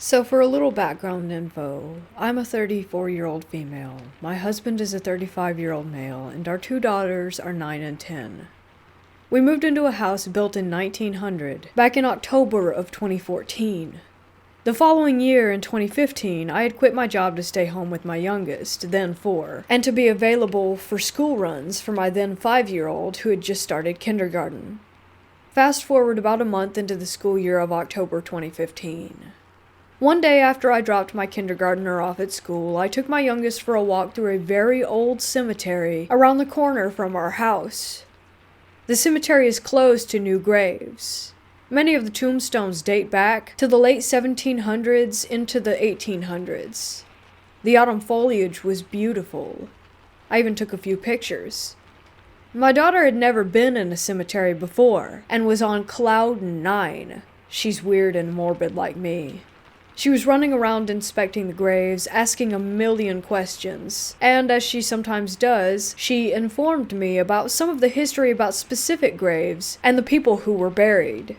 So, for a little background info, I'm a 34-year-old female, my husband is a 35-year-old male, and our two daughters are 9 and 10. We moved into a house built in 1900, back in October of 2014. The following year, in 2015, I had quit my job to stay home with my youngest, then 4, and to be available for school runs for my then 5-year-old who had just started kindergarten. Fast forward about a month into the school year of October 2015. One day after I dropped my kindergartner off at school, I took my youngest for a walk through a very old cemetery around the corner from our house. The cemetery is closed to new graves. Many of the tombstones date back to the late 1700s into the 1800s. The autumn foliage was beautiful. I even took a few pictures. My daughter had never been in a cemetery before, and was on cloud 9. She's weird and morbid like me. She was running around inspecting the graves, asking a million questions, and as she sometimes does, she informed me about some of the history about specific graves and the people who were buried.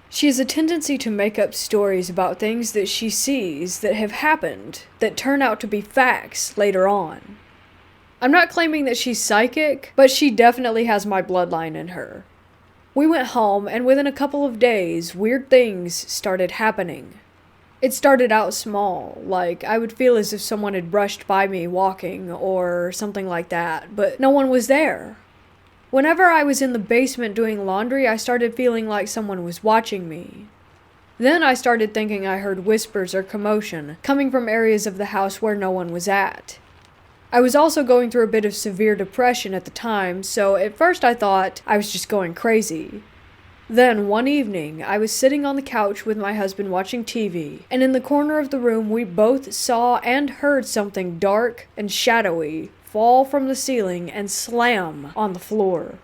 She has a tendency to make up stories about things that she sees that have happened that turn out to be facts later on. I'm not claiming that she's psychic, but she definitely has my bloodline in her. We went home, and within a couple of days, weird things started happening. It started out small, like I would feel as if someone had brushed by me walking or something like that, but no one was there. Whenever I was in the basement doing laundry, I started feeling like someone was watching me. Then I started thinking I heard whispers or commotion coming from areas of the house where no one was at. I was also going through a bit of severe depression at the time, so at first I thought I was just going crazy. Then, one evening, I was sitting on the couch with my husband watching TV, and in the corner of the room we both saw and heard something dark and shadowy fall from the ceiling and slam on the floor.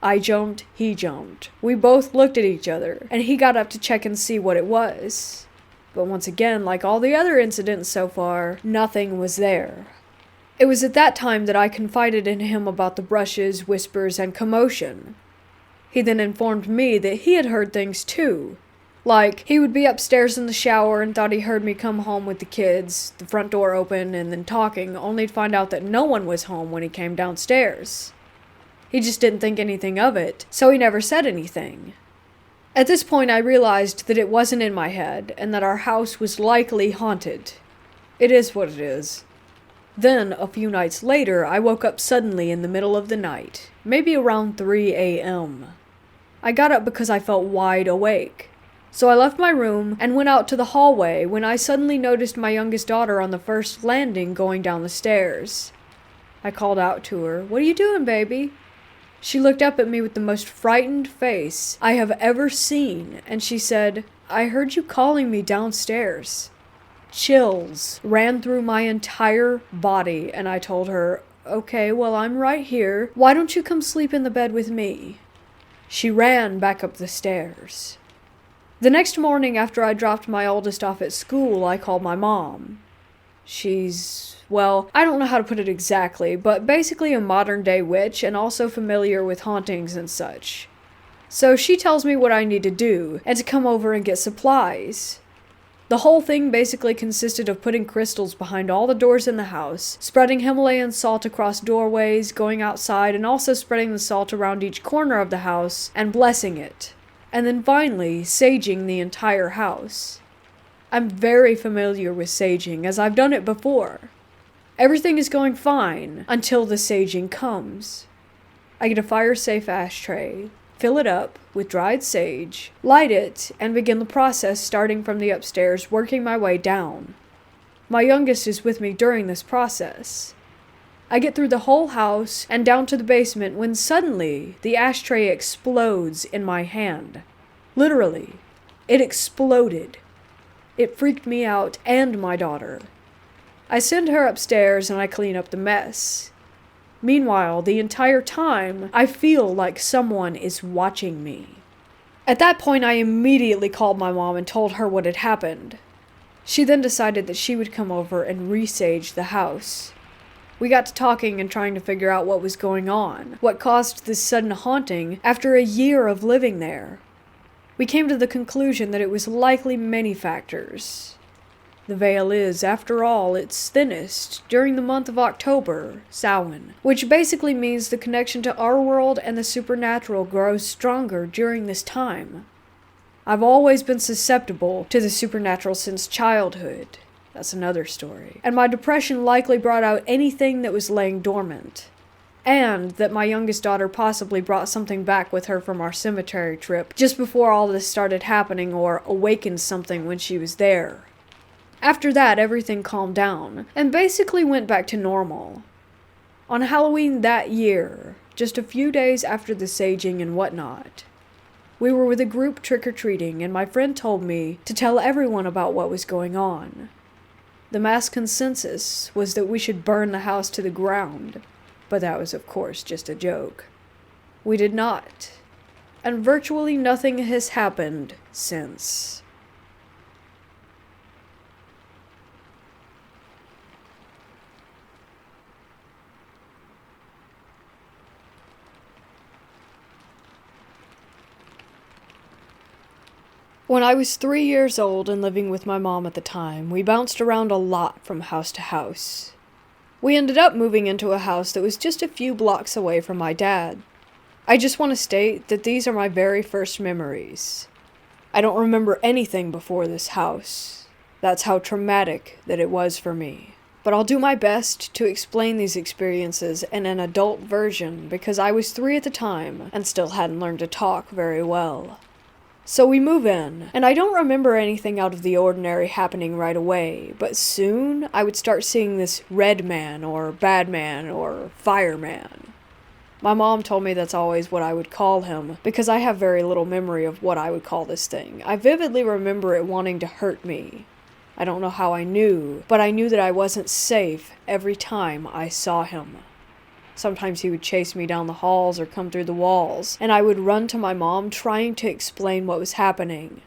I jumped, he jumped. We both looked at each other, and he got up to check and see what it was. But once again, like all the other incidents so far, nothing was there. It was at that time that I confided in him about the brushes, whispers, and commotion. He then informed me that he had heard things too. Like, he would be upstairs in the shower and thought he heard me come home with the kids, the front door open, and then talking, only to find out that no one was home when he came downstairs. He just didn't think anything of it, so he never said anything. At this point, I realized that it wasn't in my head, and that our house was likely haunted. It is what it is. Then, a few nights later, I woke up suddenly in the middle of the night, maybe around 3 a.m. I got up because I felt wide awake. So I left my room and went out to the hallway when I suddenly noticed my youngest daughter on the first landing going down the stairs. I called out to her, "What are you doing, baby?" She looked up at me with the most frightened face I have ever seen, and she said, "I heard you calling me downstairs." Chills ran through my entire body, and I told her, "Okay, well, I'm right here. Why don't you come sleep in the bed with me?" She ran back up the stairs. The next morning after I dropped my oldest off at school, I called my mom. Well, I don't know how to put it exactly, but basically a modern-day witch and also familiar with hauntings and such. So she tells me what I need to do, and to come over and get supplies. The whole thing basically consisted of putting crystals behind all the doors in the house, spreading Himalayan salt across doorways, going outside, and also spreading the salt around each corner of the house and blessing it. And then finally, saging the entire house. I'm very familiar with saging, as I've done it before. Everything is going fine until the saging comes. I get a fire-safe ashtray, fill it up with dried sage, light it, and begin the process starting from the upstairs, working my way down. My youngest is with me during this process. I get through the whole house and down to the basement when suddenly the ashtray explodes in my hand. Literally, it exploded. It freaked me out and my daughter. I send her upstairs and I clean up the mess. Meanwhile, the entire time, I feel like someone is watching me. At that point, I immediately called my mom and told her what had happened. She then decided that she would come over and resage the house. We got to talking and trying to figure out what was going on, what caused this sudden haunting after a year of living there. We came to the conclusion that it was likely many factors. The veil is, after all, its thinnest during the month of October, Samhain, which basically means the connection to our world and the supernatural grows stronger during this time. I've always been susceptible to the supernatural since childhood. That's another story. And my depression likely brought out anything that was laying dormant. And that my youngest daughter possibly brought something back with her from our cemetery trip just before all this started happening, or awakened something when she was there. After that, everything calmed down, and basically went back to normal. On Halloween that year, just a few days after the saging and whatnot, we were with a group trick-or-treating, and my friend told me to tell everyone about what was going on. The mass consensus was that we should burn the house to the ground, but that was, of course, just a joke. We did not, and virtually nothing has happened since. When I was 3 years old and living with my mom at the time, we bounced around a lot from house to house. We ended up moving into a house that was just a few blocks away from my dad. I just want to state that these are my very first memories. I don't remember anything before this house. That's how traumatic that it was for me. But I'll do my best to explain these experiences in an adult version because I was 3 at the time and still hadn't learned to talk very well. So we move in, and I don't remember anything out of the ordinary happening right away, but soon I would start seeing this red man, or bad man, or fireman. My mom told me that's always what I would call him, because I have very little memory of what I would call this thing. I vividly remember it wanting to hurt me. I don't know how I knew, but I knew that I wasn't safe every time I saw him. Sometimes he would chase me down the halls or come through the walls, and I would run to my mom trying to explain what was happening.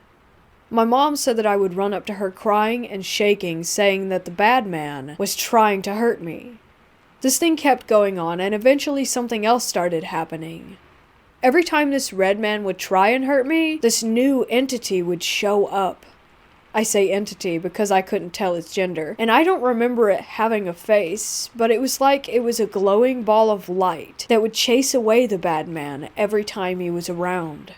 My mom said that I would run up to her crying and shaking, saying that the bad man was trying to hurt me. This thing kept going on, and eventually something else started happening. Every time this red man would try and hurt me, this new entity would show up. I say entity because I couldn't tell its gender, and I don't remember it having a face, but it was like it was a glowing ball of light that would chase away the bad man every time he was around.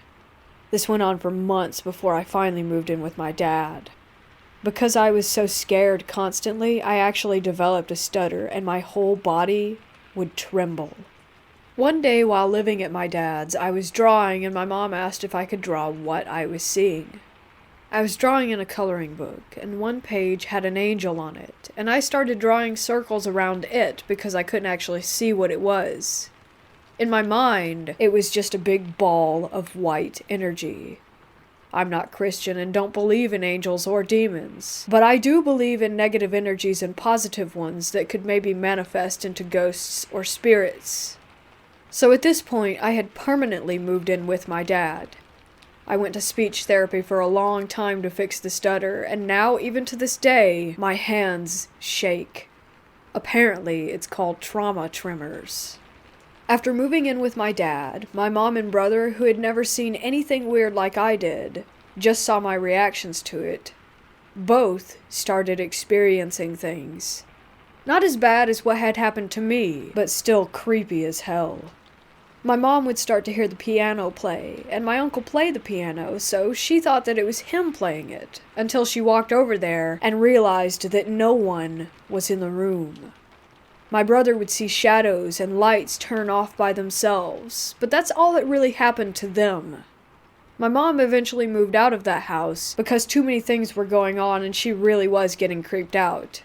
This went on for months before I finally moved in with my dad. Because I was so scared constantly, I actually developed a stutter, and my whole body would tremble. One day while living at my dad's, I was drawing, and my mom asked if I could draw what I was seeing. I was drawing in a coloring book, and one page had an angel on it, and I started drawing circles around it because I couldn't actually see what it was. In my mind, it was just a big ball of white energy. I'm not Christian and don't believe in angels or demons, but I do believe in negative energies and positive ones that could maybe manifest into ghosts or spirits. So at this point, I had permanently moved in with my dad. I went to speech therapy for a long time to fix the stutter, and now, even to this day, my hands shake. Apparently, it's called trauma tremors. After moving in with my dad, my mom and brother, who had never seen anything weird like I did, just saw my reactions to it. Both started experiencing things. Not as bad as what had happened to me, but still creepy as hell. My mom would start to hear the piano play, and my uncle play the piano, so she thought that it was him playing it, until she walked over there and realized that no one was in the room. My brother would see shadows and lights turn off by themselves, but that's all that really happened to them. My mom eventually moved out of that house because too many things were going on and she really was getting creeped out.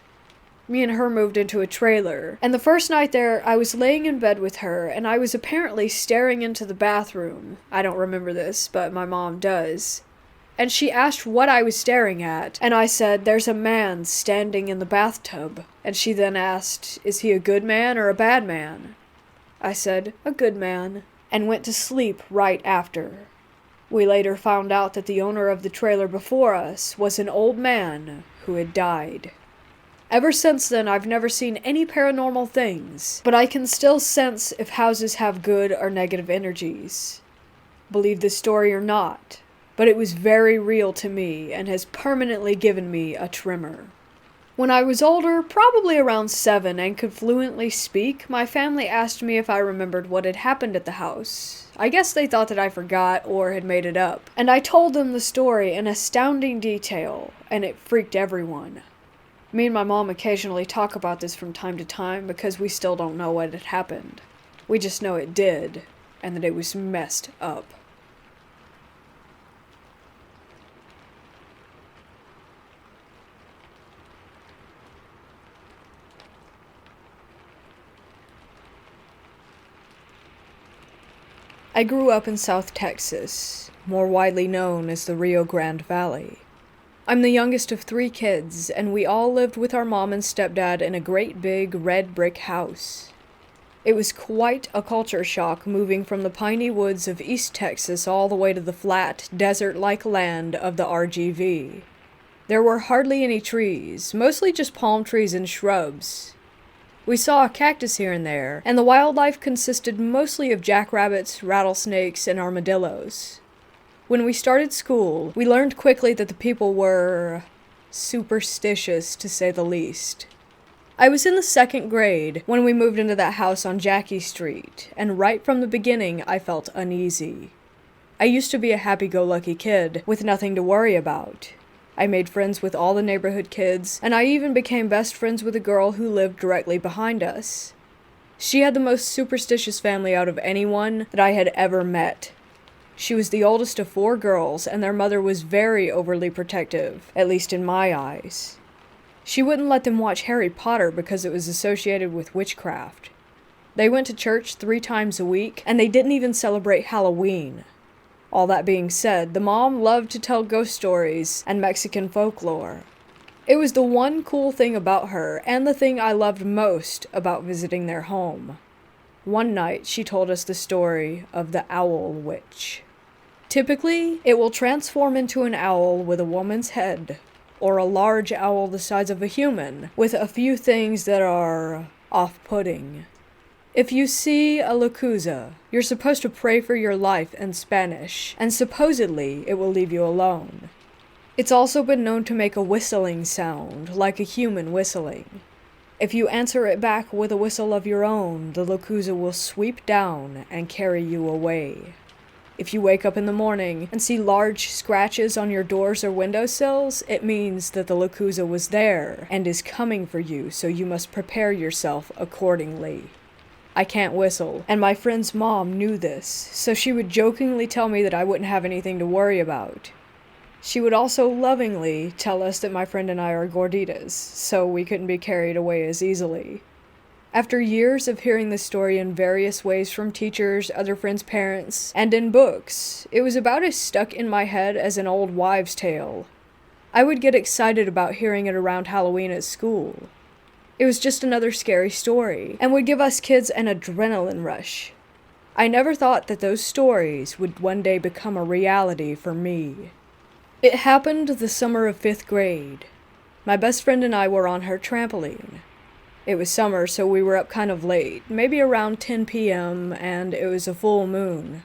Me and her moved into a trailer, and the first night there, I was laying in bed with her, and I was apparently staring into the bathroom. I don't remember this, but my mom does. And she asked what I was staring at, and I said, "There's a man standing in the bathtub." And she then asked, "Is he a good man or a bad man?" I said, "A good man," and went to sleep right after. We later found out that the owner of the trailer before us was an old man who had died. Ever since then, I've never seen any paranormal things, but I can still sense if houses have good or negative energies. Believe this story or not, but it was very real to me and has permanently given me a tremor. When I was older, probably around 7, and could fluently speak, my family asked me if I remembered what had happened at the house. I guess they thought that I forgot or had made it up, and I told them the story in astounding detail, and it freaked everyone. Me and my mom occasionally talk about this from time to time because we still don't know what had happened. We just know it did, and that it was messed up. I grew up in South Texas, more widely known as the Rio Grande Valley. I'm the youngest of 3 kids, and we all lived with our mom and stepdad in a great big red brick house. It was quite a culture shock moving from the piney woods of East Texas all the way to the flat, desert-like land of the RGV. There were hardly any trees, mostly just palm trees and shrubs. We saw a cactus here and there, and the wildlife consisted mostly of jackrabbits, rattlesnakes, and armadillos. When we started school, we learned quickly that the people were superstitious, to say the least. I was in the 2nd grade when we moved into that house on Jackie Street, and right from the beginning I felt uneasy. I used to be a happy-go-lucky kid with nothing to worry about. I made friends with all the neighborhood kids, and I even became best friends with a girl who lived directly behind us. She had the most superstitious family out of anyone that I had ever met. She was the oldest of 4 girls, and their mother was very overly protective, at least in my eyes. She wouldn't let them watch Harry Potter because it was associated with witchcraft. They went to church 3 times a week, and they didn't even celebrate Halloween. All that being said, the mom loved to tell ghost stories and Mexican folklore. It was the one cool thing about her, and the thing I loved most about visiting their home. One night, she told us the story of the Owl Witch. Typically, it will transform into an owl with a woman's head, or a large owl the size of a human, with a few things that are off-putting. If you see a Yakuza, you're supposed to pray for your life in Spanish, and supposedly it will leave you alone. It's also been known to make a whistling sound, like a human whistling. If you answer it back with a whistle of your own, the Yakuza will sweep down and carry you away. If you wake up in the morning and see large scratches on your doors or windowsills, it means that the Yakuza was there and is coming for you, so you must prepare yourself accordingly. I can't whistle, and my friend's mom knew this, so she would jokingly tell me that I wouldn't have anything to worry about. She would also lovingly tell us that my friend and I are gorditas, so we couldn't be carried away as easily. After years of hearing this story in various ways from teachers, other friends' parents, and in books, it was about as stuck in my head as an old wives' tale. I would get excited about hearing it around Halloween at school. It was just another scary story, and would give us kids an adrenaline rush. I never thought that those stories would one day become a reality for me. It happened the summer of 5th grade. My best friend and I were on her trampoline. It was summer, so we were up kind of late, maybe around 10 p.m., and it was a full moon.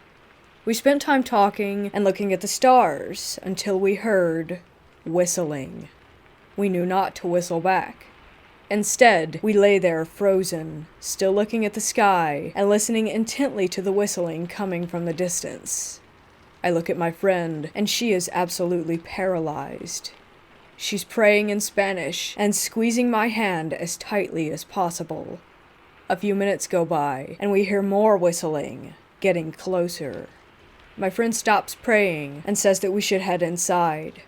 We spent time talking and looking at the stars until we heard whistling. We knew not to whistle back. Instead, we lay there frozen, still looking at the sky and listening intently to the whistling coming from the distance. I look at my friend, and she is absolutely paralyzed. She's praying in Spanish and squeezing my hand as tightly as possible. A few minutes go by, and we hear more whistling, getting closer. My friend stops praying and says that we should head inside.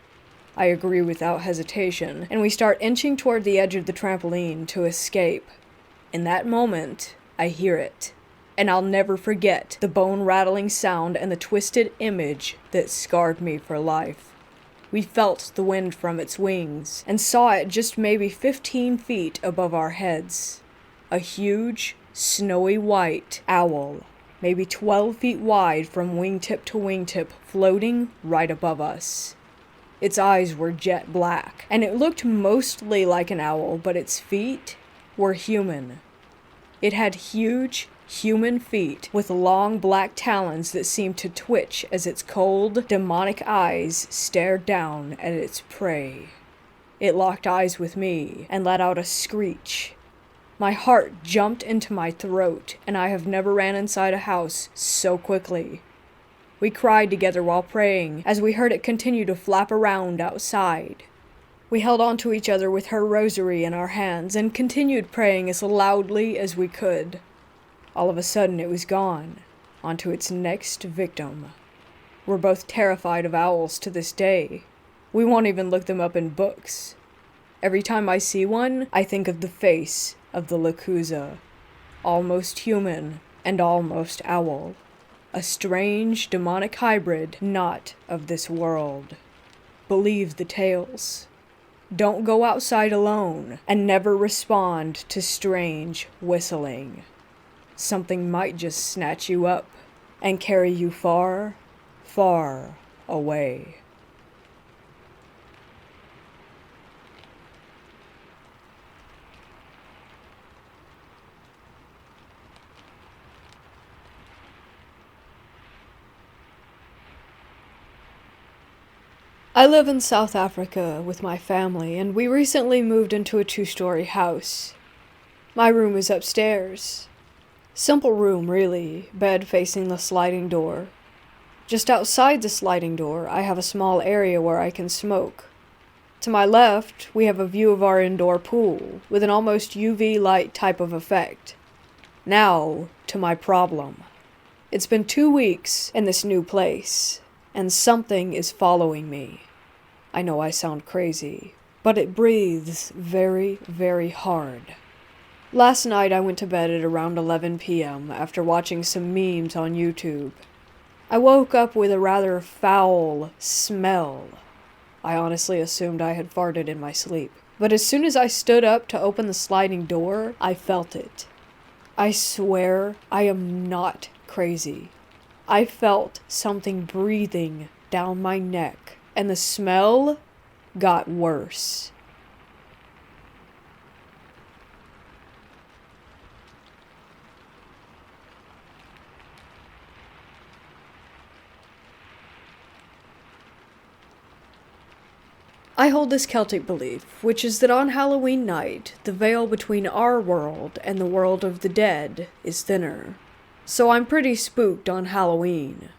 I agree without hesitation, and we start inching toward the edge of the trampoline to escape. In that moment, I hear it, and I'll never forget the bone-rattling sound and the twisted image that scarred me for life. We felt the wind from its wings, and saw it just maybe 15 feet above our heads. A huge, snowy white owl, maybe 12 feet wide from wingtip to wingtip, floating right above us. Its eyes were jet black, and it looked mostly like an owl, but its feet were human. It had huge, human feet with long black talons that seemed to twitch as its cold, demonic eyes stared down at its prey. It locked eyes with me and let out a screech. My heart jumped into my throat, and I have never ran inside a house so quickly. We cried together while praying as we heard it continue to flap around outside. We held on to each other with her rosary in our hands and continued praying as loudly as we could. All of a sudden it was gone, onto its next victim. We're both terrified of owls to this day. We won't even look them up in books. Every time I see one, I think of the face of the Yakuza. Almost human and almost owl. A strange, demonic hybrid not of this world. Believe the tales. Don't go outside alone, and never respond to strange whistling. Something might just snatch you up and carry you far, far away. I live in South Africa with my family, and we recently moved into a 2-story house. My room is upstairs. Simple room, really, bed facing the sliding door. Just outside the sliding door, I have a small area where I can smoke. To my left, we have a view of our indoor pool, with an almost UV light type of effect. Now, to my problem. It's been 2 weeks in this new place, and something is following me. I know I sound crazy, but it breathes very, very hard. Last night I went to bed at around 11 p.m. after watching some memes on YouTube. I woke up with a rather foul smell. I honestly assumed I had farted in my sleep, but as soon as I stood up to open the sliding door, I felt it. I swear I am not crazy. I felt something breathing down my neck, and the smell got worse. I hold this Celtic belief, which is that on Halloween night, the veil between our world and the world of the dead is thinner. So I'm pretty spooked on Halloween.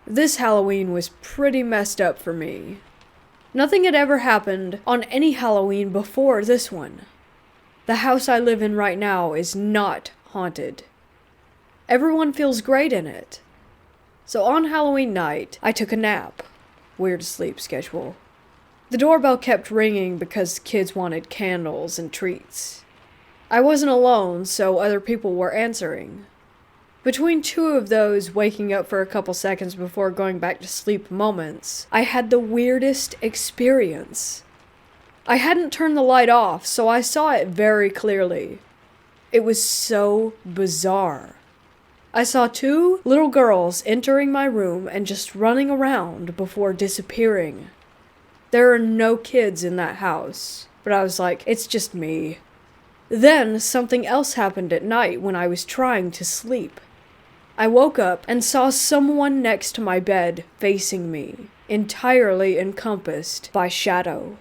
This Halloween was pretty messed up for me. Nothing had ever happened on any Halloween before this one. The house I live in right now is not haunted. Everyone feels great in it. So on Halloween night, I took a nap. Weird sleep schedule. The doorbell kept ringing because kids wanted candles and treats. I wasn't alone, so other people were answering. Between 2 of those waking up for a couple seconds before going back to sleep moments, I had the weirdest experience. I hadn't turned the light off, so I saw it very clearly. It was so bizarre. I saw 2 little girls entering my room and just running around before disappearing. There are no kids in that house, but I was like, it's just me. Then something else happened at night when I was trying to sleep. I woke up and saw someone next to my bed facing me, entirely encompassed by shadow.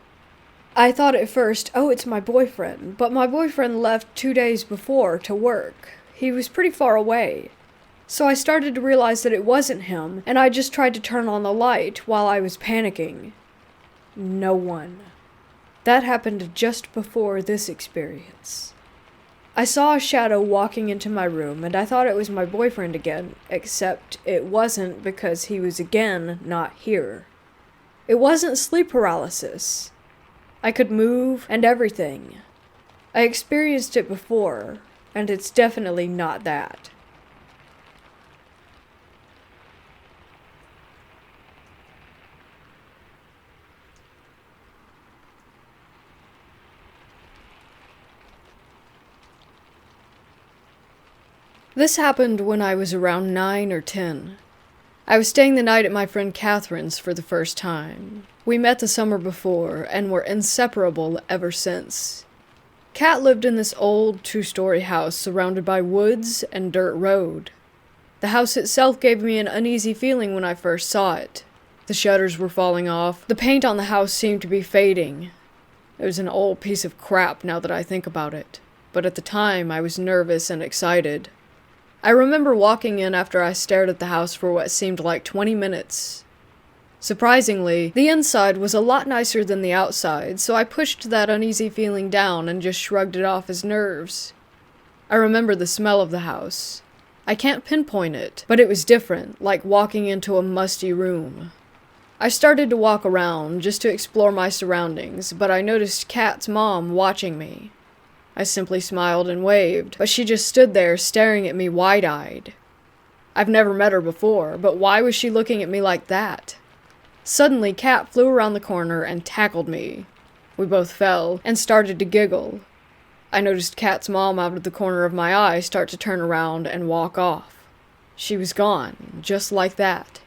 I thought at first, oh, it's my boyfriend, but my boyfriend left 2 days before to work. He was pretty far away. So I started to realize that it wasn't him, and I just tried to turn on the light while I was panicking. No one. That happened just before this experience. I saw a shadow walking into my room, and I thought it was my boyfriend again, except it wasn't because he was again not here. It wasn't sleep paralysis. I could move and everything. I experienced it before, and it's definitely not that. This happened when I was around 9 or 10. I was staying the night at my friend Catherine's for the first time. We met the summer before and were inseparable ever since. Kat lived in this old 2-story house surrounded by woods and dirt road. The house itself gave me an uneasy feeling when I first saw it. The shutters were falling off. The paint on the house seemed to be fading. It was an old piece of crap now that I think about it, but at the time I was nervous and excited. I remember walking in after I stared at the house for what seemed like 20 minutes. Surprisingly, the inside was a lot nicer than the outside, so I pushed that uneasy feeling down and just shrugged it off as nerves. I remember the smell of the house. I can't pinpoint it, but it was different, like walking into a musty room. I started to walk around, just to explore my surroundings, but I noticed Kat's mom watching me. I simply smiled and waved, but she just stood there staring at me wide-eyed. I've never met her before, but why was she looking at me like that? Suddenly, Kat flew around the corner and tackled me. We both fell and started to giggle. I noticed Kat's mom out of the corner of my eye start to turn around and walk off. She was gone, just like that.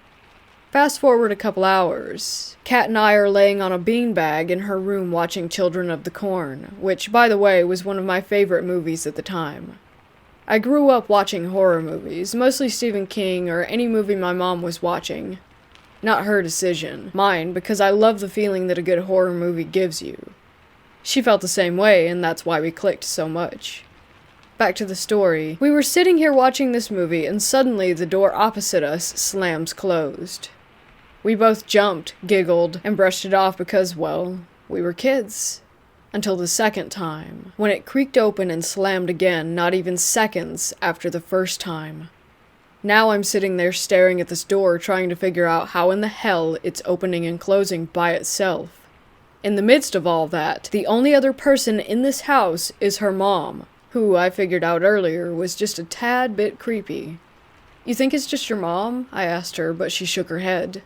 Fast forward a couple hours. Kat and I are laying on a beanbag in her room watching Children of the Corn, which, by the way, was one of my favorite movies at the time. I grew up watching horror movies, mostly Stephen King or any movie my mom was watching. Not her decision, mine, because I love the feeling that a good horror movie gives you. She felt the same way, and that's why we clicked so much. Back to the story. We were sitting here watching this movie, and suddenly the door opposite us slams closed. We both jumped, giggled, and brushed it off because, well, we were kids. Until the second time, when it creaked open and slammed again, not even seconds after the first time. Now I'm sitting there staring at this door trying to figure out how in the hell it's opening and closing by itself. In the midst of all that, the only other person in this house is her mom, who I figured out earlier was just a tad bit creepy. "You think it's just your mom?" I asked her, but she shook her head.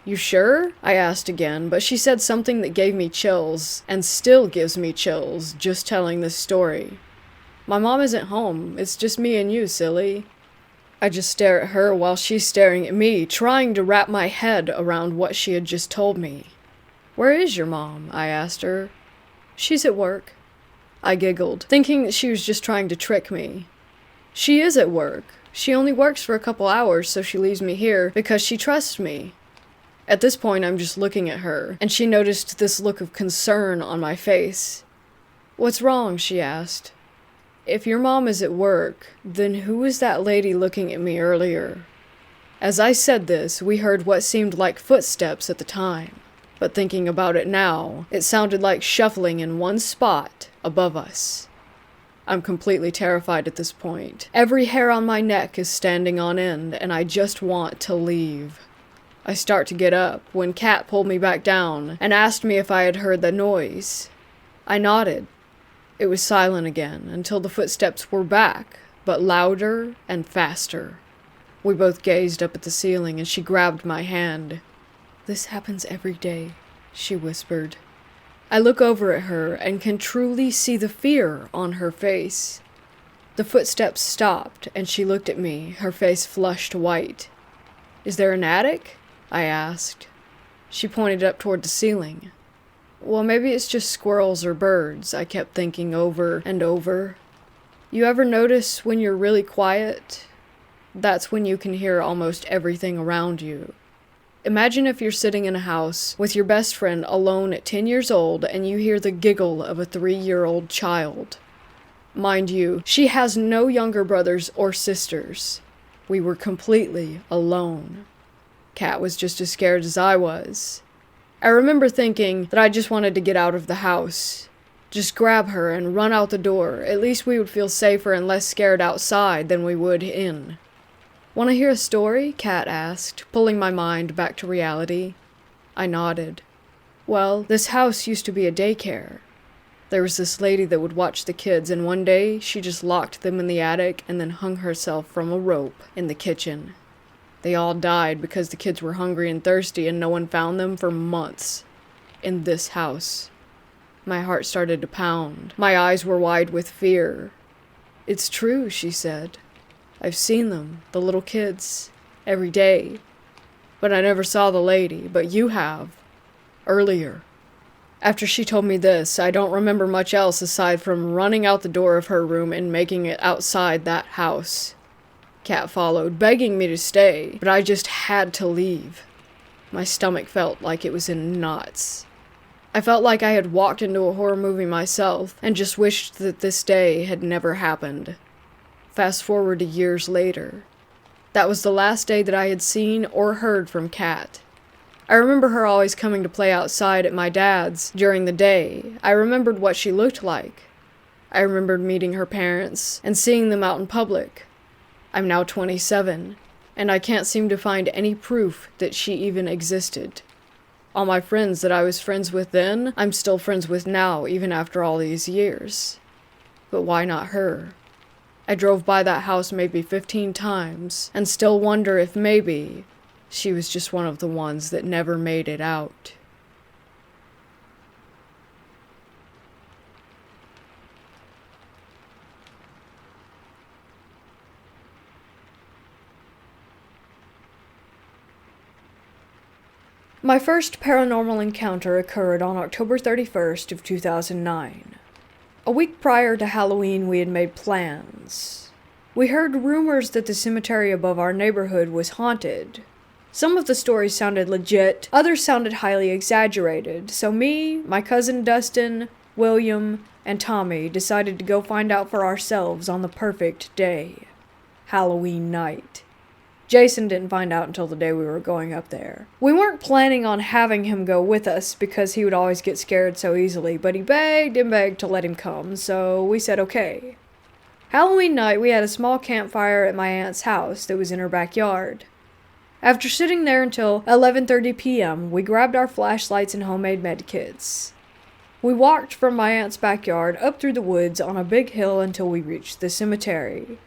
"You sure?" I asked again, but she said something that gave me chills, and still gives me chills, just telling this story. "My mom isn't home, it's just me and you, silly." I just stare at her while she's staring at me, trying to wrap my head around what she had just told me. "Where is your mom?" I asked her. "She's at work." I giggled, thinking that she was just trying to trick me. "She is at work. She only works for a couple hours, so she leaves me here because she trusts me." At this point, I'm just looking at her, and she noticed this look of concern on my face. "What's wrong?" she asked. "If your mom is at work, then who was that lady looking at me earlier?" As I said this, we heard what seemed like footsteps at the time, but thinking about it now, it sounded like shuffling in one spot above us. I'm completely terrified at this point. Every hair on my neck is standing on end, and I just want to leave. I start to get up when Kat pulled me back down and asked me if I had heard the noise. I nodded. It was silent again until the footsteps were back, but louder and faster. We both gazed up at the ceiling and she grabbed my hand. "This happens every day," she whispered. I look over at her and can truly see the fear on her face. The footsteps stopped and she looked at me, her face flushed white. "Is there an attic?" I asked. She pointed up toward the ceiling. "Well, maybe it's just squirrels or birds," I kept thinking over and over. "You ever notice when you're really quiet? That's when you can hear almost everything around you. Imagine if you're sitting in a house with your best friend alone at 10 years old and you hear the giggle of a 3-year-old child. Mind you, she has no younger brothers or sisters. We were completely alone. Kat was just as scared as I was. I remember thinking that I just wanted to get out of the house. Just grab her and run out the door. At least we would feel safer and less scared outside than we would in. "Want to hear a story?" Kat asked, pulling my mind back to reality. I nodded. "Well, this house used to be a daycare. There was this lady that would watch the kids, and one day she just locked them in the attic and then hung herself from a rope in the kitchen. They all died because the kids were hungry and thirsty and no one found them for months. In this house." My heart started to pound. My eyes were wide with fear. "It's true," she said. "I've seen them, the little kids, every day. But I never saw the lady, but you have. Earlier." After she told me this, I don't remember much else aside from running out the door of her room and making it outside that house. Kat followed, begging me to stay, but I just had to leave. My stomach felt like it was in knots. I felt like I had walked into a horror movie myself, and just wished that this day had never happened. Fast forward to years later. That was the last day that I had seen or heard from Kat. I remember her always coming to play outside at my dad's during the day. I remembered what she looked like. I remembered meeting her parents and seeing them out in public. I'm now 27, and I can't seem to find any proof that she even existed. All my friends that I was friends with then, I'm still friends with now, even after all these years. But why not her? I drove by that house maybe 15 times, and still wonder if maybe she was just one of the ones that never made it out. My first paranormal encounter occurred on October 31st of 2009. A week prior to Halloween, we had made plans. We heard rumors that the cemetery above our neighborhood was haunted. Some of the stories sounded legit, others sounded highly exaggerated, so me, my cousin Dustin, William, and Tommy decided to go find out for ourselves on the perfect day, Halloween night. Jason didn't find out until the day we were going up there. We weren't planning on having him go with us because he would always get scared so easily, but he begged and begged to let him come, so we said okay. Halloween night, we had a small campfire at my aunt's house that was in her backyard. After sitting there until 11:30 p.m., we grabbed our flashlights and homemade medkits. We walked from my aunt's backyard up through the woods on a big hill until we reached the cemetery.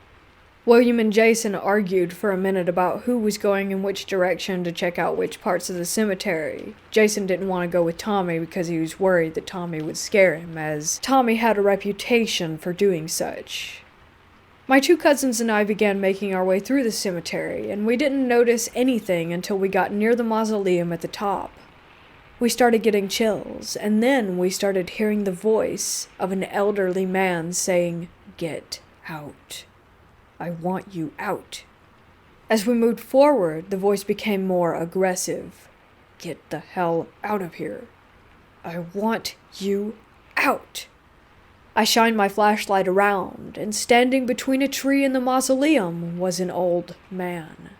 William and Jason argued for a minute about who was going in which direction to check out which parts of the cemetery. Jason didn't want to go with Tommy because he was worried that Tommy would scare him, as Tommy had a reputation for doing such. My two cousins and I began making our way through the cemetery, and we didn't notice anything until we got near the mausoleum at the top. We started getting chills, and then we started hearing the voice of an elderly man saying, "Get out. I want you out." As we moved forward, the voice became more aggressive. "Get the hell out of here. I want you out." I shined my flashlight around, and standing between a tree and the mausoleum was an old man.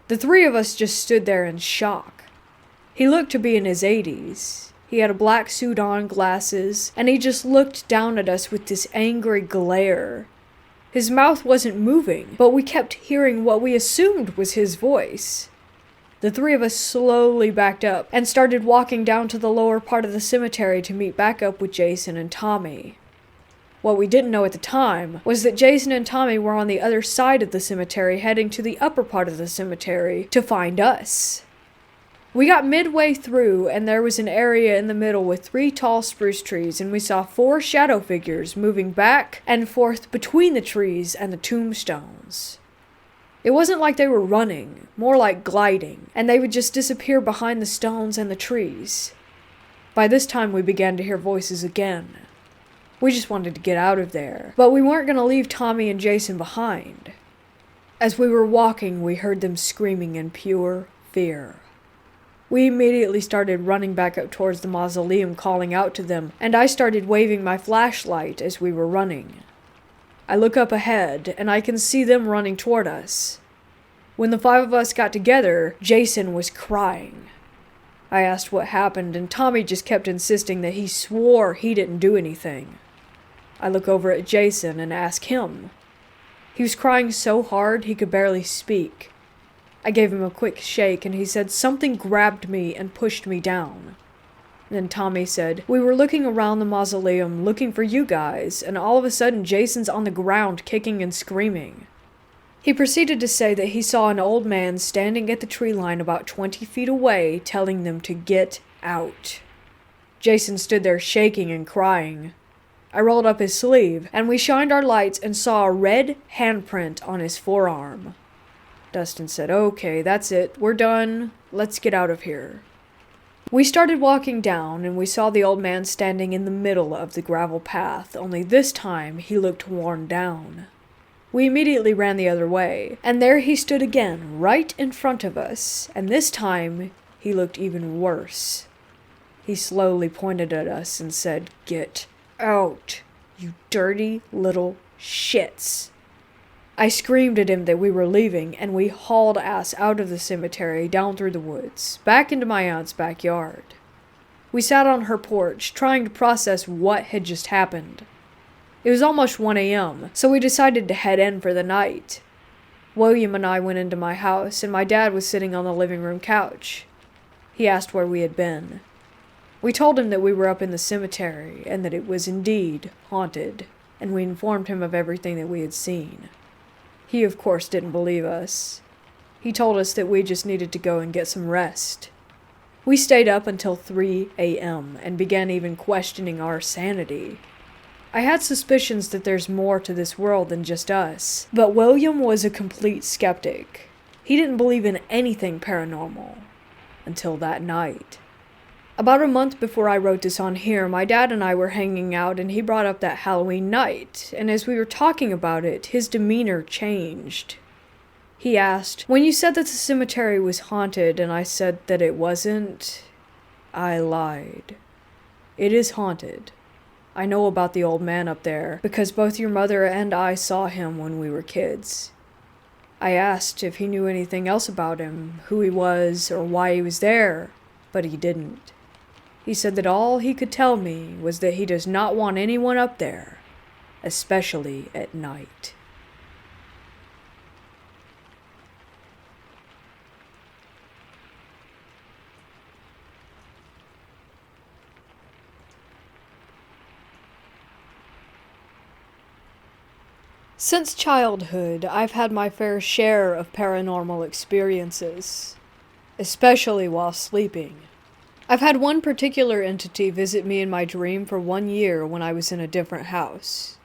The three of us just stood there in shock. He looked to be in his 80s. He had a black suit on, glasses, and he just looked down at us with this angry glare. His mouth wasn't moving, but we kept hearing what we assumed was his voice. The three of us slowly backed up and started walking down to the lower part of the cemetery to meet back up with Jason and Tommy. What we didn't know at the time was that Jason and Tommy were on the other side of the cemetery heading to the upper part of the cemetery to find us. We got midway through, and there was an area in the middle with 3 tall spruce trees, and we saw 4 shadow figures moving back and forth between the trees and the tombstones. It wasn't like they were running, more like gliding, and they would just disappear behind the stones and the trees. By this time, we began to hear voices again. We just wanted to get out of there, but we weren't going to leave Tommy and Jason behind. As we were walking, we heard them screaming in pure fear. We immediately started running back up towards the mausoleum, calling out to them, and I started waving my flashlight as we were running. I look up ahead, and I can see them running toward us. When the 5 of us got together, Jason was crying. I asked what happened, and Tommy just kept insisting that he swore he didn't do anything. I look over at Jason and ask him. He was crying so hard he could barely speak. I gave him a quick shake, and he said something grabbed me and pushed me down. Then Tommy said, "We were looking around the mausoleum looking for you guys, and all of a sudden Jason's on the ground kicking and screaming." He proceeded to say that he saw an old man standing at the tree line about 20 feet away, telling them to get out. Jason stood there shaking and crying. I rolled up his sleeve, and we shined our lights and saw a red handprint on his forearm. Dustin said, "Okay, that's it. We're done. Let's get out of here." We started walking down, and we saw the old man standing in the middle of the gravel path, only this time he looked worn down. We immediately ran the other way, and there he stood again, right in front of us, and this time he looked even worse. He slowly pointed at us and said, "Get out, you dirty little shits." I screamed at him that we were leaving, and we hauled ass out of the cemetery, down through the woods, back into my aunt's backyard. We sat on her porch, trying to process what had just happened. It was almost 1 a.m., so we decided to head in for the night. William and I went into my house, and my dad was sitting on the living room couch. He asked where we had been. We told him that we were up in the cemetery, and that it was indeed haunted, and we informed him of everything that we had seen. He, of course, didn't believe us. He told us that we just needed to go and get some rest. We stayed up until 3 a.m. and began even questioning our sanity. I had suspicions that there's more to this world than just us, but William was a complete skeptic. He didn't believe in anything paranormal until that night. About a month before I wrote this on here, my dad and I were hanging out, and he brought up that Halloween night, and as we were talking about it, his demeanor changed. He asked, "When you said that the cemetery was haunted and I said that it wasn't, I lied. It is haunted. I know about the old man up there, because both your mother and I saw him when we were kids." I asked if he knew anything else about him, who he was, or why he was there, but he didn't. He said that all he could tell me was that he does not want anyone up there, especially at night. Since childhood, I've had my fair share of paranormal experiences, especially while sleeping. I've had one particular entity visit me in my dream for 1 year when I was in a different house.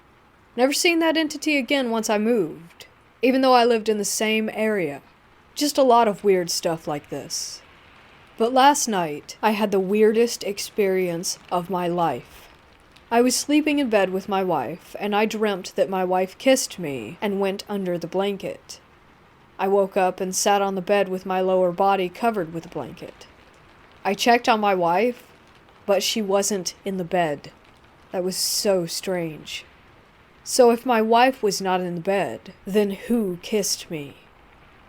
Never seen that entity again once I moved, even though I lived in the same area. Just a lot of weird stuff like this. But last night, I had the weirdest experience of my life. I was sleeping in bed with my wife, and I dreamt that my wife kissed me and went under the blanket. I woke up and sat on the bed with my lower body covered with a blanket. I checked on my wife, but she wasn't in the bed. That was so strange. So if my wife was not in the bed, then who kissed me?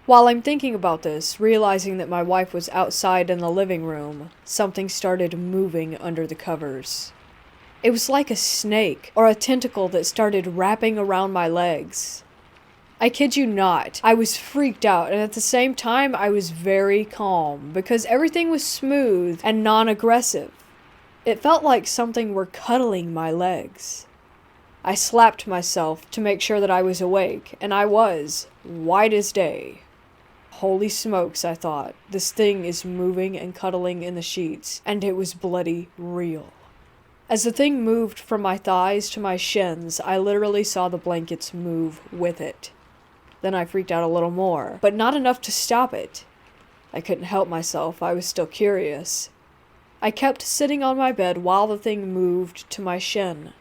While I'm thinking about this, realizing that my wife was outside in the living room, something started moving under the covers. It was like a snake or a tentacle that started wrapping around my legs. I kid you not, I was freaked out, and at the same time I was very calm because everything was smooth and non-aggressive. It felt like something were cuddling my legs. I slapped myself to make sure that I was awake, and I was, white as day. Holy smokes, I thought, this thing is moving and cuddling in the sheets, and it was bloody real. As the thing moved from my thighs to my shins, I literally saw the blankets move with it. Then I freaked out a little more, but not enough to stop it. I couldn't help myself, I was still curious. I kept sitting on my bed while the thing moved to my shin.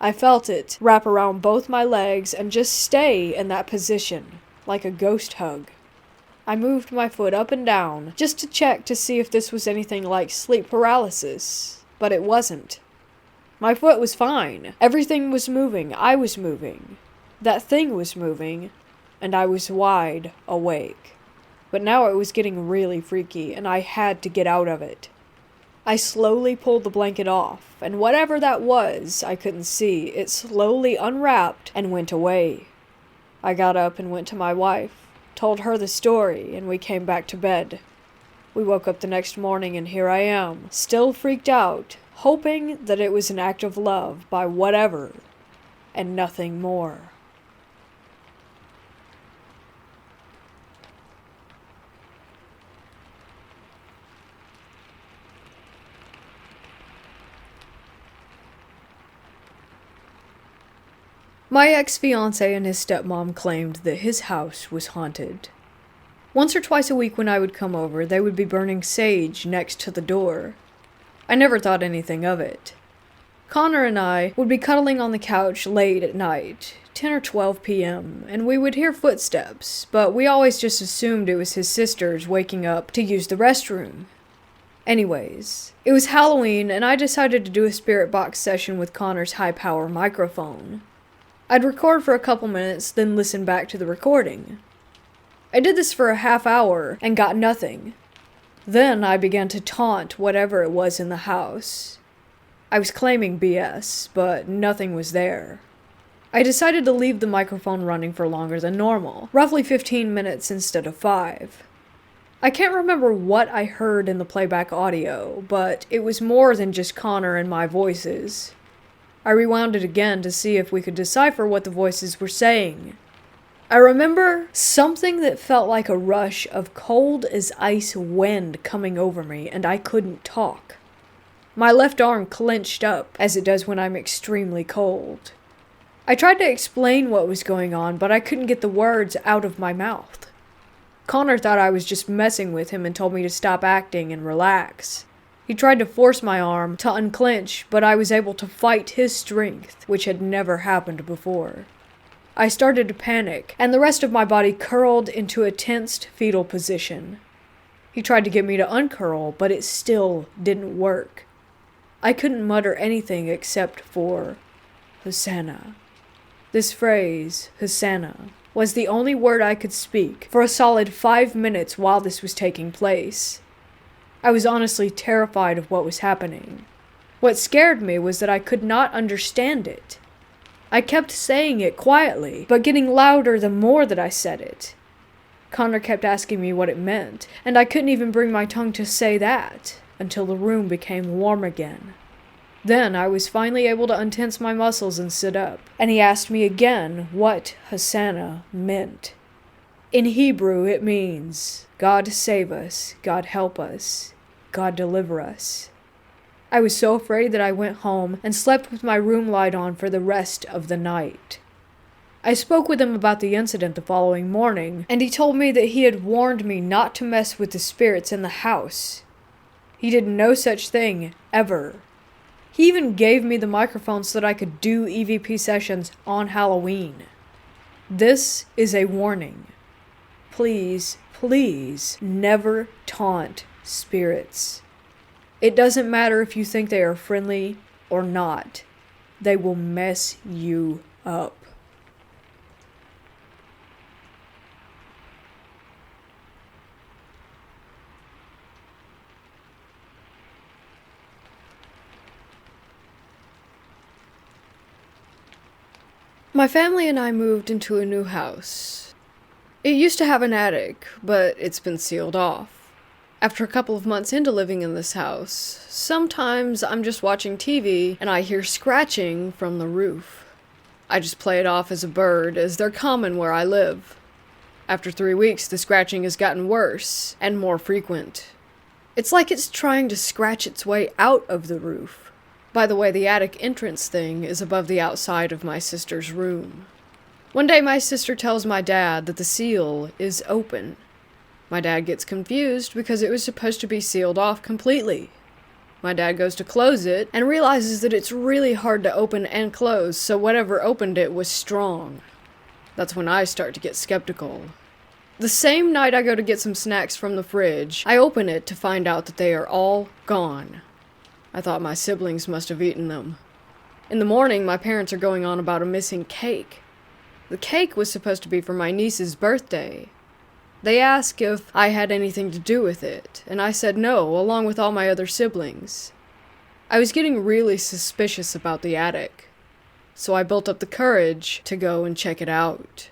I felt it wrap around both my legs and just stay in that position, like a ghost hug. I moved my foot up and down, just to check to see if this was anything like sleep paralysis, but it wasn't. My foot was fine. Everything was moving. I was moving. That thing was moving. And I was wide awake. But now it was getting really freaky, and I had to get out of it. I slowly pulled the blanket off, and whatever that was, I couldn't see. It slowly unwrapped and went away. I got up and went to my wife, told her the story, and we came back to bed. We woke up the next morning, and here I am, still freaked out, hoping that it was an act of love by whatever, and nothing more. My ex-fiancé and his stepmom claimed that his house was haunted. Once or twice a week when I would come over, they would be burning sage next to the door. I never thought anything of it. Connor and I would be cuddling on the couch late at night, 10 or 12 p.m., and we would hear footsteps, but we always just assumed it was his sisters waking up to use the restroom. Anyways, it was Halloween, and I decided to do a spirit box session with Connor's high-power microphone. I'd record for a couple minutes, then listen back to the recording. I did this for a half hour and got nothing. Then I began to taunt whatever it was in the house. I was claiming BS, but nothing was there. I decided to leave the microphone running for longer than normal, roughly 15 minutes instead of 5. I can't remember what I heard in the playback audio, but it was more than just Connor and my voices. I rewound it again to see if we could decipher what the voices were saying. I remember something that felt like a rush of cold as ice wind coming over me, and I couldn't talk. My left arm clenched up, as it does when I'm extremely cold. I tried to explain what was going on, but I couldn't get the words out of my mouth. Connor thought I was just messing with him and told me to stop acting and relax. He tried to force my arm to unclench, but I was able to fight his strength, which had never happened before. I started to panic, and the rest of my body curled into a tensed fetal position. He tried to get me to uncurl, but it still didn't work. I couldn't mutter anything except for Hosanna. This phrase, Hosanna, was the only word I could speak for a solid 5 minutes while this was taking place. I was honestly terrified of what was happening. What scared me was that I could not understand it. I kept saying it quietly, but getting louder the more that I said it. Connor kept asking me what it meant, and I couldn't even bring my tongue to say that, until the room became warm again. Then I was finally able to untense my muscles and sit up, and he asked me again what Hosanna meant. In Hebrew it means, God save us, God help us, God deliver us. I was so afraid that I went home and slept with my room light on for the rest of the night. I spoke with him about the incident the following morning, and he told me that he had warned me not to mess with the spirits in the house. He did no such thing, ever. He even gave me the microphone so that I could do EVP sessions on Halloween. This is a warning. Please, please, never taunt spirits. It doesn't matter if you think they are friendly or not. They will mess you up. My family and I moved into a new house. It used to have an attic, but it's been sealed off. After a couple of months into living in this house, sometimes I'm just watching TV and I hear scratching from the roof. I just play it off as a bird, as they're common where I live. After 3 weeks, the scratching has gotten worse and more frequent. It's like it's trying to scratch its way out of the roof. By the way, the attic entrance thing is above the outside of my sister's room. One day my sister tells my dad that the seal is open. My dad gets confused because it was supposed to be sealed off completely. My dad goes to close it and realizes that it's really hard to open and close, so whatever opened it was strong. That's when I start to get skeptical. The same night I go to get some snacks from the fridge, I open it to find out that they are all gone. I thought my siblings must have eaten them. In the morning, my parents are going on about a missing cake. The cake was supposed to be for my niece's birthday. They asked if I had anything to do with it, and I said no, along with all my other siblings. I was getting really suspicious about the attic, so I built up the courage to go and check it out.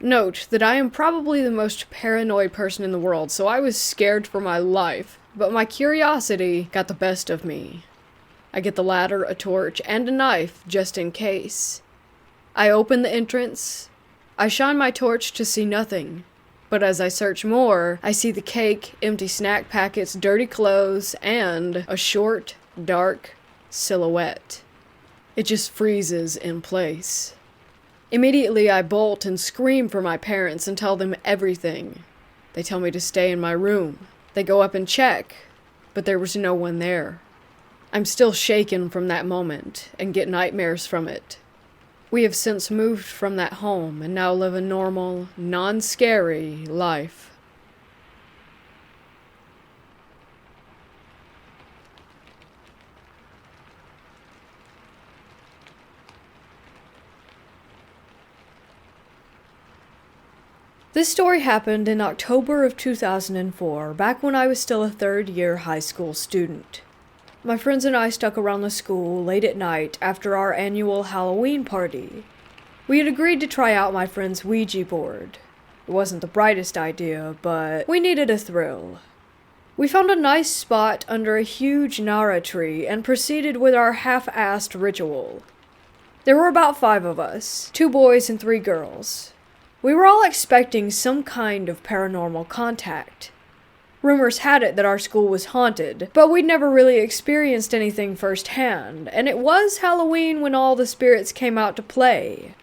Note that I am probably the most paranoid person in the world, so I was scared for my life, but my curiosity got the best of me. I get the ladder, a torch, and a knife just in case. I open the entrance. I shine my torch to see nothing. But as I search more, I see the cake, empty snack packets, dirty clothes, and a short, dark silhouette. It just freezes in place. Immediately I bolt and scream for my parents and tell them everything. They tell me to stay in my room. They go up and check, but there was no one there. I'm still shaken from that moment and get nightmares from it. We have since moved from that home and now live a normal, non-scary life. This story happened in October of 2004, back when I was still a third-year high school student. My friends and I stuck around the school late at night after our annual Halloween party. We had agreed to try out my friend's Ouija board. It wasn't the brightest idea, but we needed a thrill. We found a nice spot under a huge Nara tree and proceeded with our half-assed ritual. There were about 5 of us, 2 boys and 3 girls. We were all expecting some kind of paranormal contact. Rumors had it that our school was haunted, but we'd never really experienced anything firsthand, and it was Halloween when all the spirits came out to play.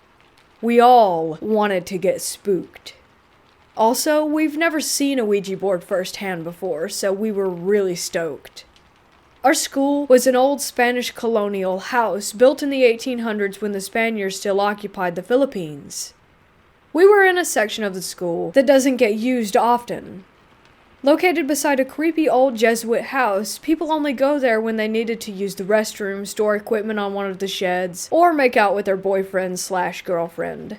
We all wanted to get spooked. Also, we've never seen a Ouija board firsthand before, so we were really stoked. Our school was an old Spanish colonial house built in the 1800s when the Spaniards still occupied the Philippines. We were in a section of the school that doesn't get used often. Located beside a creepy old Jesuit house, people only go there when they needed to use the restroom, store equipment on one of the sheds, or make out with their boyfriend/girlfriend.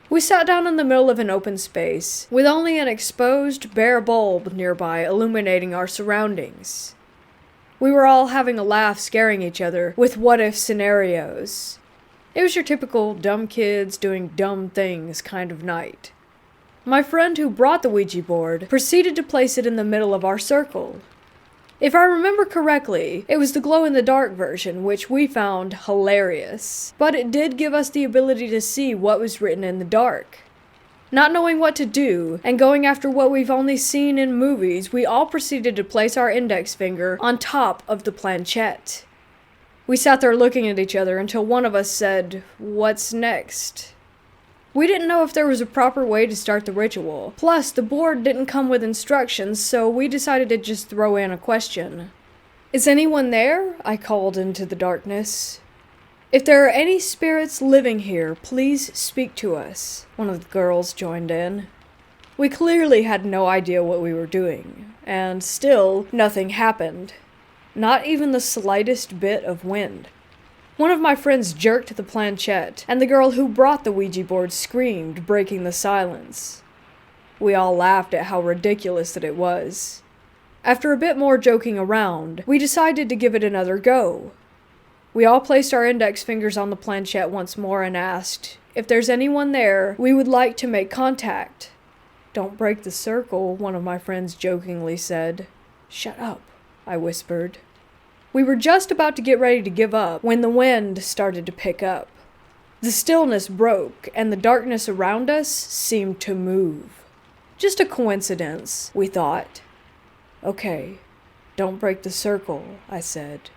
We sat down in the middle of an open space, with only an exposed, bare bulb nearby illuminating our surroundings. We were all having a laugh, scaring each other with what-if scenarios. It was your typical dumb kids doing dumb things kind of night. My friend who brought the Ouija board proceeded to place it in the middle of our circle. If I remember correctly, it was the glow-in-the-dark version, which we found hilarious, but it did give us the ability to see what was written in the dark. Not knowing what to do, and going after what we've only seen in movies, we all proceeded to place our index finger on top of the planchette. We sat there looking at each other until one of us said, "What's next?" We didn't know if there was a proper way to start the ritual. Plus, the board didn't come with instructions, so we decided to just throw in a question. "Is anyone there?" I called into the darkness. "If there are any spirits living here, please speak to us," one of the girls joined in. We clearly had no idea what we were doing, and still, nothing happened. Not even the slightest bit of wind. One of my friends jerked the planchette, and the girl who brought the Ouija board screamed, breaking the silence. We all laughed at how ridiculous that it was. After a bit more joking around, we decided to give it another go. We all placed our index fingers on the planchette once more and asked, "If there's anyone there, we would like to make contact." "Don't break the circle," one of my friends jokingly said. "Shut up," I whispered. We were just about to get ready to give up when the wind started to pick up. The stillness broke, and the darkness around us seemed to move. Just a coincidence, we thought. "Okay, don't break the circle," I said.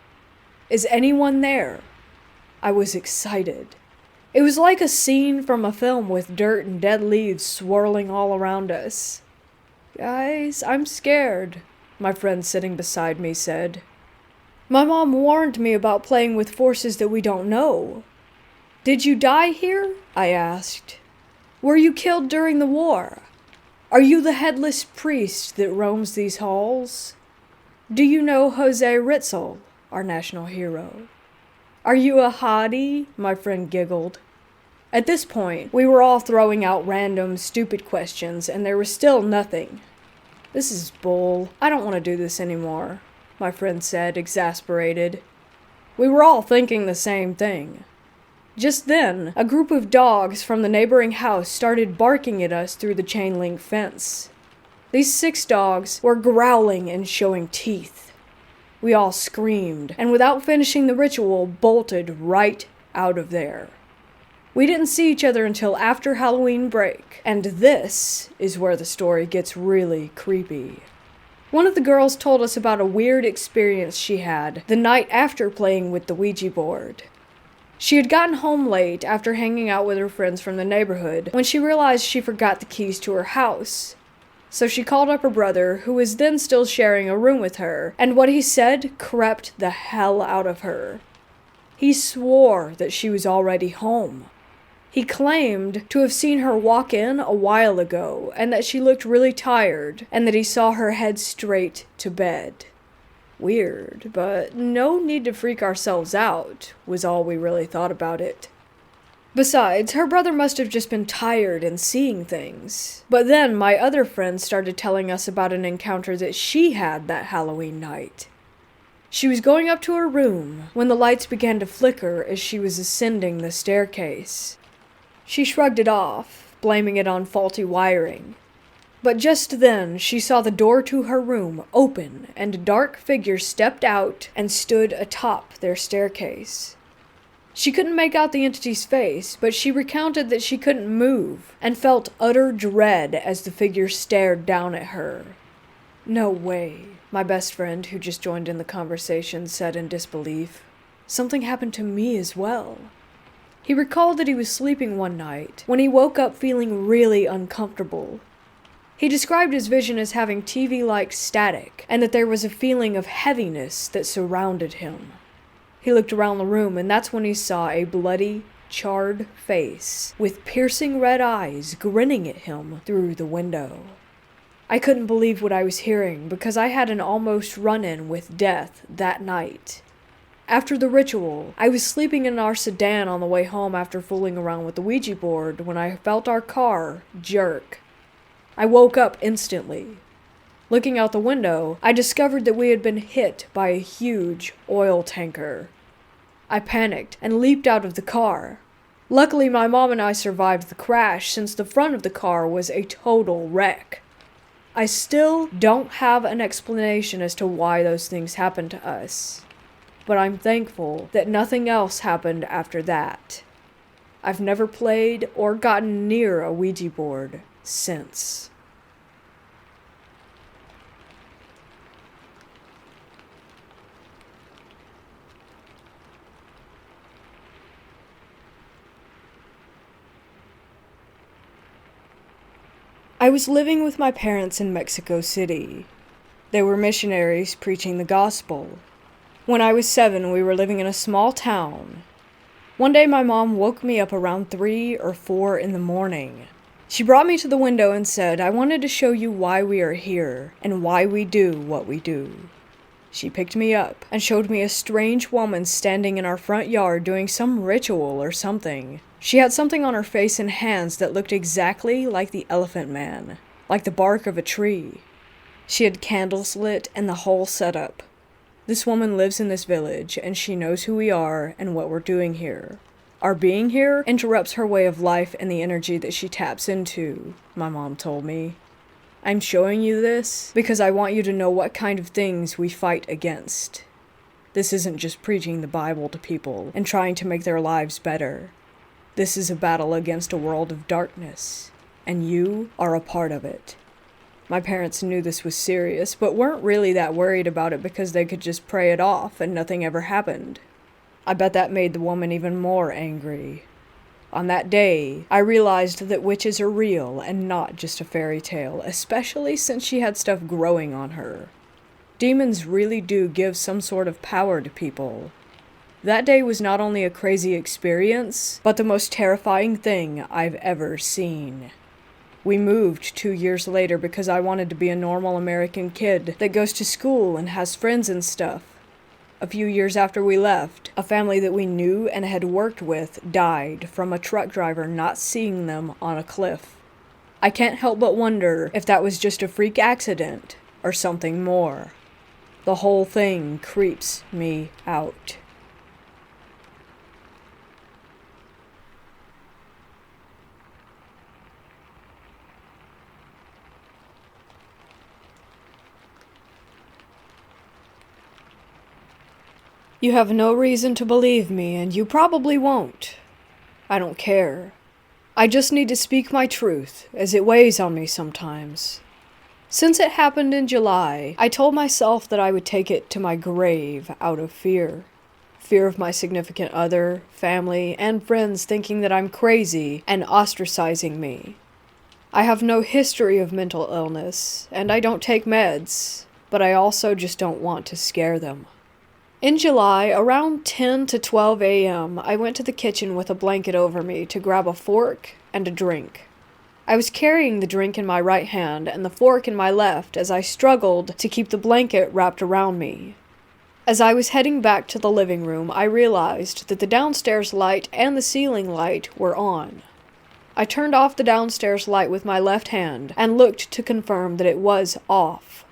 "Is anyone there?" I was excited. It was like a scene from a film with dirt and dead leaves swirling all around us. "Guys, I'm scared," my friend sitting beside me said. "My mom warned me about playing with forces that we don't know." "Did you die here?" I asked. "Were you killed during the war? Are you the headless priest that roams these halls? Do you know Jose Ritzel, our national hero? Are you a hottie?" My friend giggled. At this point, we were all throwing out random, stupid questions, and there was still nothing. "This is bull. I don't want to do this anymore," my friend said, exasperated. We were all thinking the same thing. Just then, a group of dogs from the neighboring house started barking at us through the chain-link fence. These 6 dogs were growling and showing teeth. We all screamed, and without finishing the ritual, bolted right out of there. We didn't see each other until after Halloween break, and this is where the story gets really creepy. One of the girls told us about a weird experience she had the night after playing with the Ouija board. She had gotten home late after hanging out with her friends from the neighborhood when she realized she forgot the keys to her house. So she called up her brother, who was then still sharing a room with her, and what he said crept the hell out of her. He swore that she was already home. He claimed to have seen her walk in a while ago, and that she looked really tired, and that he saw her head straight to bed. Weird, but no need to freak ourselves out, was all we really thought about it. Besides, her brother must have just been tired and seeing things. But then my other friend started telling us about an encounter that she had that Halloween night. She was going up to her room when the lights began to flicker as she was ascending the staircase. She shrugged it off, blaming it on faulty wiring. But just then, she saw the door to her room open, and a dark figure stepped out and stood atop their staircase. She couldn't make out the entity's face, but she recounted that she couldn't move, and felt utter dread as the figure stared down at her. "No way," my best friend, who just joined in the conversation, said in disbelief. "Something happened to me as well." He recalled that he was sleeping one night when he woke up feeling really uncomfortable. He described his vision as having TV-like static, and that there was a feeling of heaviness that surrounded him. He looked around the room, and that's when he saw a bloody, charred face with piercing red eyes grinning at him through the window. I couldn't believe what I was hearing because I had an almost run-in with death that night. After the ritual, I was sleeping in our sedan on the way home after fooling around with the Ouija board when I felt our car jerk. I woke up instantly. Looking out the window, I discovered that we had been hit by a huge oil tanker. I panicked and leaped out of the car. Luckily, my mom and I survived the crash since the front of the car was a total wreck. I still don't have an explanation as to why those things happened to us, but I'm thankful that nothing else happened after that. I've never played or gotten near a Ouija board since. I was living with my parents in Mexico City. They were missionaries preaching the gospel. When I was 7, we were living in a small town. One day my mom woke me up around 3 or 4 in the morning. She brought me to the window and said, "I wanted to show you why we are here and why we do what we do." She picked me up and showed me a strange woman standing in our front yard doing some ritual or something. She had something on her face and hands that looked exactly like the Elephant Man, like the bark of a tree. She had candles lit and the whole setup. This woman lives in this village, and she knows who we are and what we're doing here. Our being here interrupts her way of life and the energy that she taps into, my mom told me. I'm showing you this because I want you to know what kind of things we fight against. This isn't just preaching the Bible to people and trying to make their lives better. This is a battle against a world of darkness, and you are a part of it. My parents knew this was serious, but weren't really that worried about it because they could just pray it off and nothing ever happened. I bet that made the woman even more angry. On that day, I realized that witches are real and not just a fairy tale, especially since she had stuff growing on her. Demons really do give some sort of power to people. That day was not only a crazy experience, but the most terrifying thing I've ever seen. We moved 2 years later because I wanted to be a normal American kid that goes to school and has friends and stuff. A few years after we left, a family that we knew and had worked with died from a truck driver not seeing them on a cliff. I can't help but wonder if that was just a freak accident or something more. The whole thing creeps me out. You have no reason to believe me, and you probably won't. I don't care. I just need to speak my truth, as it weighs on me sometimes. Since it happened in July, I told myself that I would take it to my grave out of fear. Fear of my significant other, family, and friends thinking that I'm crazy and ostracizing me. I have no history of mental illness, and I don't take meds, but I also just don't want to scare them. In July, around 10 to 12 a.m., I went to the kitchen with a blanket over me to grab a fork and a drink. I was carrying the drink in my right hand and the fork in my left as I struggled to keep the blanket wrapped around me. As I was heading back to the living room, I realized that the downstairs light and the ceiling light were on. I turned off the downstairs light with my left hand and looked to confirm that it was off.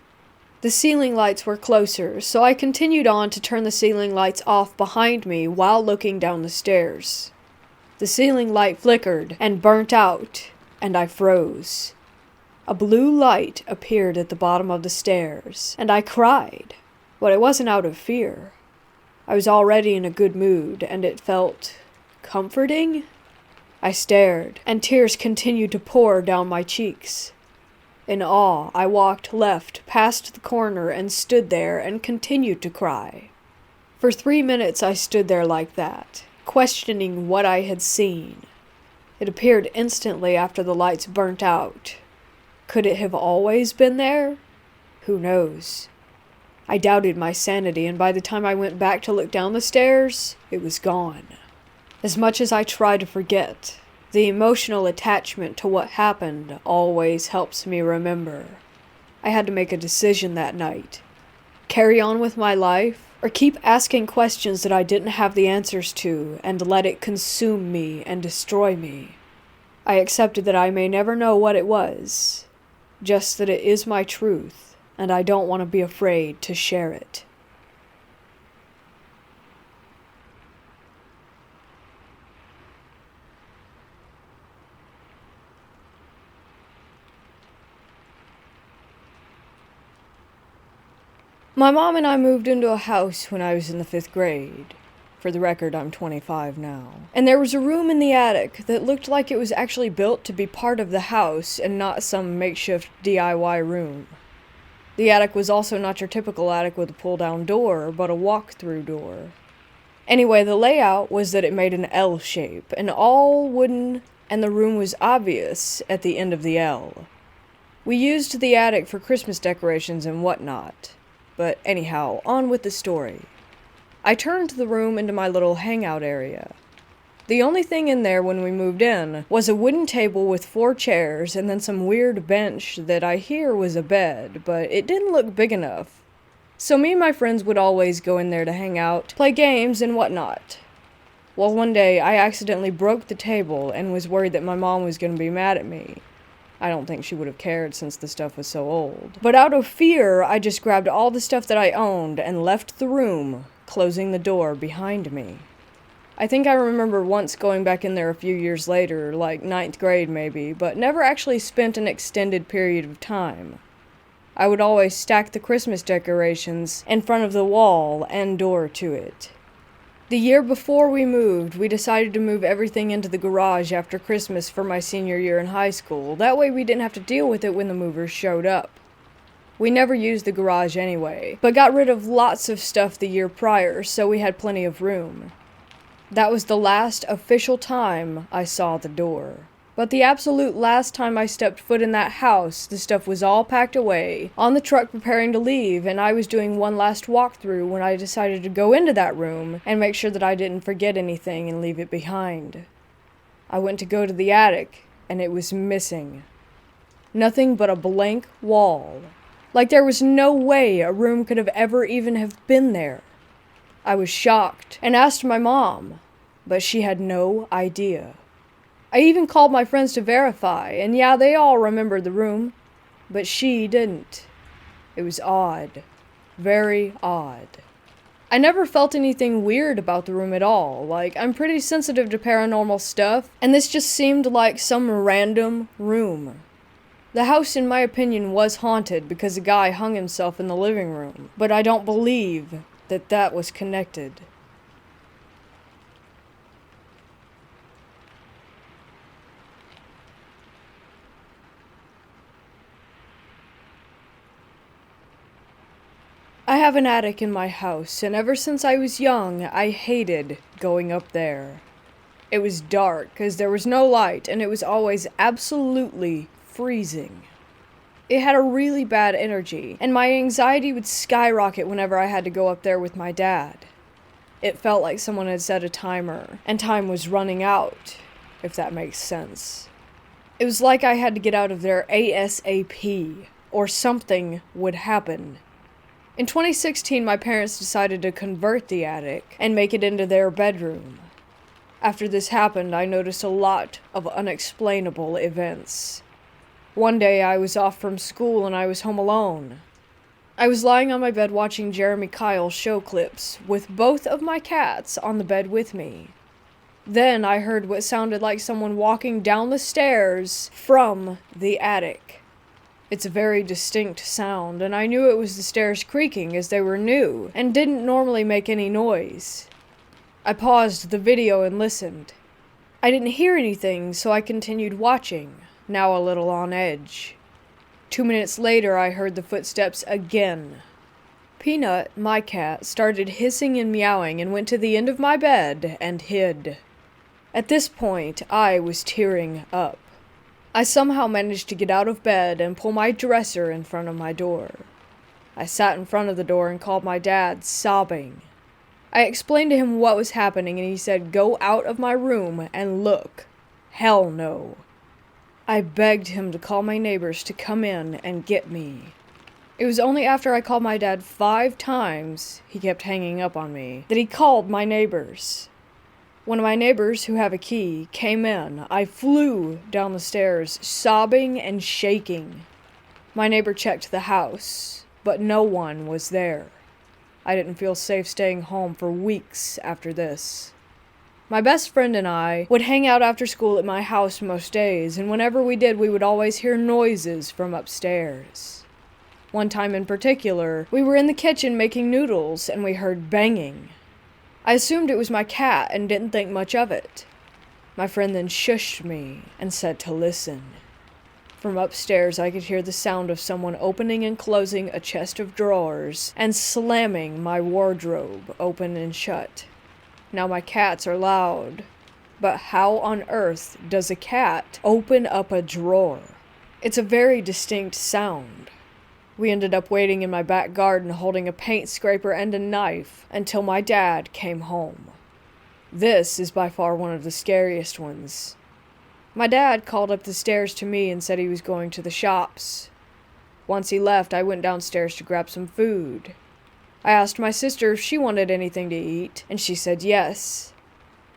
The ceiling lights were closer, so I continued on to turn the ceiling lights off behind me while looking down the stairs. The ceiling light flickered and burnt out, and I froze. A blue light appeared at the bottom of the stairs, and I cried, but it wasn't out of fear. I was already in a good mood, and it felt comforting. I stared, and tears continued to pour down my cheeks. In awe, I walked left past the corner and stood there and continued to cry. For 3 minutes I stood there like that, questioning what I had seen. It appeared instantly after the lights burnt out. Could it have always been there? Who knows? I doubted my sanity, and by the time I went back to look down the stairs, it was gone. As much as I try to forget, the emotional attachment to what happened always helps me remember. I had to make a decision that night. Carry on with my life, or keep asking questions that I didn't have the answers to and let it consume me and destroy me. I accepted that I may never know what it was, just that it is my truth, and I don't want to be afraid to share it. My mom and I moved into a house when I was in the 5th grade. For the record, I'm 25 now. And there was a room in the attic that looked like it was actually built to be part of the house and not some makeshift DIY room. The attic was also not your typical attic with a pull-down door, but a walk-through door. Anyway, the layout was that it made an L shape, and all wooden, and the room was obvious at the end of the L. We used the attic for Christmas decorations and whatnot. But anyhow, on with the story. I turned the room into my little hangout area. The only thing in there when we moved in was a wooden table with 4 chairs and then some weird bench that I hear was a bed, but it didn't look big enough. So me and my friends would always go in there to hang out, play games and whatnot. Well, one day I accidentally broke the table and was worried that my mom was going to be mad at me. I don't think she would have cared since the stuff was so old. But out of fear, I just grabbed all the stuff that I owned and left the room, closing the door behind me. I think I remember once going back in there a few years later, like 9th grade maybe, but never actually spent an extended period of time. I would always stack the Christmas decorations in front of the wall and door to it. The year before we moved, we decided to move everything into the garage after Christmas for my senior year in high school. That way we didn't have to deal with it when the movers showed up. We never used the garage anyway, but got rid of lots of stuff the year prior, so we had plenty of room. That was the last official time I saw the door. But the absolute last time I stepped foot in that house, the stuff was all packed away, on the truck preparing to leave, and I was doing one last walkthrough when I decided to go into that room and make sure that I didn't forget anything and leave it behind. I went to go to the attic, and it was missing. Nothing but a blank wall. Like there was no way a room could have ever even have been there. I was shocked and asked my mom, but she had no idea. I even called my friends to verify, and yeah, they all remembered the room, but she didn't. It was odd. Very odd. I never felt anything weird about the room at all. Like, I'm pretty sensitive to paranormal stuff, and this just seemed like some random room. The house, in my opinion, was haunted because a guy hung himself in the living room, but I don't believe that that was connected. I have an attic in my house, and ever since I was young, I hated going up there. It was dark, 'cause there was no light, and it was always absolutely freezing. It had a really bad energy, and my anxiety would skyrocket whenever I had to go up there with my dad. It felt like someone had set a timer, and time was running out, if that makes sense. It was like I had to get out of there ASAP, or something would happen. In 2016, my parents decided to convert the attic and make it into their bedroom. After this happened, I noticed a lot of unexplainable events. One day, I was off from school and I was home alone. I was lying on my bed watching Jeremy Kyle show clips with both of my cats on the bed with me. Then I heard what sounded like someone walking down the stairs from the attic. It's a very distinct sound, and I knew it was the stairs creaking as they were new and didn't normally make any noise. I paused the video and listened. I didn't hear anything, so I continued watching, now a little on edge. 2 minutes later, I heard the footsteps again. Peanut, my cat, started hissing and meowing and went to the end of my bed and hid. At this point, I was tearing up. I somehow managed to get out of bed and pull my dresser in front of my door. I sat in front of the door and called my dad, sobbing. I explained to him what was happening and he said, "Go out of my room and look." Hell no. I begged him to call my neighbors to come in and get me. It was only after I called my dad 5 times, he kept hanging up on me, that he called my neighbors. One of my neighbors, who have a key, came in. I flew down the stairs, sobbing and shaking. My neighbor checked the house, but no one was there. I didn't feel safe staying home for weeks after this. My best friend and I would hang out after school at my house most days, and whenever we did, we would always hear noises from upstairs. One time in particular, we were in the kitchen making noodles, and we heard banging. I assumed it was my cat and didn't think much of it. My friend then shushed me and said to listen. From upstairs, I could hear the sound of someone opening and closing a chest of drawers and slamming my wardrobe open and shut. Now my cats are loud, but how on earth does a cat open up a drawer? It's a very distinct sound. We ended up waiting in my back garden holding a paint scraper and a knife until my dad came home. This is by far one of the scariest ones. My dad called up the stairs to me and said he was going to the shops. Once he left, I went downstairs to grab some food. I asked my sister if she wanted anything to eat, and she said yes.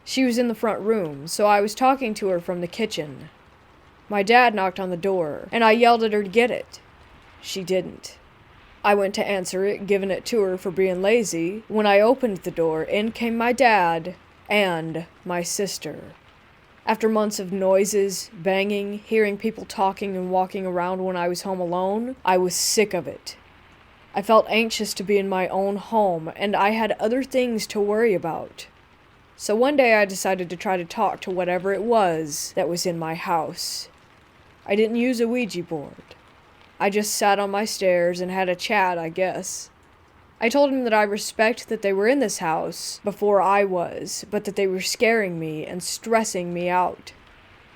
She was in the front room, so I was talking to her from the kitchen. My dad knocked on the door, and I yelled at her to get it. She didn't. I went to answer it, giving it to her for being lazy. When I opened the door, in came my dad and my sister. After months of noises, banging, hearing people talking and walking around when I was home alone, I was sick of it. I felt anxious to be in my own home, and I had other things to worry about. So one day I decided to try to talk to whatever it was that was in my house. I didn't use a Ouija board. I just sat on my stairs and had a chat, I guess. I told him that I respect that they were in this house before I was, but that they were scaring me and stressing me out.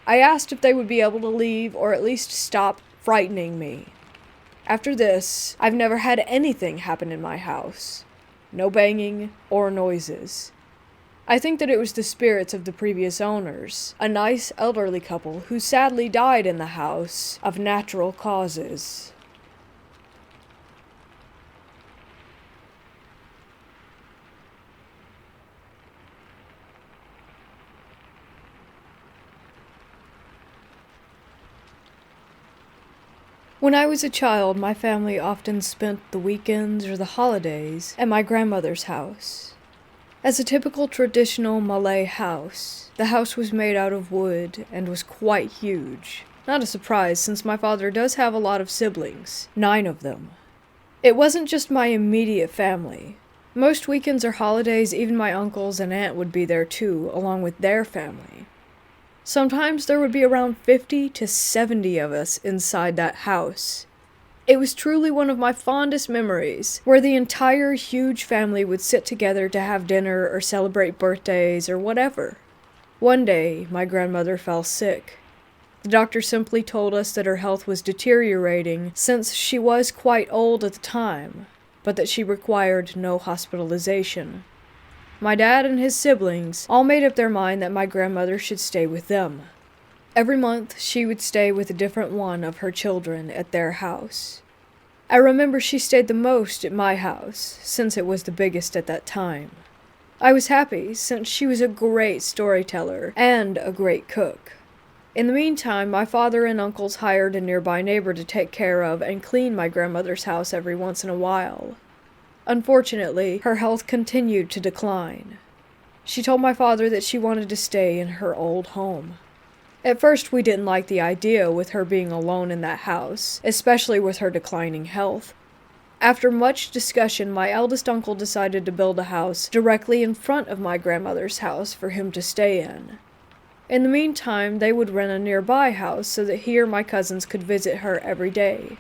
I asked if they would be able to leave or at least stop frightening me. After this, I've never had anything happen in my house. No banging or noises. I think that it was the spirits of the previous owners, a nice elderly couple who sadly died in the house of natural causes. When I was a child, my family often spent the weekends or the holidays at my grandmother's house. As a typical traditional Malay house, the house was made out of wood and was quite huge. Not a surprise, since my father does have a lot of siblings, 9 of them. It wasn't just my immediate family. Most weekends or holidays, even my uncles and aunt would be there too, along with their family. Sometimes there would be around 50 to 70 of us inside that house. It was truly one of my fondest memories, where the entire huge family would sit together to have dinner or celebrate birthdays or whatever. One day, my grandmother fell sick. The doctor simply told us that her health was deteriorating since she was quite old at the time, but that she required no hospitalization. My dad and his siblings all made up their mind that my grandmother should stay with them. Every month, she would stay with a different one of her children at their house. I remember she stayed the most at my house, since it was the biggest at that time. I was happy, since she was a great storyteller and a great cook. In the meantime, my father and uncles hired a nearby neighbor to take care of and clean my grandmother's house every once in a while. Unfortunately, her health continued to decline. She told my father that she wanted to stay in her old home. At first, we didn't like the idea with her being alone in that house, especially with her declining health. After much discussion, my eldest uncle decided to build a house directly in front of my grandmother's house for him to stay in. In the meantime, they would rent a nearby house so that he or my cousins could visit her every day.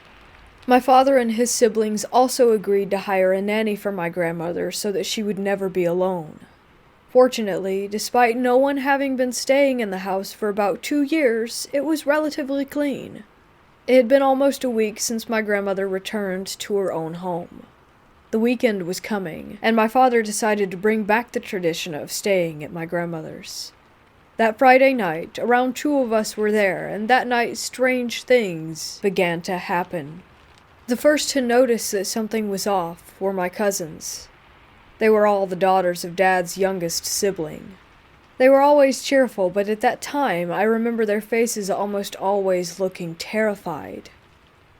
My father and his siblings also agreed to hire a nanny for my grandmother so that she would never be alone. Fortunately, despite no one having been staying in the house for about 2 years, it was relatively clean. It had been almost a week since my grandmother returned to her own home. The weekend was coming, and my father decided to bring back the tradition of staying at my grandmother's. That Friday night, around 2 of us were there, and that night strange things began to happen. The first to notice that something was off were my cousins. They were all the daughters of Dad's youngest sibling. They were always cheerful, but at that time I remember their faces almost always looking terrified.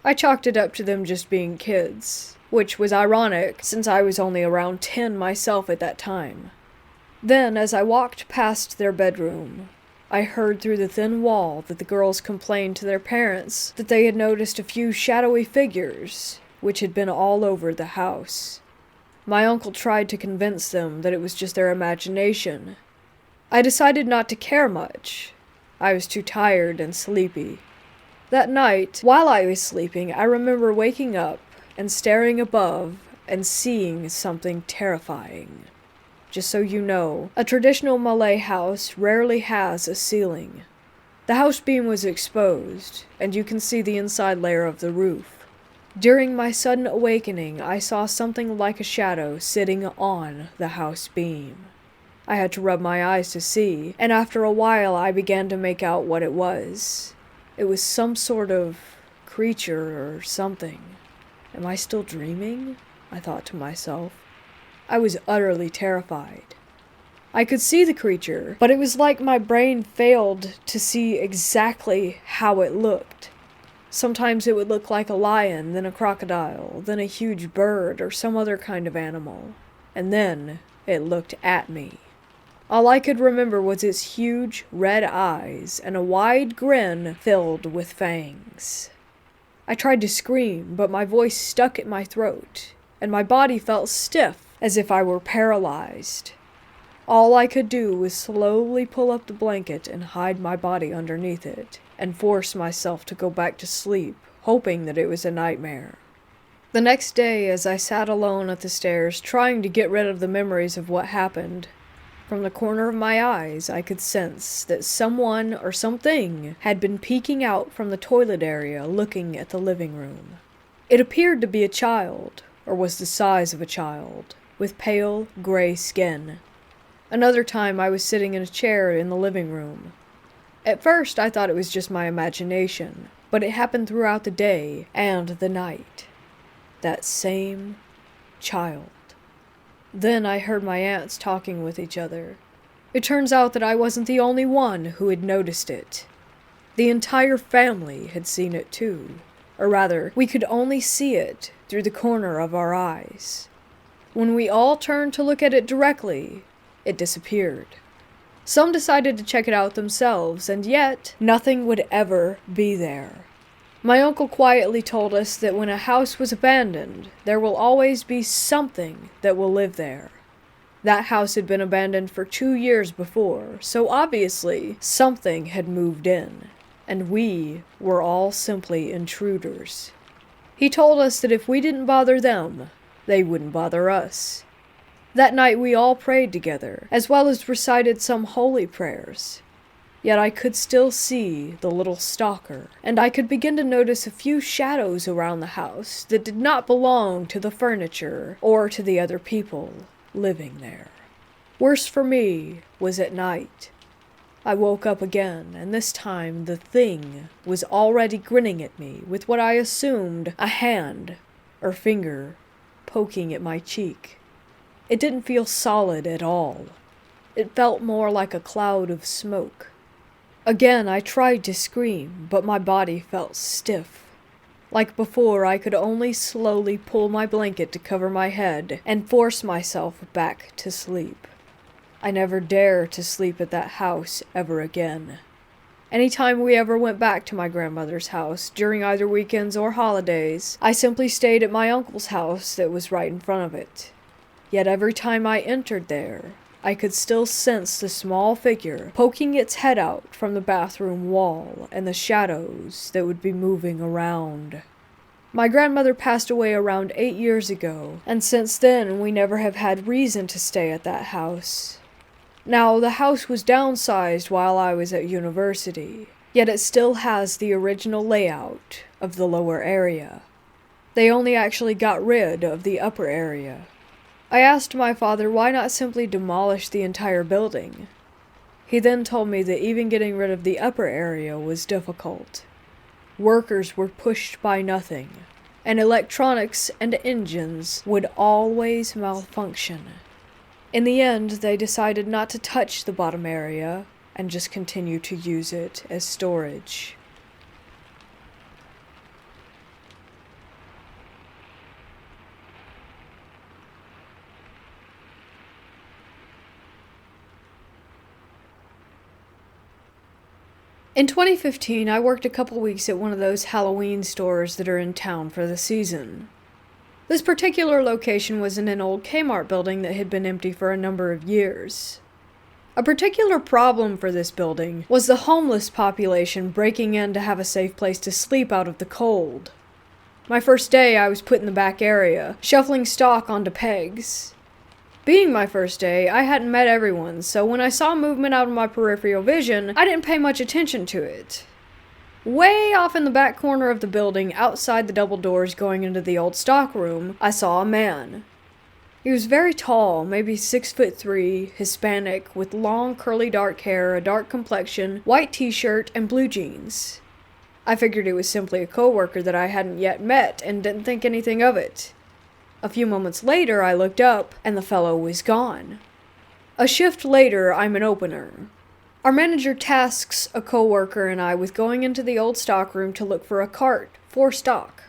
I chalked it up to them just being kids, which was ironic since I was only around 10 myself at that time. Then, as I walked past their bedroom, I heard through the thin wall that the girls complained to their parents that they had noticed a few shadowy figures, which had been all over the house. My uncle tried to convince them that it was just their imagination. I decided not to care much. I was too tired and sleepy. That night, while I was sleeping, I remember waking up and staring above and seeing something terrifying. Just so you know, a traditional Malay house rarely has a ceiling. The house beam was exposed, and you can see the inside layer of the roof. During my sudden awakening, I saw something like a shadow sitting on the house beam. I had to rub my eyes to see, and after a while I began to make out what it was. It was some sort of creature or something. Am I still dreaming? I thought to myself. I was utterly terrified. I could see the creature, but it was like my brain failed to see exactly how it looked. Sometimes it would look like a lion, then a crocodile, then a huge bird or some other kind of animal. And then it looked at me. All I could remember was its huge red eyes and a wide grin filled with fangs. I tried to scream, but my voice stuck at my throat, and my body felt stiff as if I were paralyzed. All I could do was slowly pull up the blanket and hide my body underneath it, and force myself to go back to sleep, hoping that it was a nightmare. The next day, as I sat alone at the stairs, trying to get rid of the memories of what happened, from the corner of my eyes I could sense that someone or something had been peeking out from the toilet area looking at the living room. It appeared to be a child, or was the size of a child, with pale, gray skin. Another time I was sitting in a chair in the living room. At first I thought it was just my imagination, but it happened throughout the day and the night. That same child. Then I heard my aunts talking with each other. It turns out that I wasn't the only one who had noticed it. The entire family had seen it too. Or rather, we could only see it through the corner of our eyes. When we all turned to look at it directly, it disappeared. Some decided to check it out themselves, and yet nothing would ever be there. My uncle quietly told us that when a house was abandoned, there will always be something that will live there. That house had been abandoned for 2 years before, so obviously something had moved in, and we were all simply intruders. He told us that if we didn't bother them, they wouldn't bother us. That night we all prayed together, as well as recited some holy prayers. Yet I could still see the little stalker, and I could begin to notice a few shadows around the house that did not belong to the furniture or to the other people living there. Worse for me was at night. I woke up again, and this time the thing was already grinning at me with what I assumed a hand or finger poking at my cheek. It didn't feel solid at all. It felt more like a cloud of smoke. Again, I tried to scream, but my body felt stiff. Like before, I could only slowly pull my blanket to cover my head and force myself back to sleep. I never dare to sleep at that house ever again. Anytime we ever went back to my grandmother's house, during either weekends or holidays, I simply stayed at my uncle's house that was right in front of it. Yet every time I entered there, I could still sense the small figure poking its head out from the bathroom wall and the shadows that would be moving around. My grandmother passed away around 8 years ago, and since then we never have had reason to stay at that house. Now, the house was downsized while I was at university, yet it still has the original layout of the lower area. They only actually got rid of the upper area. I asked my father why not simply demolish the entire building. He then told me that even getting rid of the upper area was difficult. Workers were pushed by nothing, and electronics and engines would always malfunction. In the end, they decided not to touch the bottom area and just continue to use it as storage. In 2015, I worked a couple weeks at one of those Halloween stores that are in town for the season. This particular location was in an old Kmart building that had been empty for a number of years. A particular problem for this building was the homeless population breaking in to have a safe place to sleep out of the cold. My first day, I was put in the back area, shuffling stock onto pegs. Being my first day, I hadn't met everyone, so when I saw movement out of my peripheral vision, I didn't pay much attention to it. Way off in the back corner of the building, outside the double doors going into the old stock room, I saw a man. He was very tall, maybe 6'3", Hispanic, with long curly dark hair, a dark complexion, white t-shirt, and blue jeans. I figured it was simply a coworker that I hadn't yet met and didn't think anything of it. A few moments later, I looked up, and the fellow was gone. A shift later, I'm an opener. Our manager tasks a coworker and I with going into the old stockroom to look for a cart for stock.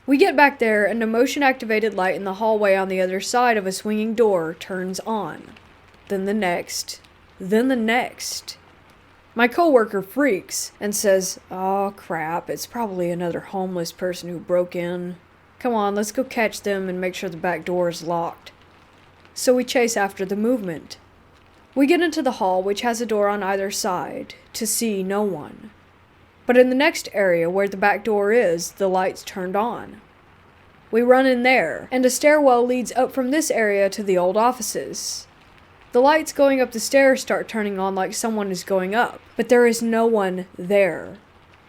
We get back there, and a motion-activated light in the hallway on the other side of a swinging door turns on. Then the next. My coworker freaks and says, "Oh crap, it's probably another homeless person who broke in. Come on, let's go catch them and make sure the back door is locked." So we chase after the movement. We get into the hall, which has a door on either side, to see no one. But in the next area where the back door is, the light's turned on. We run in there, and a stairwell leads up from this area to the old offices. The lights going up the stairs start turning on like someone is going up, but there is no one there.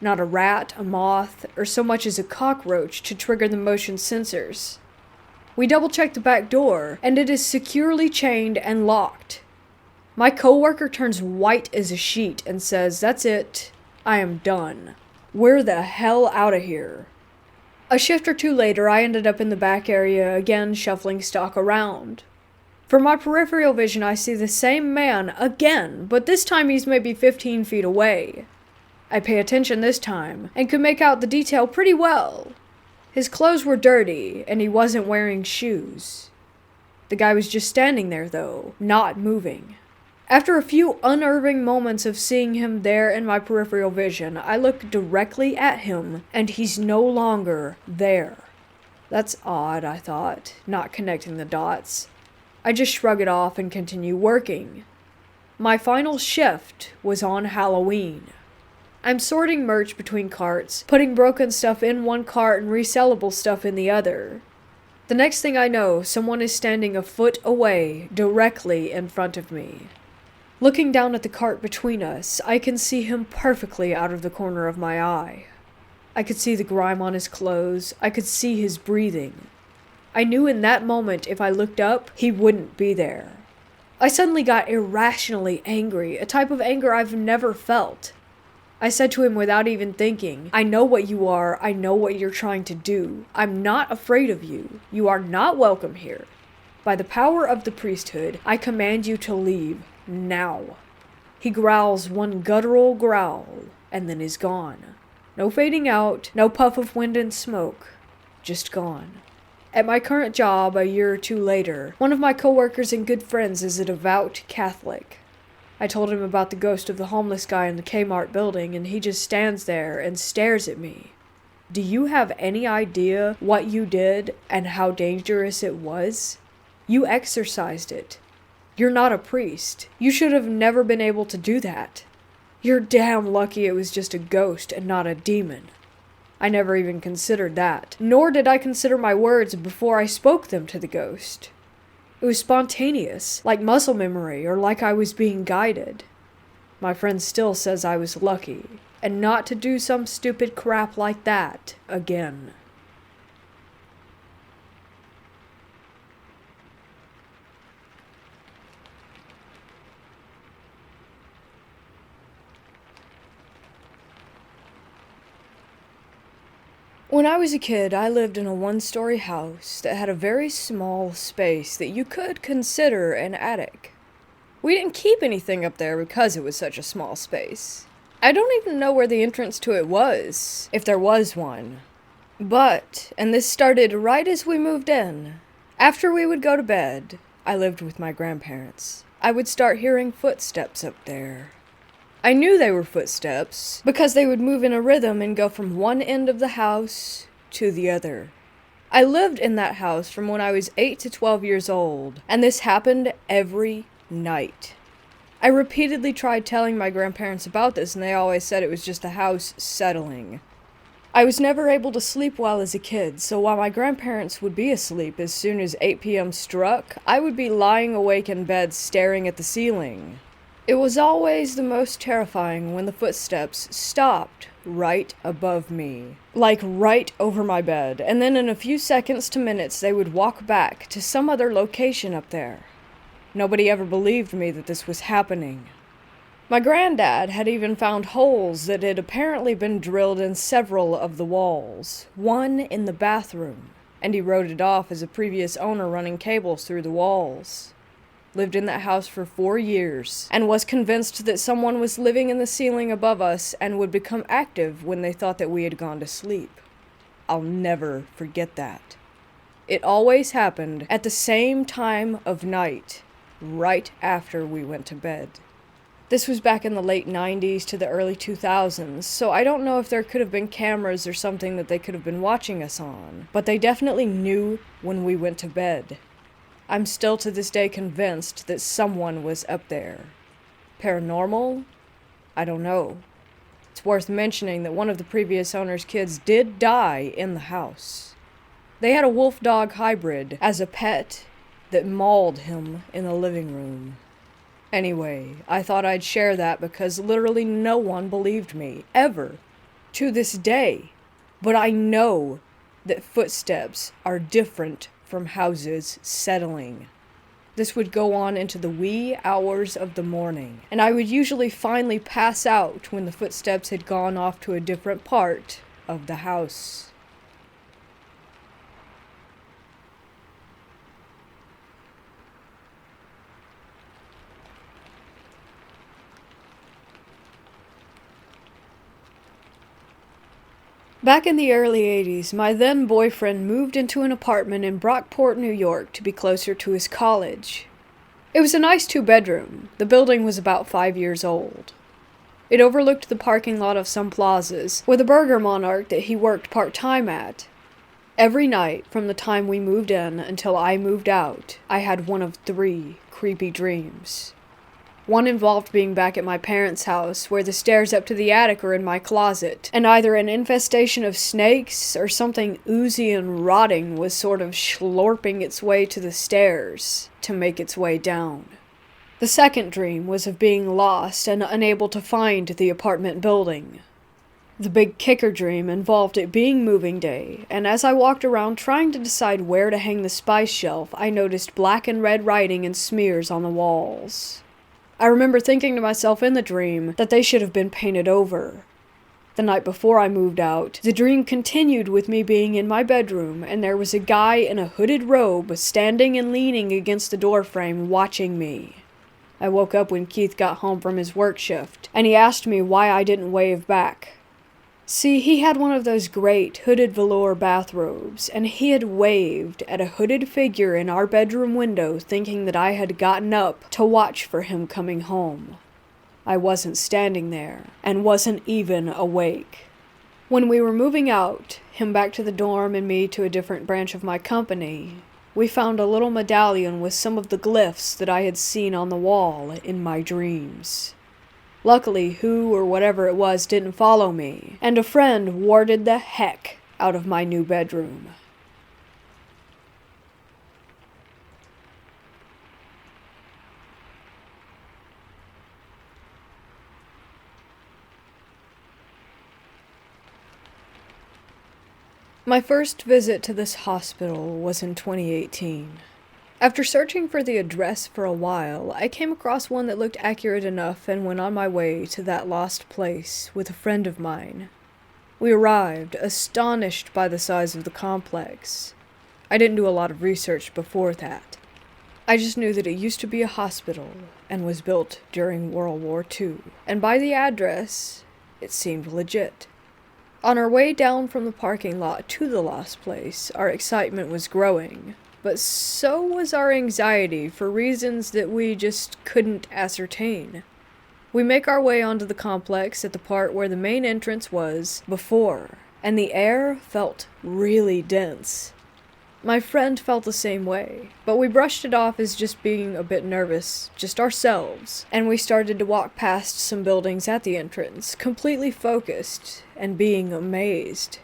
Not a rat, a moth, or so much as a cockroach to trigger the motion sensors. We double-check the back door, and it is securely chained and locked. My coworker turns white as a sheet and says, "That's it. I am done. We're the hell out of here." A shift or two later, I ended up in the back area again, shuffling stock around. From my peripheral vision, I see the same man again, but this time he's maybe 15 feet away. I pay attention this time, and could make out the detail pretty well. His clothes were dirty, and he wasn't wearing shoes. The guy was just standing there, though, not moving. After a few unnerving moments of seeing him there in my peripheral vision, I look directly at him, and he's no longer there. That's odd, I thought, not connecting the dots. I just shrug it off and continue working. My final shift was on Halloween. I'm sorting merch between carts, putting broken stuff in one cart and resellable stuff in the other. The next thing I know, someone is standing a foot away, directly in front of me. Looking down at the cart between us, I can see him perfectly out of the corner of my eye. I could see the grime on his clothes. I could see his breathing. I knew in that moment if I looked up, he wouldn't be there. I suddenly got irrationally angry, a type of anger I've never felt. I said to him without even thinking, "I know what you are. I know what you're trying to do. I'm not afraid of you. You are not welcome here. By the power of the priesthood, I command you to leave. Now." He growls one guttural growl, and then is gone. No fading out, no puff of wind and smoke. Just gone. At my current job, a year or two later, one of my coworkers and good friends is a devout Catholic. I told him about the ghost of the homeless guy in the Kmart building, and he just stands there and stares at me. Do you have any idea what you did and how dangerous it was? You exorcised it. You're not a priest. You should have never been able to do that. You're damn lucky it was just a ghost and not a demon. I never even considered that, nor did I consider my words before I spoke them to the ghost. It was spontaneous, like muscle memory, or like I was being guided. My friend still says I was lucky, and not to do some stupid crap like that again. When I was a kid, I lived in a one-story house that had a very small space that you could consider an attic. We didn't keep anything up there because it was such a small space. I don't even know where the entrance to it was, if there was one. But, and this started right as we moved in, after we would go to bed, I lived with my grandparents, I would start hearing footsteps up there. I knew they were footsteps because they would move in a rhythm and go from one end of the house to the other. I lived in that house from when I was 8 to 12 years old, and this happened every night. I repeatedly tried telling my grandparents about this, and they always said it was just the house settling. I was never able to sleep well as a kid, so while my grandparents would be asleep as soon as 8 p.m. struck, I would be lying awake in bed staring at the ceiling. It was always the most terrifying when the footsteps stopped right above me, like right over my bed, and then in a few seconds to minutes they would walk back to some other location up there. Nobody ever believed me that this was happening. My granddad had even found holes that had apparently been drilled in several of the walls, one in the bathroom, and he wrote it off as a previous owner running cables through the walls. Lived in that house for 4 years, and was convinced that someone was living in the ceiling above us and would become active when they thought that we had gone to sleep. I'll never forget that. It always happened at the same time of night, right after we went to bed. This was back in the late 90s to the early 2000s, so I don't know if there could have been cameras or something that they could have been watching us on, but they definitely knew when we went to bed. I'm still to this day convinced that someone was up there. Paranormal? I don't know. It's worth mentioning that one of the previous owner's kids did die in the house. They had a wolf-dog hybrid as a pet that mauled him in the living room. Anyway, I thought I'd share that because literally no one believed me, ever, to this day. But I know that footsteps are different from houses settling. This would go on into the wee hours of the morning, and I would usually finally pass out when the footsteps had gone off to a different part of the house. Back in the early 80s, my then boyfriend moved into an apartment in Brockport, New York to be closer to his college. It was a nice 2-bedroom. The building was about 5 years old. It overlooked the parking lot of some plazas, with a burger monarch that he worked part-time at. Every night, from the time we moved in until I moved out, I had one of 3 creepy dreams. One involved being back at my parents' house, where the stairs up to the attic are in my closet, and either an infestation of snakes or something oozy and rotting was sort of slurping its way to the stairs to make its way down. The second dream was of being lost and unable to find the apartment building. The big kicker dream involved it being moving day, and as I walked around trying to decide where to hang the spice shelf, I noticed black and red writing and smears on the walls. I remember thinking to myself in the dream that they should have been painted over. The night before I moved out, the dream continued with me being in my bedroom, and there was a guy in a hooded robe standing and leaning against the doorframe watching me. I woke up when Keith got home from his work shift, and he asked me why I didn't wave back. See, he had one of those great hooded velour bathrobes, and he had waved at a hooded figure in our bedroom window thinking that I had gotten up to watch for him coming home. I wasn't standing there, and wasn't even awake. When we were moving out, him back to the dorm and me to a different branch of my company, we found a little medallion with some of the glyphs that I had seen on the wall in my dreams. Luckily, who or whatever it was didn't follow me, and a friend warded the heck out of my new bedroom. My first visit to this hospital was in 2018. After searching for the address for a while, I came across one that looked accurate enough and went on my way to that lost place with a friend of mine. We arrived, astonished by the size of the complex. I didn't do a lot of research before that. I just knew that it used to be a hospital and was built during World War II, and by the address, it seemed legit. On our way down from the parking lot to the lost place, our excitement was growing. But so was our anxiety for reasons that we just couldn't ascertain. We make our way onto the complex at the part where the main entrance was before, and the air felt really dense. My friend felt the same way, but we brushed it off as just being a bit nervous, just ourselves, and we started to walk past some buildings at the entrance, completely focused and being amazed.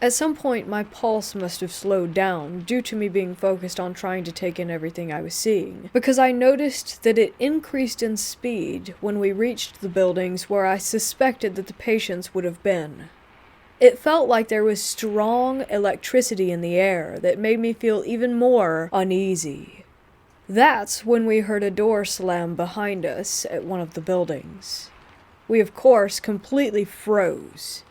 At some point, my pulse must have slowed down due to me being focused on trying to take in everything I was seeing, because I noticed that it increased in speed when we reached the buildings where I suspected that the patients would have been. It felt like there was strong electricity in the air that made me feel even more uneasy. That's when we heard a door slam behind us at one of the buildings. We, of course, completely froze.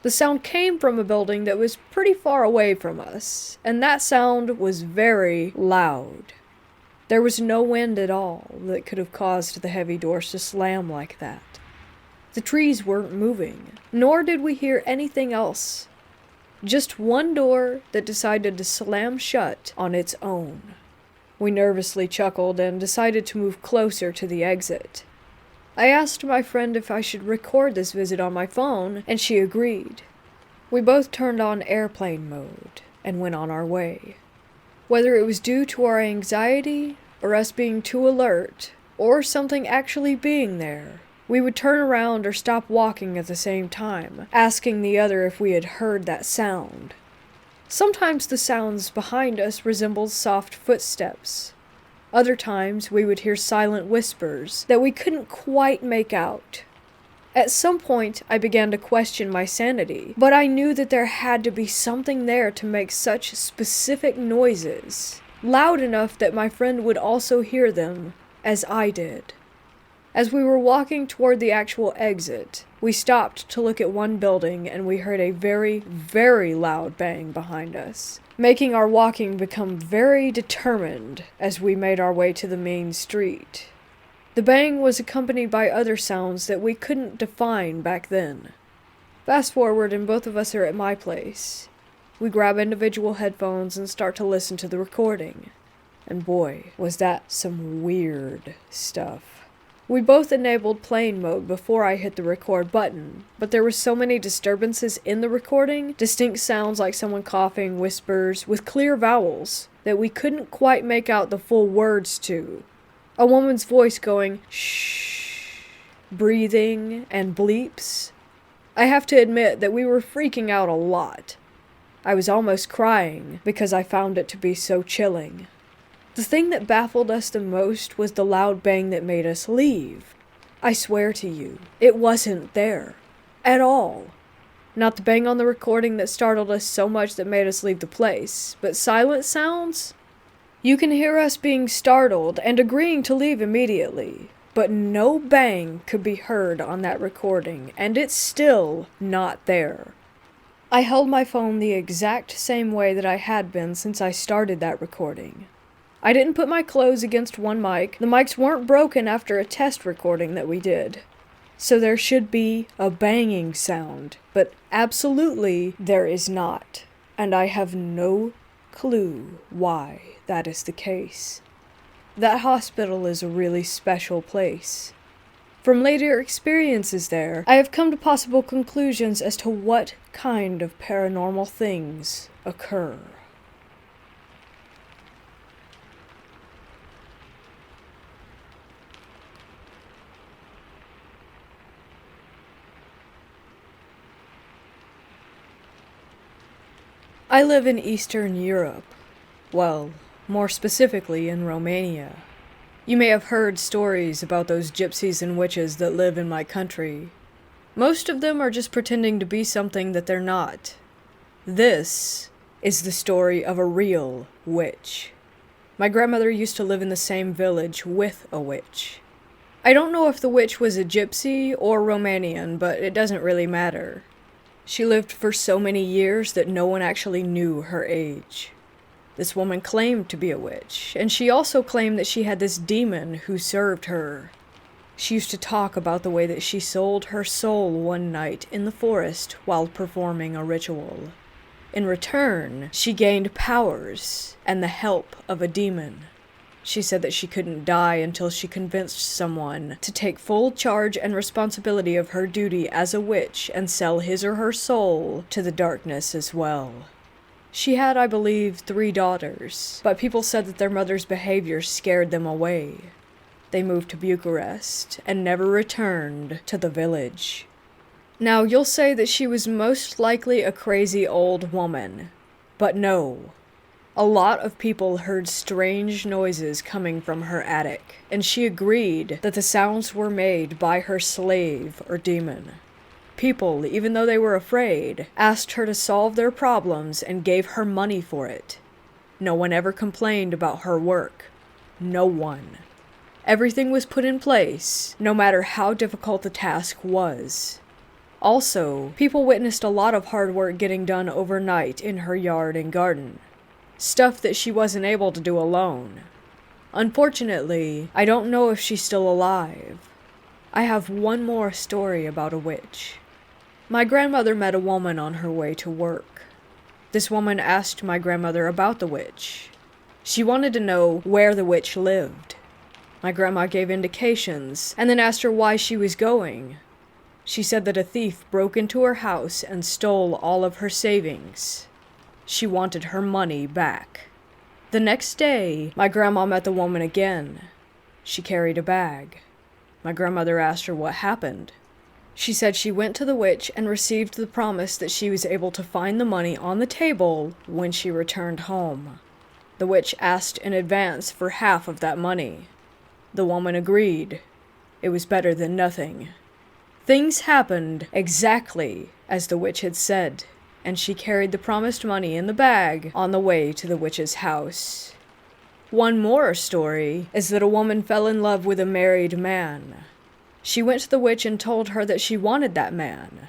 The sound came from a building that was pretty far away from us, and that sound was very loud. There was no wind at all that could have caused the heavy doors to slam like that. The trees weren't moving, nor did we hear anything else. Just one door that decided to slam shut on its own. We nervously chuckled and decided to move closer to the exit. I asked my friend if I should record this visit on my phone, and she agreed. We both turned on airplane mode and went on our way. Whether it was due to our anxiety, or us being too alert, or something actually being there, we would turn around or stop walking at the same time, asking the other if we had heard that sound. Sometimes the sounds behind us resembled soft footsteps. Other times we would hear silent whispers that we couldn't quite make out. At some point I began to question my sanity, but I knew that there had to be something there to make such specific noises, loud enough that my friend would also hear them, as I did. As we were walking toward the actual exit, we stopped to look at one building and we heard a very, very loud bang behind us, making our walking become very determined as we made our way to the main street. The bang was accompanied by other sounds that we couldn't define back then. Fast forward and both of us are at my place. We grab individual headphones and start to listen to the recording. And boy, was that some weird stuff. We both enabled plane mode before I hit the record button, but there were so many disturbances in the recording, distinct sounds like someone coughing, whispers, with clear vowels, that we couldn't quite make out the full words to. A woman's voice going, shh, breathing, and bleeps. I have to admit that we were freaking out a lot. I was almost crying because I found it to be so chilling. The thing that baffled us the most was the loud bang that made us leave. I swear to you, it wasn't there. At all. Not the bang on the recording that startled us so much that made us leave the place, but silent sounds? You can hear us being startled and agreeing to leave immediately, but no bang could be heard on that recording, and it's still not there. I held my phone the exact same way that I had been since I started that recording. I didn't put my clothes against one mic. The mics weren't broken after a test recording that we did. So there should be a banging sound, but absolutely there is not, and I have no clue why that is the case. That hospital is a really special place. From later experiences there, I have come to possible conclusions as to what kind of paranormal things occur. I live in Eastern Europe. Well, more specifically in Romania. You may have heard stories about those gypsies and witches that live in my country. Most of them are just pretending to be something that they're not. This is the story of a real witch. My grandmother used to live in the same village with a witch. I don't know if the witch was a gypsy or Romanian, but it doesn't really matter. She lived for so many years that no one actually knew her age. This woman claimed to be a witch, and she also claimed that she had this demon who served her. She used to talk about the way that she sold her soul one night in the forest while performing a ritual. In return, she gained powers and the help of a demon. She said that she couldn't die until she convinced someone to take full charge and responsibility of her duty as a witch and sell his or her soul to the darkness as well. She had, I believe, 3 daughters, but people said that their mother's behavior scared them away. They moved to Bucharest and never returned to the village. Now, you'll say that she was most likely a crazy old woman, but no. A lot of people heard strange noises coming from her attic, and she agreed that the sounds were made by her slave or demon. People, even though they were afraid, asked her to solve their problems and gave her money for it. No one ever complained about her work. No one. Everything was put in place, no matter how difficult the task was. Also, people witnessed a lot of hard work getting done overnight in her yard and garden. Stuff that she wasn't able to do alone. Unfortunately, I don't know if she's still alive. I have one more story about a witch. My grandmother met a woman on her way to work. This woman asked my grandmother about the witch. She wanted to know where the witch lived. My grandma gave indications, and then asked her why she was going. She said that a thief broke into her house and stole all of her savings. She wanted her money back. The next day, my grandma met the woman again. She carried a bag. My grandmother asked her what happened. She said she went to the witch and received the promise that she was able to find the money on the table when she returned home. The witch asked in advance for half of that money. The woman agreed. It was better than nothing. Things happened exactly as the witch had said, and she carried the promised money in the bag on the way to the witch's house. One more story is that a woman fell in love with a married man. She went to the witch and told her that she wanted that man.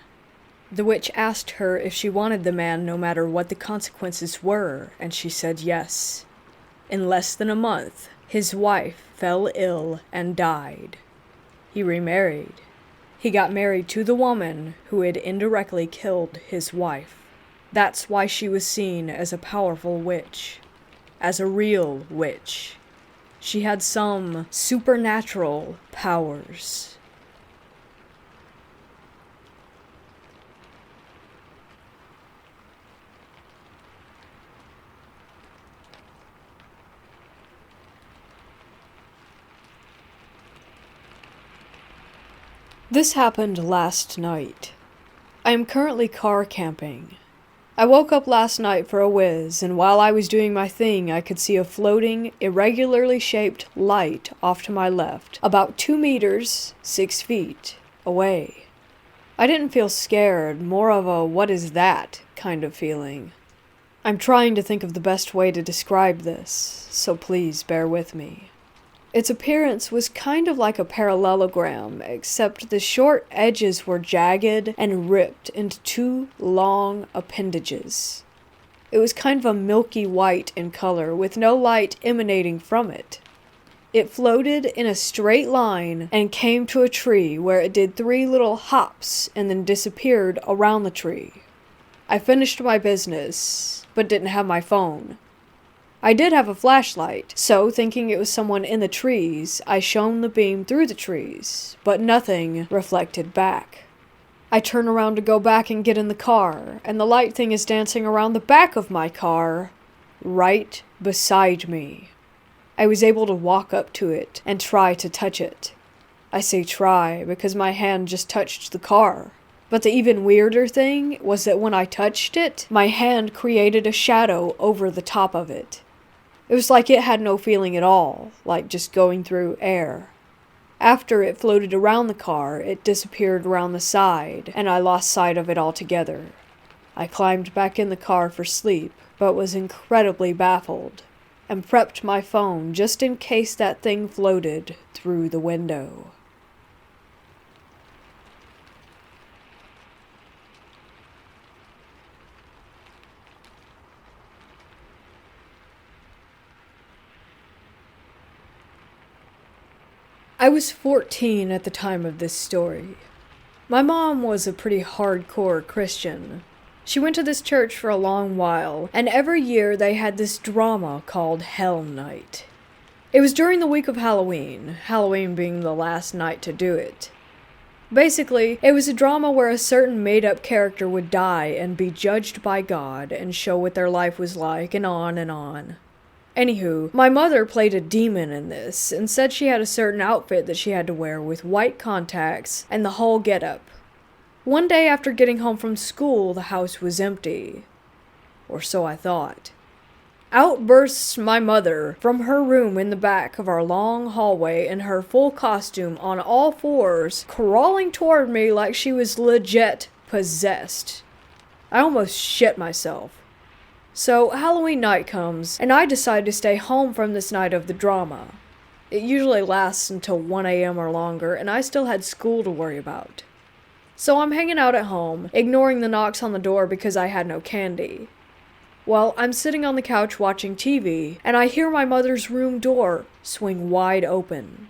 The witch asked her if she wanted the man no matter what the consequences were, and she said yes. In less than a month, his wife fell ill and died. He remarried. He got married to the woman who had indirectly killed his wife. That's why she was seen as a powerful witch. As a real witch. She had some supernatural powers. This happened last night. I am currently car camping. I woke up last night for a whiz, and while I was doing my thing, I could see a floating, irregularly shaped light off to my left, about 2 meters, 6 feet, away. I didn't feel scared, more of a what is that kind of feeling. I'm trying to think of the best way to describe this, so please bear with me. Its appearance was kind of like a parallelogram, except the short edges were jagged and ripped into 2 long appendages. It was kind of a milky white in color, with no light emanating from it. It floated in a straight line and came to a tree where it did 3 little hops and then disappeared around the tree. I finished my business, but didn't have my phone. I did have a flashlight, so thinking it was someone in the trees, I shone the beam through the trees, but nothing reflected back. I turn around to go back and get in the car, and the light thing is dancing around the back of my car, right beside me. I was able to walk up to it and try to touch it. I say try because my hand just touched the car. But the even weirder thing was that when I touched it, my hand created a shadow over the top of it. It was like it had no feeling at all, like just going through air. After it floated around the car, it disappeared around the side, and I lost sight of it altogether. I climbed back in the car for sleep, but was incredibly baffled, and prepped my phone just in case that thing floated through the window. I was 14 at the time of this story. My mom was a pretty hardcore Christian. She went to this church for a long while, and every year they had this drama called Hell Night. It was during the week of Halloween, Halloween being the last night to do it. Basically, it was a drama where a certain made-up character would die and be judged by God and show what their life was like, and on and on. Anywho, my mother played a demon in this, and said she had a certain outfit that she had to wear with white contacts and the whole getup. One day after getting home from school, the house was empty. Or so I thought. Out bursts my mother from her room in the back of our long hallway in her full costume on all fours, crawling toward me like she was legit possessed. I almost shit myself. So Halloween night comes, and I decide to stay home from this night of the drama. It usually lasts until 1 a.m. or longer, and I still had school to worry about. So I'm hanging out at home, ignoring the knocks on the door because I had no candy. Well, I'm sitting on the couch watching TV, and I hear my mother's room door swing wide open.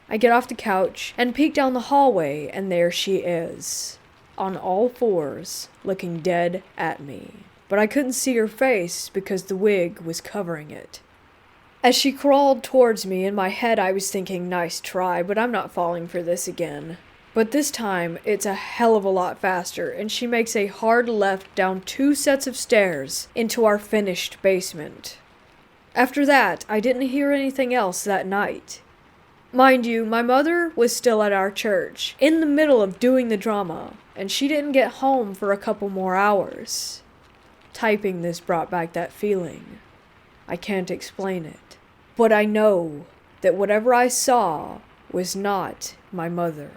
I get off the couch and peek down the hallway, and there she is, on all fours, looking dead at me. But I couldn't see her face because the wig was covering it. As she crawled towards me, in my head I was thinking, nice try, but I'm not falling for this again. But this time, it's a hell of a lot faster, and she makes a hard left down 2 sets of stairs into our finished basement. After that, I didn't hear anything else that night. Mind you, my mother was still at our church, in the middle of doing the drama, and she didn't get home for a couple more hours. Typing this brought back that feeling. I can't explain it, but I know that whatever I saw was not my mother.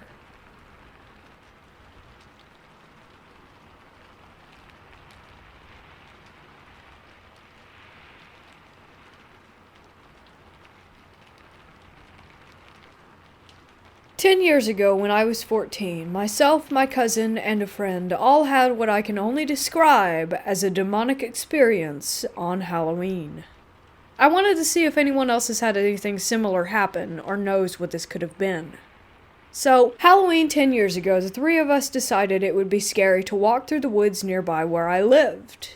"10 years ago, when I was 14, myself, my cousin, and a friend all had what I can only describe as a demonic experience on Halloween. I wanted to see if anyone else has had anything similar happen or knows what this could have been. So, Halloween 10 years ago, the 3 of us decided it would be scary to walk through the woods nearby where I lived.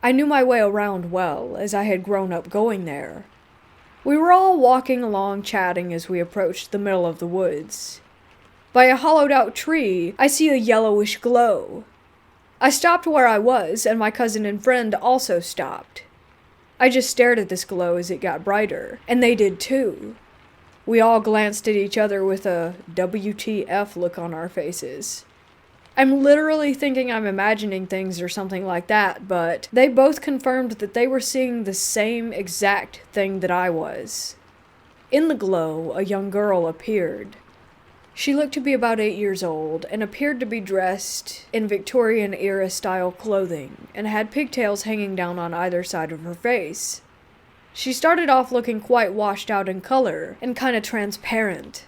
I knew my way around well, as I had grown up going there. We were all walking along chatting as we approached the middle of the woods. By a hollowed-out tree, I see a yellowish glow. I stopped where I was, and my cousin and friend also stopped. I just stared at this glow as it got brighter, and they did too. We all glanced at each other with a WTF look on our faces. I'm literally thinking I'm imagining things or something like that, but they both confirmed that they were seeing the same exact thing that I was. In the glow, a young girl appeared. She looked to be about 8 years old and appeared to be dressed in Victorian-era style clothing and had pigtails hanging down on either side of her face. She started off looking quite washed out in color and kinda transparent.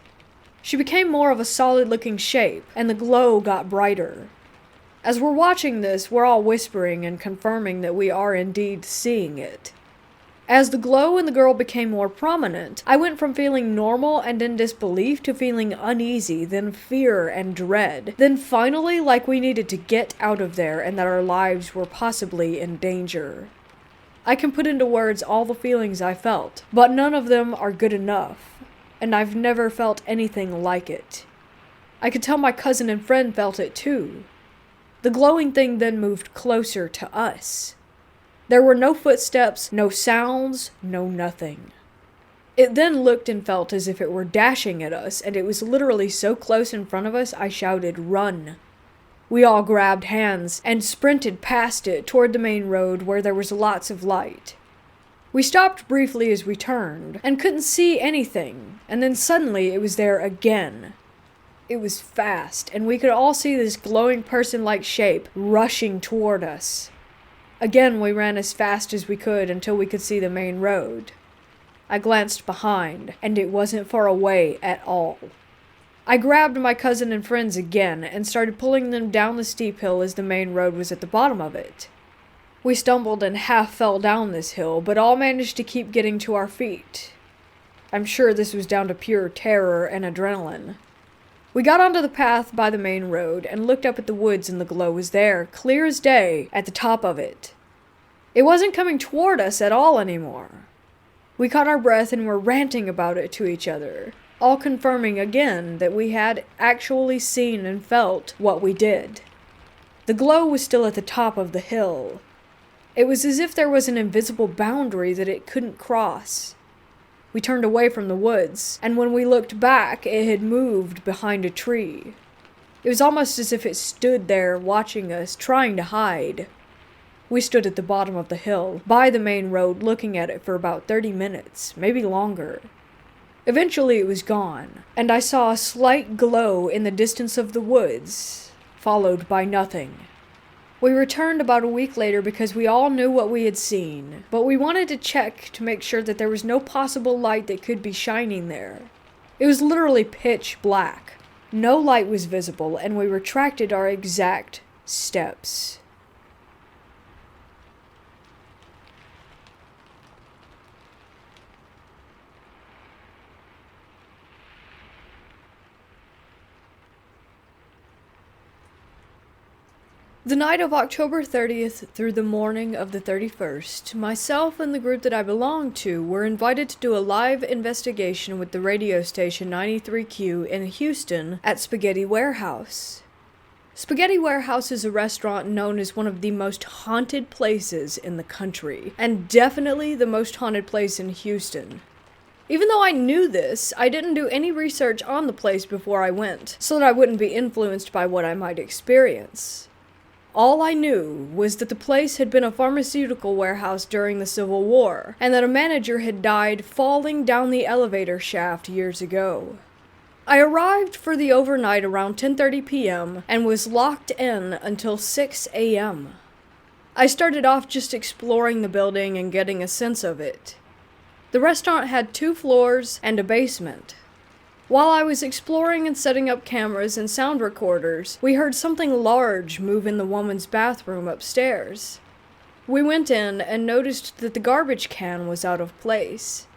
She became more of a solid-looking shape, and the glow got brighter. As we're watching this, we're all whispering and confirming that we are indeed seeing it. As the glow in the girl became more prominent, I went from feeling normal and in disbelief to feeling uneasy, then fear and dread, then finally like we needed to get out of there and that our lives were possibly in danger. I can put into words all the feelings I felt, but none of them are good enough. And I've never felt anything like it. I could tell my cousin and friend felt it too. The glowing thing then moved closer to us. There were no footsteps, no sounds, no nothing. It then looked and felt as if it were dashing at us, and it was literally so close in front of us I shouted, "Run!" We all grabbed hands and sprinted past it toward the main road where there was lots of light. We stopped briefly as we turned, and couldn't see anything, and then suddenly it was there again. It was fast, and we could all see this glowing person-like shape rushing toward us. Again, we ran as fast as we could until we could see the main road. I glanced behind, and it wasn't far away at all. I grabbed my cousin and friends again, and started pulling them down the steep hill as the main road was at the bottom of it. We stumbled and half fell down this hill, but all managed to keep getting to our feet. I'm sure this was down to pure terror and adrenaline. We got onto the path by the main road and looked up at the woods, and the glow was there, clear as day, at the top of it. It wasn't coming toward us at all anymore. We caught our breath and were ranting about it to each other, all confirming again that we had actually seen and felt what we did. The glow was still at the top of the hill. It was as if there was an invisible boundary that it couldn't cross. We turned away from the woods, and when we looked back, it had moved behind a tree. It was almost as if it stood there watching us, trying to hide. We stood at the bottom of the hill, by the main road, looking at it for about 30 minutes, maybe longer. Eventually it was gone, and I saw a slight glow in the distance of the woods, followed by nothing. We returned about a week later because we all knew what we had seen, but we wanted to check to make sure that there was no possible light that could be shining there. It was literally pitch black. No light was visible, and we retracted our exact steps. The night of October 30th through the morning of the 31st, myself and the group that I belonged to were invited to do a live investigation with the radio station 93Q in Houston at Spaghetti Warehouse. Spaghetti Warehouse is a restaurant known as one of the most haunted places in the country, and definitely the most haunted place in Houston. Even though I knew this, I didn't do any research on the place before I went, so that I wouldn't be influenced by what I might experience. All I knew was that the place had been a pharmaceutical warehouse during the Civil War, and that a manager had died falling down the elevator shaft years ago. I arrived for the overnight around 10:30 p.m. and was locked in until 6 a.m. I started off just exploring the building and getting a sense of it. The restaurant had 2 floors and a basement. While I was exploring and setting up cameras and sound recorders, we heard something large move in the woman's bathroom upstairs. We went in and noticed that the garbage can was out of place.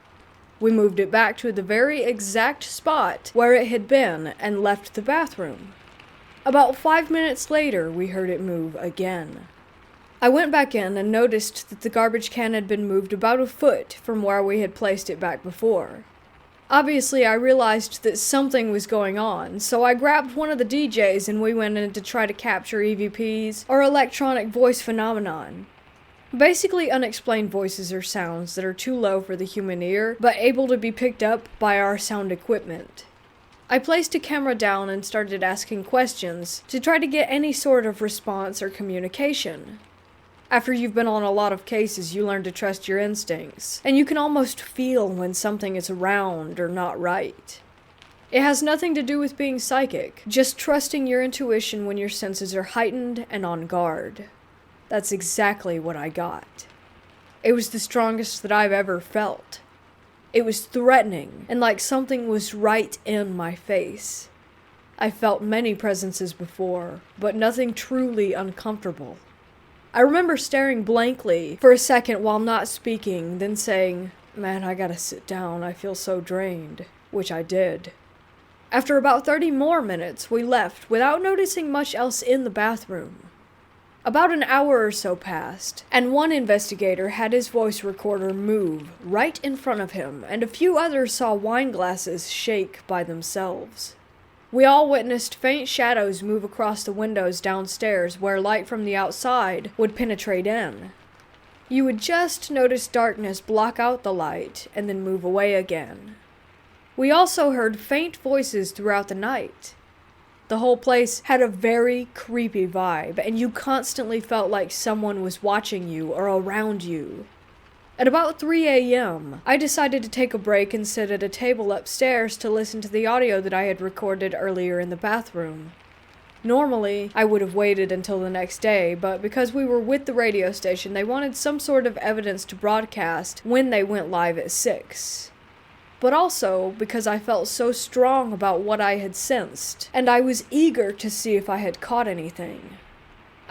We moved it back to the very exact spot where it had been and left the bathroom. About 5 minutes later, we heard it move again. I went back in and noticed that the garbage can had been moved about a foot from where we had placed it back before. Obviously, I realized that something was going on, so I grabbed one of the DJs and we went in to try to capture EVPs, or electronic voice phenomenon. Basically, unexplained voices or sounds that are too low for the human ear, but able to be picked up by our sound equipment. I placed a camera down and started asking questions to try to get any sort of response or communication. After you've been on a lot of cases, you learn to trust your instincts, and you can almost feel when something is around or not right. It has nothing to do with being psychic, just trusting your intuition when your senses are heightened and on guard. That's exactly what I got. It was the strongest that I've ever felt. It was threatening, and like something was right in my face. I felt many presences before, but nothing truly uncomfortable. I remember staring blankly for a second while not speaking, then saying, "Man, I gotta sit down, I feel so drained," which I did. After about 30 more minutes, we left without noticing much else in the bathroom. About an hour or so passed, and one investigator had his voice recorder move right in front of him, and a few others saw wine glasses shake by themselves. We all witnessed faint shadows move across the windows downstairs where light from the outside would penetrate in. You would just notice darkness block out the light and then move away again. We also heard faint voices throughout the night. The whole place had a very creepy vibe, and you constantly felt like someone was watching you or around you. At about 3 a.m., I decided to take a break and sit at a table upstairs to listen to the audio that I had recorded earlier in the bathroom. Normally, I would have waited until the next day, but because we were with the radio station, they wanted some sort of evidence to broadcast when they went live at 6. But also because I felt so strong about what I had sensed, and I was eager to see if I had caught anything.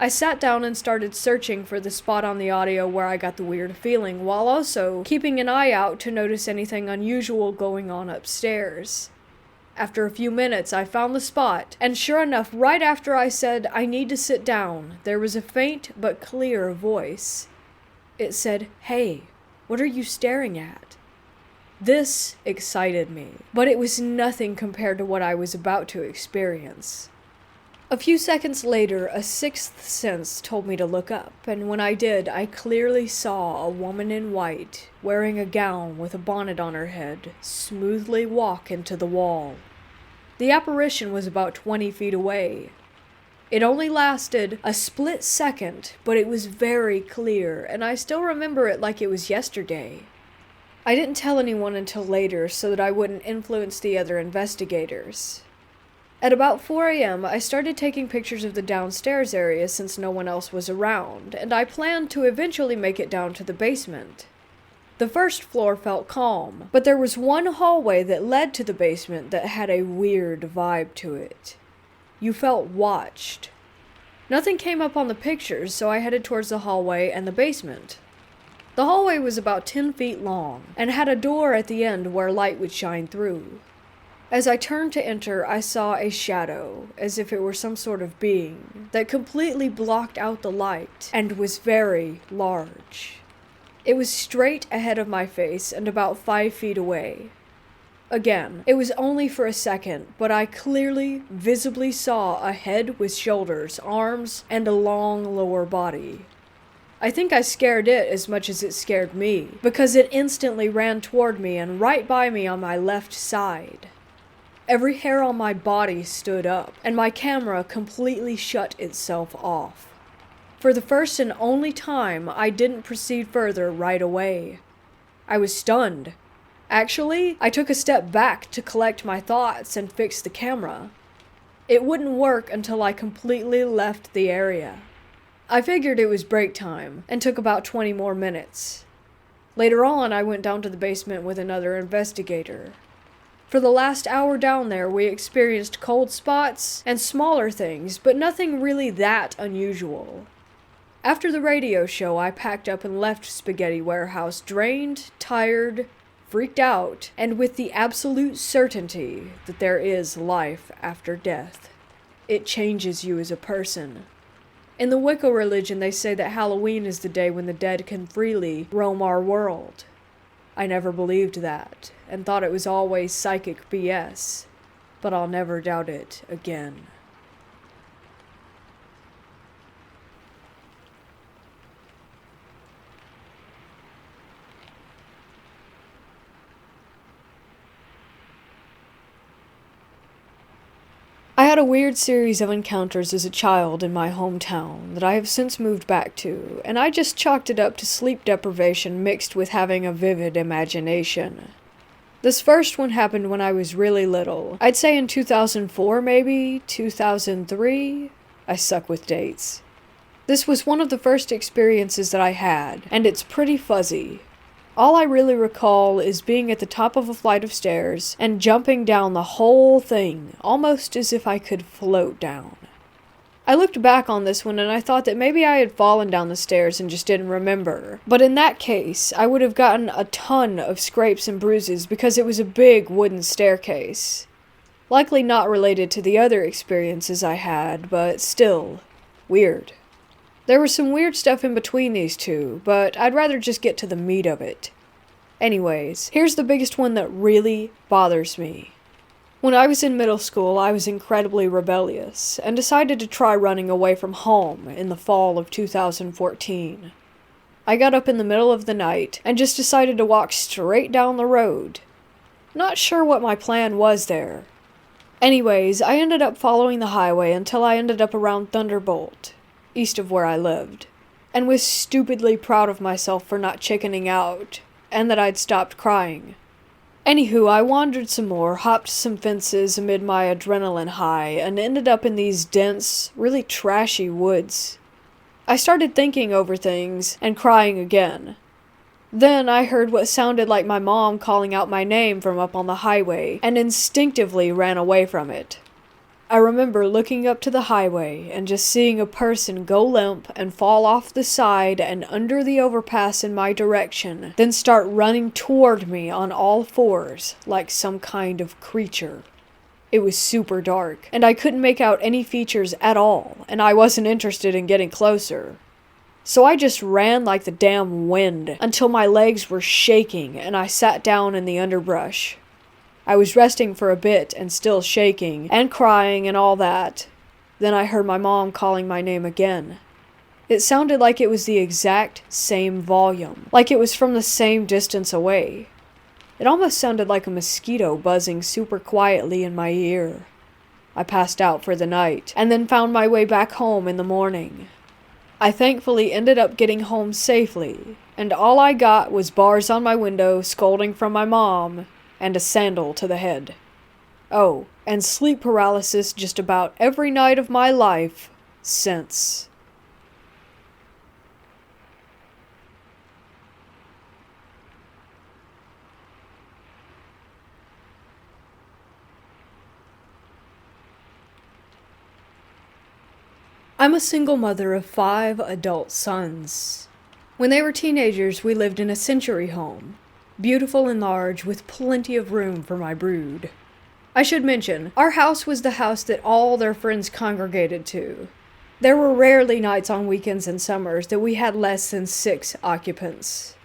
I sat down and started searching for the spot on the audio where I got the weird feeling, while also keeping an eye out to notice anything unusual going on upstairs. After a few minutes, I found the spot, and sure enough, right after I said, "I need to sit down," there was a faint but clear voice. It said, "Hey, what are you staring at?" This excited me, but it was nothing compared to what I was about to experience. A few seconds later, a sixth sense told me to look up, and when I did, I clearly saw a woman in white, wearing a gown with a bonnet on her head, smoothly walk into the wall. The apparition was about 20 feet away. It only lasted a split second, but it was very clear, and I still remember it like it was yesterday. I didn't tell anyone until later so that I wouldn't influence the other investigators. At about 4 a.m., I started taking pictures of the downstairs area since no one else was around, and I planned to eventually make it down to the basement. The first floor felt calm, but there was one hallway that led to the basement that had a weird vibe to it. You felt watched. Nothing came up on the pictures, so I headed towards the hallway and the basement. The hallway was about 10 feet long, and had a door at the end where light would shine through. As I turned to enter, I saw a shadow, as if it were some sort of being, that completely blocked out the light, and was very large. It was straight ahead of my face and about 5 feet away. Again, it was only for a second, but I clearly, visibly saw a head with shoulders, arms, and a long lower body. I think I scared it as much as it scared me, because it instantly ran toward me and right by me on my left side. Every hair on my body stood up, and my camera completely shut itself off. For the first and only time, I didn't proceed further right away. I was stunned. Actually, I took a step back to collect my thoughts and fix the camera. It wouldn't work until I completely left the area. I figured it was break time, and took about 20 more minutes. Later on, I went down to the basement with another investigator. For the last hour down there, we experienced cold spots and smaller things, but nothing really that unusual. After the radio show, I packed up and left Spaghetti Warehouse drained, tired, freaked out, and with the absolute certainty that there is life after death. It changes you as a person. In the Wicca religion, they say that Halloween is the day when the dead can freely roam our world. I never believed that, and thought it was always psychic BS, but I'll never doubt it again. had a weird series of encounters as a child in my hometown that I have since moved back to, and I just chalked it up to sleep deprivation mixed with having a vivid imagination. This first one happened when I was really little. I'd say in 2004 maybe, 2003? I suck with dates. This was one of the first experiences that I had, and it's pretty fuzzy. All I really recall is being at the top of a flight of stairs and jumping down the whole thing, almost as if I could float down. I looked back on this one and I thought that maybe I had fallen down the stairs and just didn't remember. But in that case, I would have gotten a ton of scrapes and bruises because it was a big wooden staircase. Likely not related to the other experiences I had, but still, weird. There was some weird stuff in between these two, but I'd rather just get to the meat of it. Anyways, here's the biggest one that really bothers me. When I was in middle school, I was incredibly rebellious, and decided to try running away from home in the fall of 2014. I got up in the middle of the night, and just decided to walk straight down the road. Not sure what my plan was there. Anyways, I ended up following the highway until I ended up around Thunderbolt, east of where I lived, and was stupidly proud of myself for not chickening out, and that I'd stopped crying. Anywho, I wandered some more, hopped some fences amid my adrenaline high, and ended up in these dense, really trashy woods. I started thinking over things, and crying again. Then I heard what sounded like my mom calling out my name from up on the highway, and instinctively ran away from it. I remember looking up to the highway and just seeing a person go limp and fall off the side and under the overpass in my direction, then start running toward me on all fours like some kind of creature. It was super dark, and I couldn't make out any features at all, and I wasn't interested in getting closer. So I just ran like the damn wind until my legs were shaking and I sat down in the underbrush. I was resting for a bit and still shaking, and crying and all that. Then I heard my mom calling my name again. It sounded like it was the exact same volume, like it was from the same distance away. It almost sounded like a mosquito buzzing super quietly in my ear. I passed out for the night, and then found my way back home in the morning. I thankfully ended up getting home safely, and all I got was bars on my window, scolding from my mom, and a sandal to the head. Oh, and sleep paralysis just about every night of my life since. I'm a single mother of 5 adult sons. When they were teenagers, we lived in a century home. Beautiful and large, with plenty of room for my brood. I should mention, our house was the house that all their friends congregated to. There were rarely nights on weekends and summers that we had less than 6 occupants.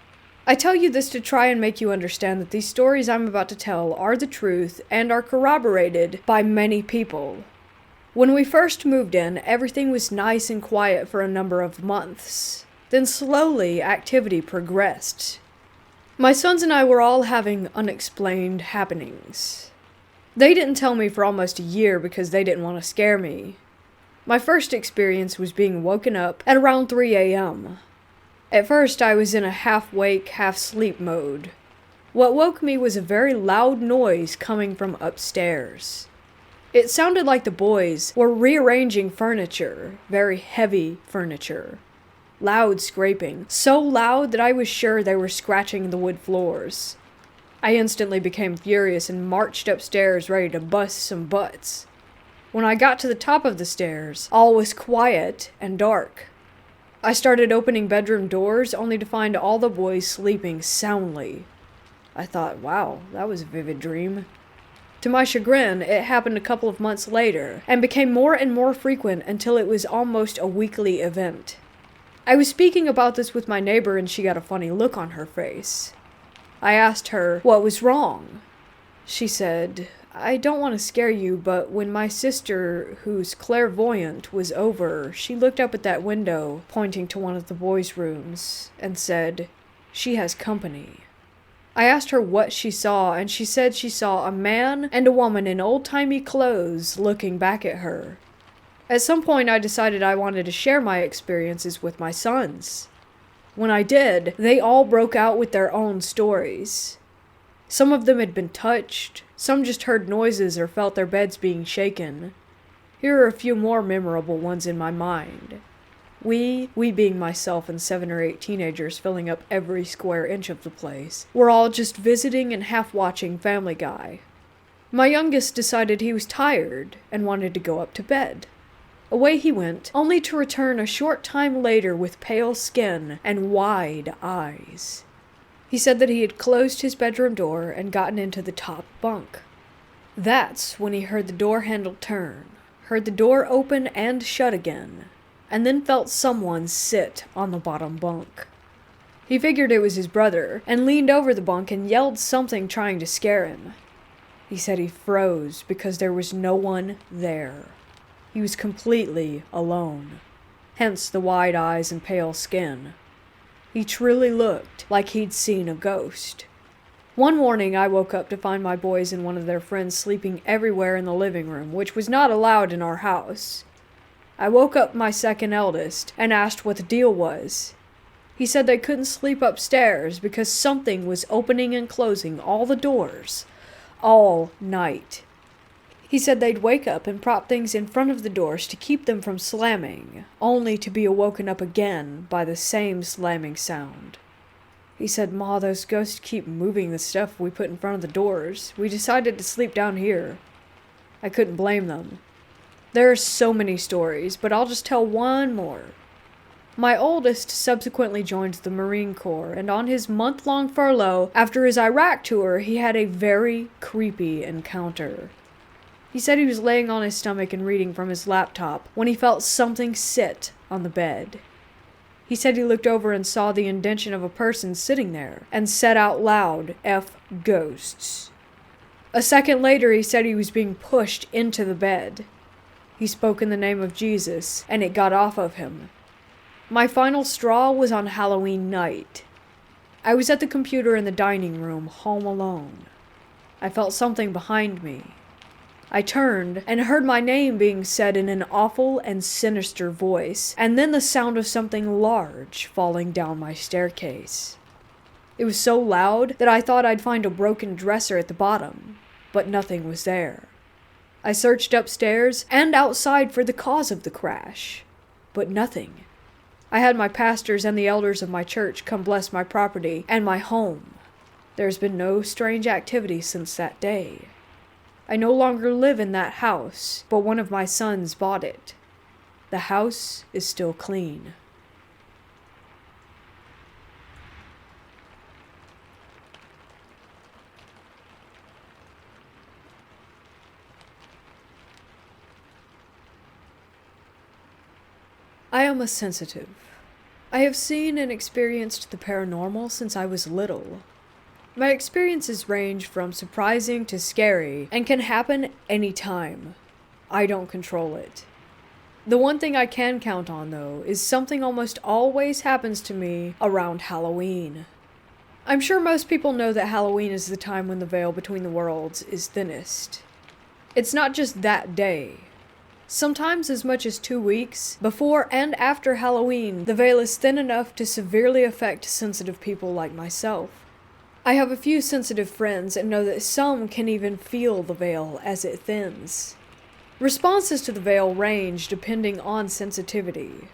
I tell you this to try and make you understand that these stories I'm about to tell are the truth and are corroborated by many people. When we first moved in, everything was nice and quiet for a number of months. Then slowly, activity progressed. My sons and I were all having unexplained happenings. They didn't tell me for almost a year because they didn't want to scare me. My first experience was being woken up at around 3 a.m. At first, I was in a half-wake, half-sleep mode. What woke me was a very loud noise coming from upstairs. It sounded like the boys were rearranging furniture, very heavy furniture. Loud scraping, so loud that I was sure they were scratching the wood floors. I instantly became furious and marched upstairs ready to bust some butts. When I got to the top of the stairs, all was quiet and dark. I started opening bedroom doors only to find all the boys sleeping soundly. I thought, wow, that was a vivid dream. To my chagrin, it happened a couple of months later, and became more and more frequent until it was almost a weekly event. I was speaking about this with my neighbor and she got a funny look on her face. I asked her what was wrong. She said, "I don't want to scare you, but when my sister, who's clairvoyant, was over, she looked up at that window, pointing to one of the boys' rooms, and said, 'She has company.'" I asked her what she saw, and she said she saw a man and a woman in old-timey clothes looking back at her. At some point, I decided I wanted to share my experiences with my sons. When I did, they all broke out with their own stories. Some of them had been touched, some just heard noises or felt their beds being shaken. Here are a few more memorable ones in my mind. We being myself and 7 or 8 teenagers filling up every square inch of the place, were all just visiting and half-watching Family Guy. My youngest decided he was tired and wanted to go up to bed. Away he went, only to return a short time later with pale skin and wide eyes. He said that he had closed his bedroom door and gotten into the top bunk. That's when he heard the door handle turn, heard the door open and shut again, and then felt someone sit on the bottom bunk. He figured it was his brother, and leaned over the bunk and yelled something trying to scare him. He said he froze because there was no one there. He was completely alone, hence the wide eyes and pale skin. He truly looked like he'd seen a ghost. One morning I woke up to find my boys and one of their friends sleeping everywhere in the living room, which was not allowed in our house. I woke up my second eldest and asked what the deal was. He said they couldn't sleep upstairs because something was opening and closing all the doors, all night. He said they'd wake up and prop things in front of the doors to keep them from slamming, only to be awoken up again by the same slamming sound. He said, "Ma, those ghosts keep moving the stuff we put in front of the doors. We decided to sleep down here." I couldn't blame them. There are so many stories, but I'll just tell one more. My oldest subsequently joined the Marine Corps, and on his month-long furlough after his Iraq tour, he had a very creepy encounter. He said he was laying on his stomach and reading from his laptop when he felt something sit on the bed. He said he looked over and saw the indentation of a person sitting there, and said out loud, "F ghosts." A second later, he said he was being pushed into the bed. He spoke in the name of Jesus, and it got off of him. My final straw was on Halloween night. I was at the computer in the dining room, home alone. I felt something behind me. I turned and heard my name being said in an awful and sinister voice, and then the sound of something large falling down my staircase. It was so loud that I thought I'd find a broken dresser at the bottom, but nothing was there. I searched upstairs and outside for the cause of the crash, but nothing. I had my pastors and the elders of my church come bless my property and my home. There's been no strange activity since that day. I no longer live in that house, but one of my sons bought it. The house is still clean. I am a sensitive. I have seen and experienced the paranormal since I was little. My experiences range from surprising to scary and can happen anytime. I don't control it. The one thing I can count on, though, is something almost always happens to me around Halloween. I'm sure most people know that Halloween is the time when the veil between the worlds is thinnest. It's not just that day. Sometimes as much as 2 weeks, before and after Halloween, the veil is thin enough to severely affect sensitive people like myself. I have a few sensitive friends and know that some can even feel the veil as it thins. Responses to the veil range depending on sensitivity.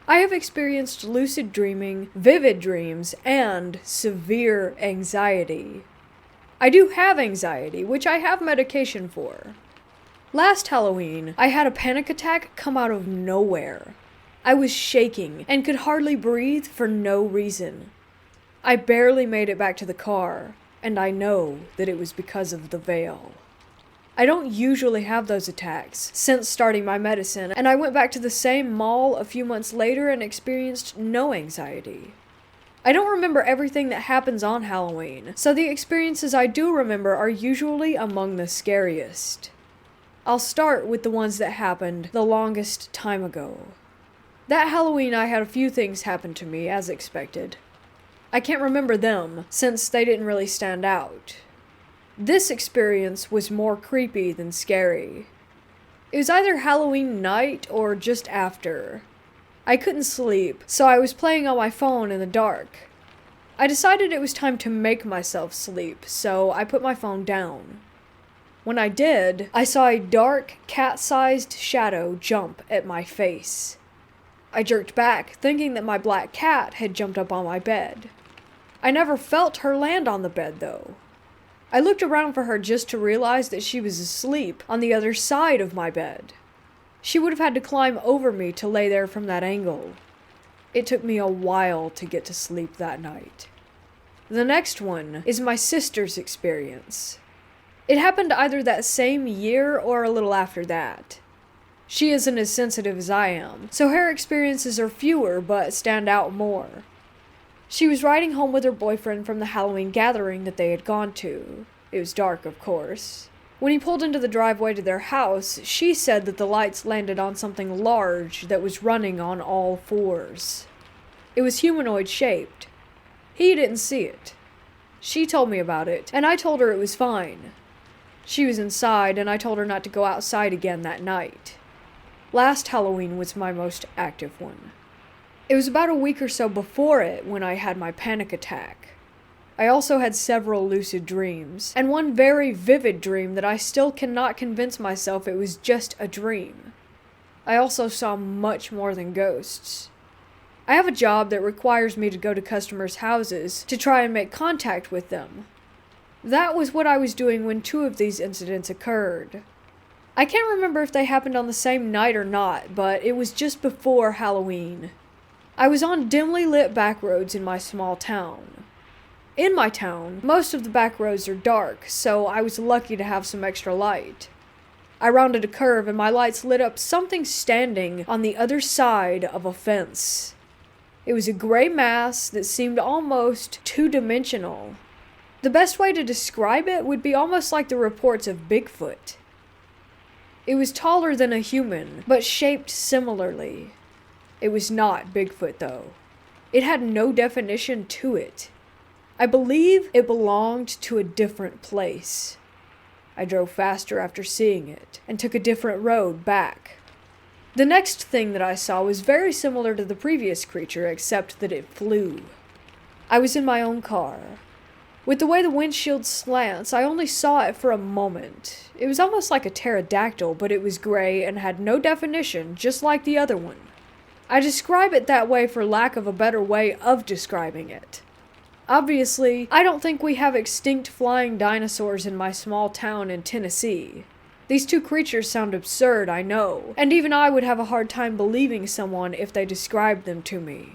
I have experienced lucid dreaming, vivid dreams, and severe anxiety. I do have anxiety, which I have medication for. Last Halloween, I had a panic attack come out of nowhere. I was shaking and could hardly breathe for no reason. I barely made it back to the car, and I know that it was because of the veil. I don't usually have those attacks since starting my medicine, and I went back to the same mall a few months later and experienced no anxiety. I don't remember everything that happens on Halloween, so the experiences I do remember are usually among the scariest. I'll start with the ones that happened the longest time ago. That Halloween I had a few things happen to me as expected. I can't remember them, since they didn't really stand out. This experience was more creepy than scary. It was either Halloween night or just after. I couldn't sleep, so I was playing on my phone in the dark. I decided it was time to make myself sleep, so I put my phone down. When I did, I saw a dark, cat-sized shadow jump at my face. I jerked back, thinking that my black cat had jumped up on my bed. I never felt her land on the bed, though. I looked around for her just to realize that she was asleep on the other side of my bed. She would have had to climb over me to lay there from that angle. It took me a while to get to sleep that night. The next one is my sister's experience. It happened either that same year or a little after that. She isn't as sensitive as I am, so her experiences are fewer but stand out more. She was riding home with her boyfriend from the Halloween gathering that they had gone to. It was dark, of course. When he pulled into the driveway to their house, she said that the lights landed on something large that was running on all fours. It was humanoid shaped. He didn't see it. She told me about it, and I told her it was fine. She was inside, and I told her not to go outside again that night. Last Halloween was my most active one. It was about a week or so before it when I had my panic attack. I also had several lucid dreams, and one very vivid dream that I still cannot convince myself it was just a dream. I also saw much more than ghosts. I have a job that requires me to go to customers' houses to try and make contact with them. That was what I was doing when 2 of these incidents occurred. I can't remember if they happened on the same night or not, but it was just before Halloween. I was on dimly lit back roads in my small town. In my town, most of the back roads are dark, so I was lucky to have some extra light. I rounded a curve and my lights lit up something standing on the other side of a fence. It was a gray mass that seemed almost two-dimensional. The best way to describe it would be almost like the reports of Bigfoot. It was taller than a human, but shaped similarly. It was not Bigfoot, though. It had no definition to it. I believe it belonged to a different place. I drove faster after seeing it, and took a different road back. The next thing that I saw was very similar to the previous creature, except that it flew. I was in my own car. With the way the windshield slants, I only saw it for a moment. It was almost like a pterodactyl, but it was gray and had no definition, just like the other one. I describe it that way for lack of a better way of describing it. Obviously, I don't think we have extinct flying dinosaurs in my small town in Tennessee. These 2 creatures sound absurd, I know, and even I would have a hard time believing someone if they described them to me.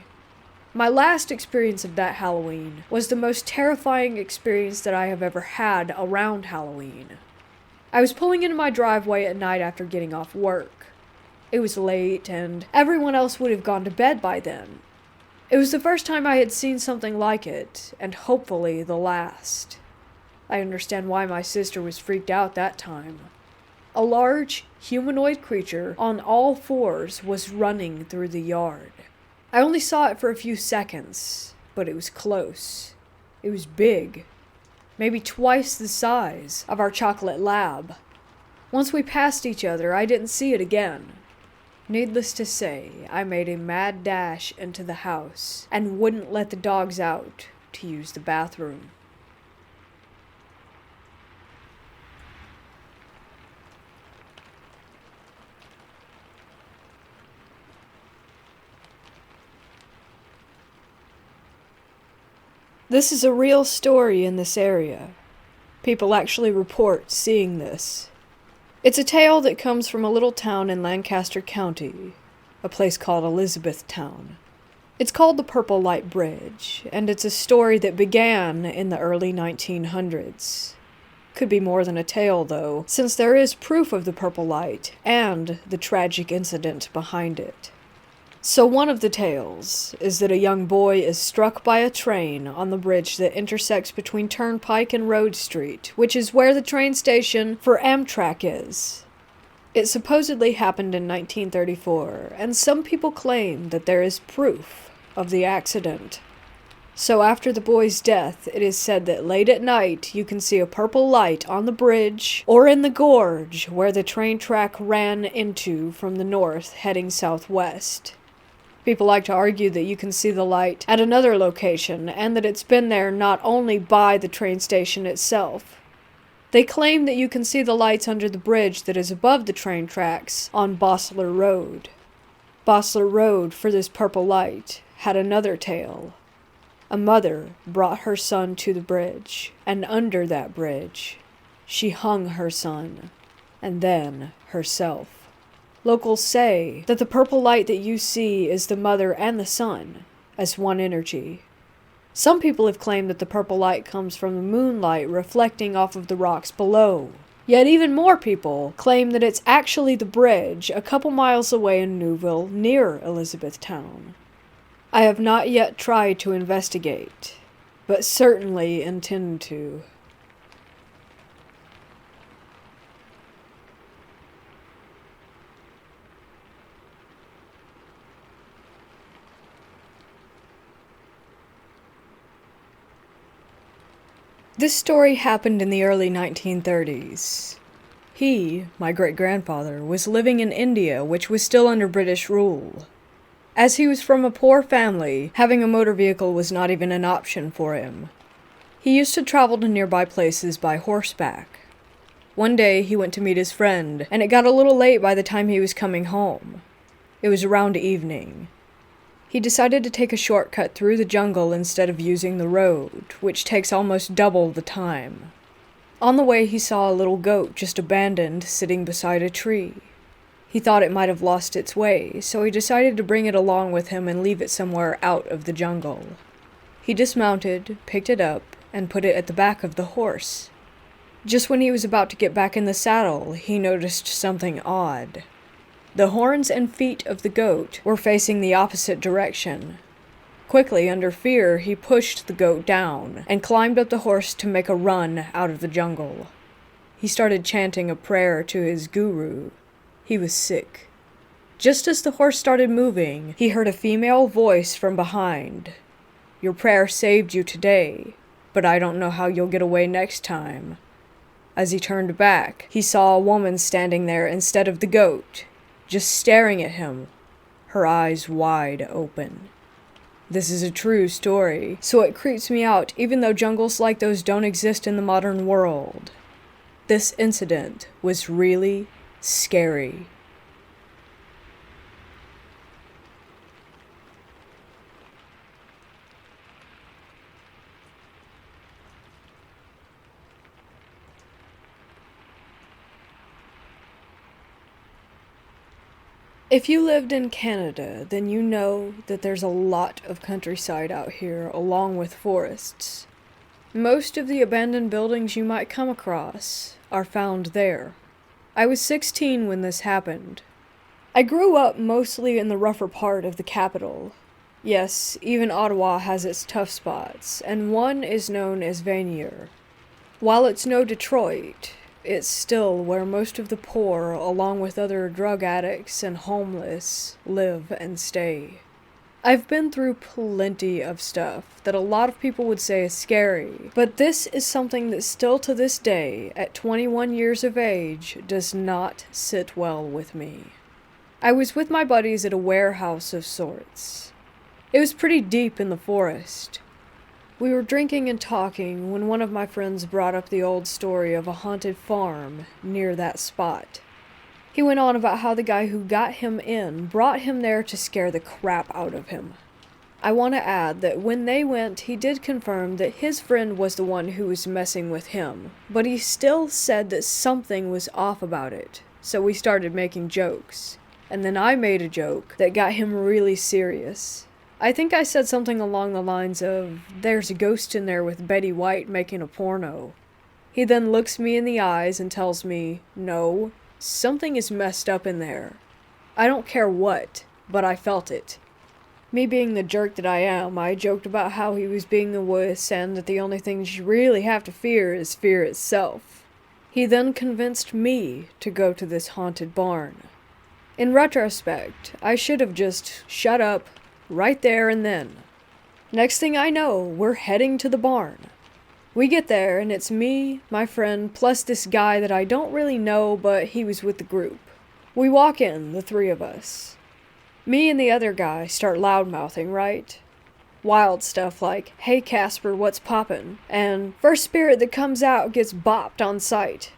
My last experience of that Halloween was the most terrifying experience that I have ever had around Halloween. I was pulling into my driveway at night after getting off work. It was late, and everyone else would have gone to bed by then. It was the first time I had seen something like it, and hopefully the last. I understand why my sister was freaked out that time. A large, humanoid creature on all fours was running through the yard. I only saw it for a few seconds, but it was close. It was big, maybe twice the size of our chocolate lab. Once we passed each other, I didn't see it again. Needless to say, I made a mad dash into the house and wouldn't let the dogs out to use the bathroom. This is a real story in this area. People actually report seeing this. It's a tale that comes from a little town in Lancaster County, a place called Elizabethtown. It's called the Purple Light Bridge, and it's a story that began in the early 1900s. Could be more than a tale, though, since there is proof of the purple light and the tragic incident behind it. So one of the tales is that a young boy is struck by a train on the bridge that intersects between Turnpike and Road Street, which is where the train station for Amtrak is. It supposedly happened in 1934, and some people claim that there is proof of the accident. So after the boy's death, it is said that late at night you can see a purple light on the bridge or in the gorge where the train track ran into from the north heading southwest. People like to argue that you can see the light at another location and that it's been there not only by the train station itself. They claim that you can see the lights under the bridge that is above the train tracks on Bossler Road. Bossler Road, for this purple light, had another tale. A mother brought her son to the bridge, and under that bridge, she hung her son, and then herself. Locals say that the purple light that you see is the mother and the son, as one energy. Some people have claimed that the purple light comes from the moonlight reflecting off of the rocks below. Yet even more people claim that it's actually the bridge a couple miles away in Newville near Elizabethtown. I have not yet tried to investigate, but certainly intend to. This story happened in the early 1930s. He, my great-grandfather, was living in India, which was still under British rule. As he was from a poor family, having a motor vehicle was not even an option for him. He used to travel to nearby places by horseback. One day he went to meet his friend, and it got a little late by the time he was coming home. It was around evening. He decided to take a shortcut through the jungle instead of using the road, which takes almost double the time. On the way he saw a little goat just abandoned sitting beside a tree. He thought it might have lost its way, so he decided to bring it along with him and leave it somewhere out of the jungle. He dismounted, picked it up, and put it at the back of the horse. Just when he was about to get back in the saddle, he noticed something odd. The horns and feet of the goat were facing the opposite direction. Quickly, under fear, he pushed the goat down and climbed up the horse to make a run out of the jungle. He started chanting a prayer to his guru. He was sick. Just as the horse started moving, he heard a female voice from behind. "Your prayer saved you today, but I don't know how you'll get away next time." As he turned back, he saw a woman standing there instead of the goat, just staring at him, her eyes wide open. This is a true story, so it creeps me out even though jungles like those don't exist in the modern world. This incident was really scary. If you lived in Canada, then you know that there's a lot of countryside out here, along with forests. Most of the abandoned buildings you might come across are found there. I was 16 when this happened. I grew up mostly in the rougher part of the capital. Yes, even Ottawa has its tough spots, and one is known as Vanier. While it's no Detroit, it's still where most of the poor, along with other drug addicts and homeless, live and stay. I've been through plenty of stuff that a lot of people would say is scary, but this is something that still to this day, at 21 years of age, does not sit well with me. I was with my buddies at a warehouse of sorts. It was pretty deep in the forest. We were drinking and talking when one of my friends brought up the old story of a haunted farm near that spot. He went on about how the guy who got him in brought him there to scare the crap out of him. I want to add that when they went, he did confirm that his friend was the one who was messing with him, but he still said that something was off about it, so we started making jokes. And then I made a joke that got him really serious. I think I said something along the lines of, "There's a ghost in there with Betty White making a porno." He then looks me in the eyes and tells me, "No, something is messed up in there. I don't care what, but I felt it." Me being the jerk that I am, I joked about how he was being a wuss and that the only thing you really have to fear is fear itself. He then convinced me to go to this haunted barn. In retrospect, I should have just shut up right there and then. Next thing I know, we're heading to the barn. We get there, and it's me, my friend, plus this guy that I don't really know, but he was with the group. We walk in, the three of us. Me and the other guy start loudmouthing, right? Wild stuff like, "Hey Casper, what's poppin'?" and "First spirit that comes out gets bopped on sight."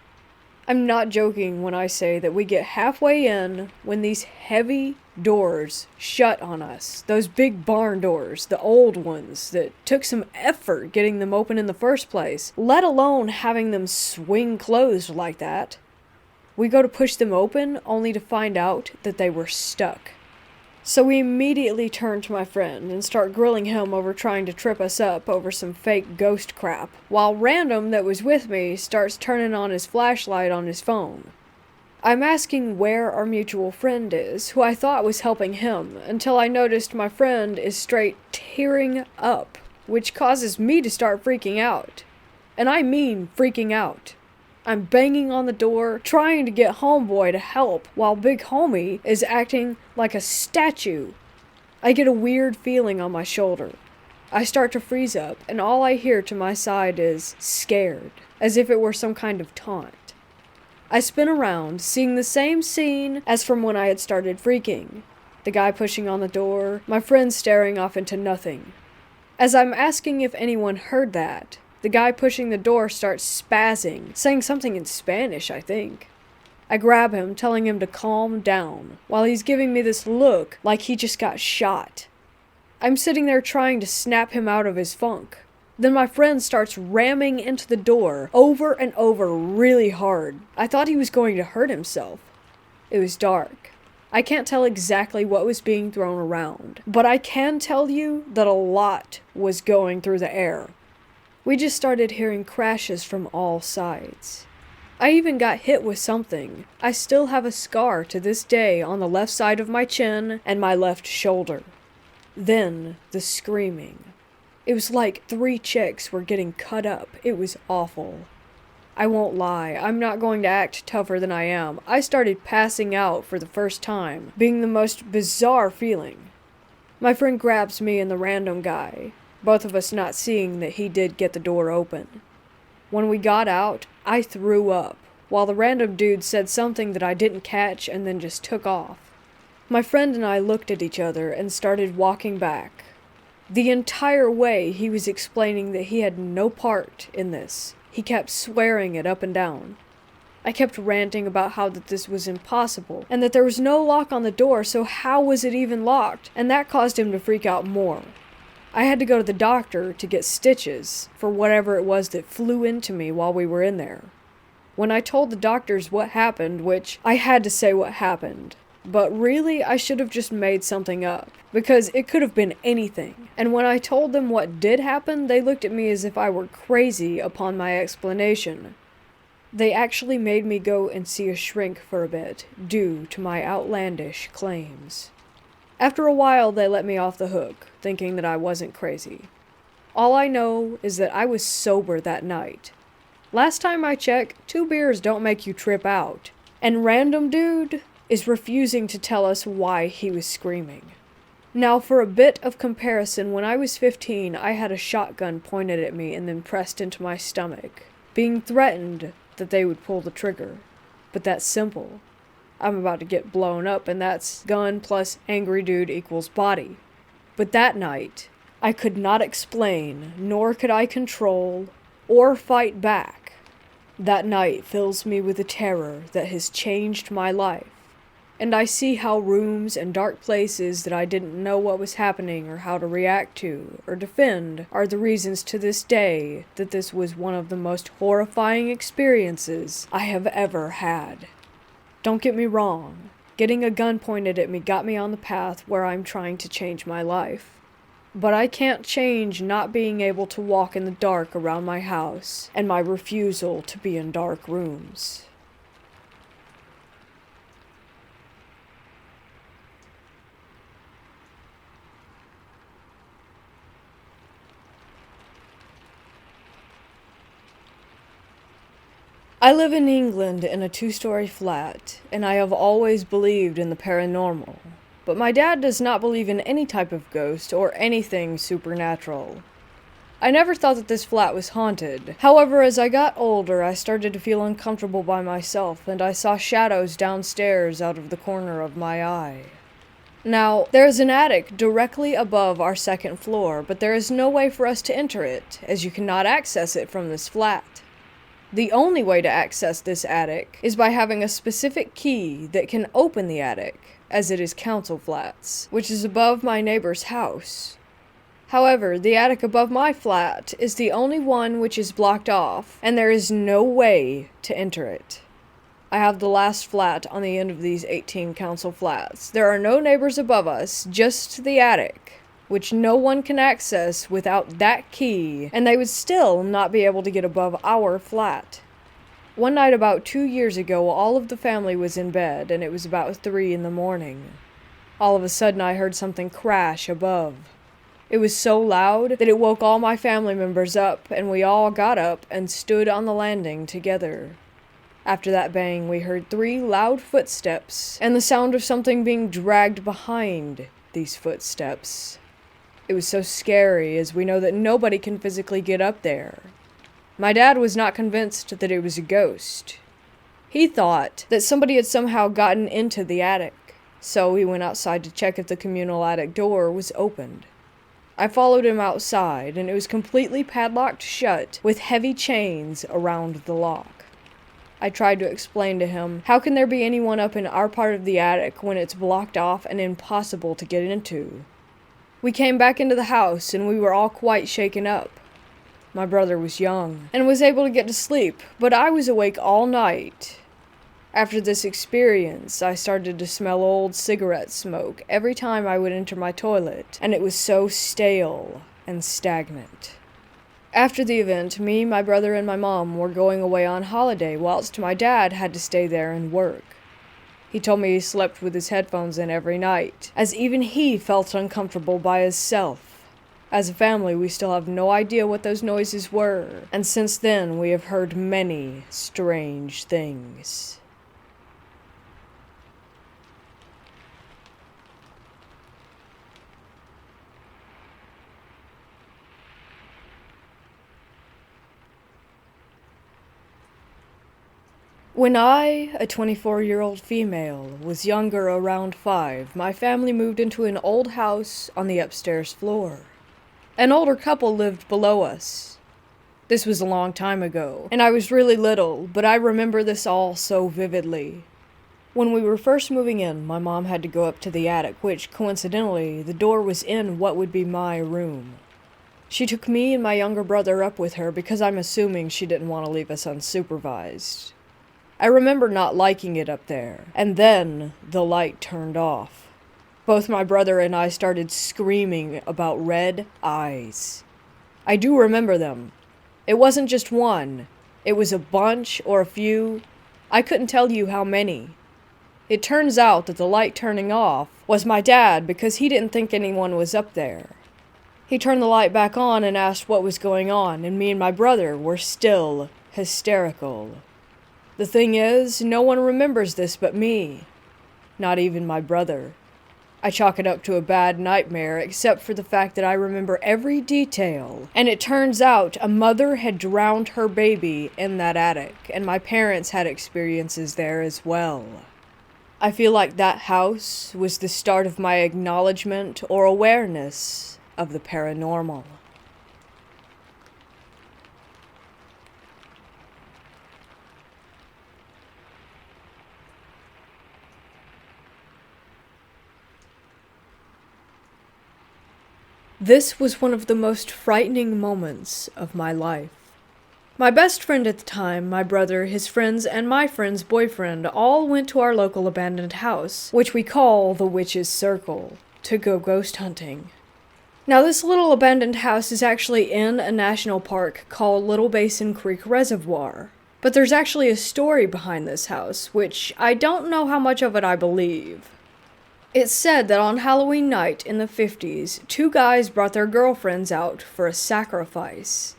I'm not joking when I say that we get halfway in when these heavy doors shut on us. Those big barn doors, the old ones that took some effort getting them open in the first place, let alone having them swing closed like that. We go to push them open only to find out that they were stuck. So we immediately turn to my friend and start grilling him over trying to trip us up over some fake ghost crap, while Random that was with me starts turning on his flashlight on his phone. I'm asking where our mutual friend is, who I thought was helping him, until I noticed my friend is straight tearing up, which causes me to start freaking out. And I mean freaking out. I'm banging on the door, trying to get homeboy to help, while big homie is acting like a statue. I get a weird feeling on my shoulder. I start to freeze up, and all I hear to my side is "scared," as if it were some kind of taunt. I spin around, seeing the same scene as from when I had started freaking. The guy pushing on the door, my friend staring off into nothing. As I'm asking if anyone heard that, the guy pushing the door starts spazzing, saying something in Spanish, I think. I grab him, telling him to calm down, while he's giving me this look like he just got shot. I'm sitting there trying to snap him out of his funk. Then my friend starts ramming into the door over and over really hard. I thought he was going to hurt himself. It was dark. I can't tell exactly what was being thrown around, but I can tell you that a lot was going through the air. We just started hearing crashes from all sides. I even got hit with something. I still have a scar to this day on the left side of my chin and my left shoulder. Then, the screaming. It was like 3 chicks were getting cut up. It was awful. I won't lie, I'm not going to act tougher than I am. I started passing out for the first time, being the most bizarre feeling. My friend grabs me and the random guy, both of us not seeing that he did get the door open. When we got out, I threw up, while the random dude said something that I didn't catch and then just took off. My friend and I looked at each other and started walking back. The entire way he was explaining that he had no part in this. He kept swearing it up and down. I kept ranting about how that this was impossible, and that there was no lock on the door, so how was it even locked? And that caused him to freak out more. I had to go to the doctor to get stitches for whatever it was that flew into me while we were in there. When I told the doctors what happened, which I had to say what happened, but really I should have just made something up, because it could have been anything. And when I told them what did happen, they looked at me as if I were crazy upon my explanation. They actually made me go and see a shrink for a bit, due to my outlandish claims. After a while, they let me off the hook, thinking that I wasn't crazy. All I know is that I was sober that night. Last time I checked, 2 beers don't make you trip out. And random dude is refusing to tell us why he was screaming. Now, for a bit of comparison, when I was 15, I had a shotgun pointed at me and then pressed into my stomach, being threatened that they would pull the trigger. But that's simple. I'm about to get blown up, and that's gun plus angry dude equals body. But that night, I could not explain, nor could I control, or fight back. That night fills me with a terror that has changed my life, and I see how rooms and dark places that I didn't know what was happening or how to react to or defend are the reasons to this day that this was one of the most horrifying experiences I have ever had. Don't get me wrong, getting a gun pointed at me got me on the path where I'm trying to change my life. But I can't change not being able to walk in the dark around my house and my refusal to be in dark rooms. I live in England in a 2-story flat, and I have always believed in the paranormal. but my dad does not believe in any type of ghost or anything supernatural. I never thought that this flat was haunted. However, as I got older, I started to feel uncomfortable by myself, and I saw shadows downstairs out of the corner of my eye. Now, there is an attic directly above our second floor, but there is no way for us to enter it, as you cannot access it from this flat. The only way to access this attic is by having a specific key that can open the attic, as it is council flats, which is above my neighbor's house. However, the attic above my flat is the only one which is blocked off, and there is no way to enter it. I have the last flat on the end of these 18 council flats. There are no neighbors above us, just the attic, which no one can access without that key, and they would still not be able to get above our flat. One night about 2 years ago, all of the family was in bed, and it was about 3 in the morning. All of a sudden, I heard something crash above. It was so loud that it woke all my family members up, and we all got up and stood on the landing together. After that bang, we heard 3 loud footsteps, and the sound of something being dragged behind these footsteps. It was so scary, as we know that nobody can physically get up there. My dad was not convinced that it was a ghost. He thought that somebody had somehow gotten into the attic, so he went outside to check if the communal attic door was opened. I followed him outside, and it was completely padlocked shut with heavy chains around the lock. I tried to explain to him, how can there be anyone up in our part of the attic when it's blocked off and impossible to get into? We came back into the house, and we were all quite shaken up. My brother was young, and was able to get to sleep, but I was awake all night. After this experience, I started to smell old cigarette smoke every time I would enter my toilet, and it was so stale and stagnant. After the event, me, my brother, and my mom were going away on holiday, whilst my dad had to stay there and work. He told me he slept with his headphones in every night, as even he felt uncomfortable by himself. As a family, we still have no idea what those noises were, and since then we have heard many strange things. When I, a 24-year-old female, was younger, around 5, my family moved into an old house on the upstairs floor. An older couple lived below us. This was a long time ago, and I was really little, but I remember this all so vividly. When we were first moving in, my mom had to go up to the attic, which, coincidentally, the door was in what would be my room. She took me and my younger brother up with her because I'm assuming she didn't want to leave us unsupervised. I remember not liking it up there, and then the light turned off. Both my brother and I started screaming about red eyes. I do remember them. It wasn't just one. It was a bunch or a few. I couldn't tell you how many. It turns out that the light turning off was my dad because he didn't think anyone was up there. He turned the light back on and asked what was going on, and me and my brother were still hysterical. The thing is, no one remembers this but me. Not even my brother. I chalk it up to a bad nightmare, except for the fact that I remember every detail. And it turns out a mother had drowned her baby in that attic, and my parents had experiences there as well. I feel like that house was the start of my acknowledgement or awareness of the paranormal. This was one of the most frightening moments of my life. My best friend at the time, my brother, his friends, and my friend's boyfriend all went to our local abandoned house, which we call the Witch's Circle, to go ghost hunting. Now, this little abandoned house is actually in a national park called Little Basin Creek Reservoir. But there's actually a story behind this house, which I don't know how much of it I believe. It's said that on Halloween night in the 50s, 2 guys brought their girlfriends out for a sacrifice.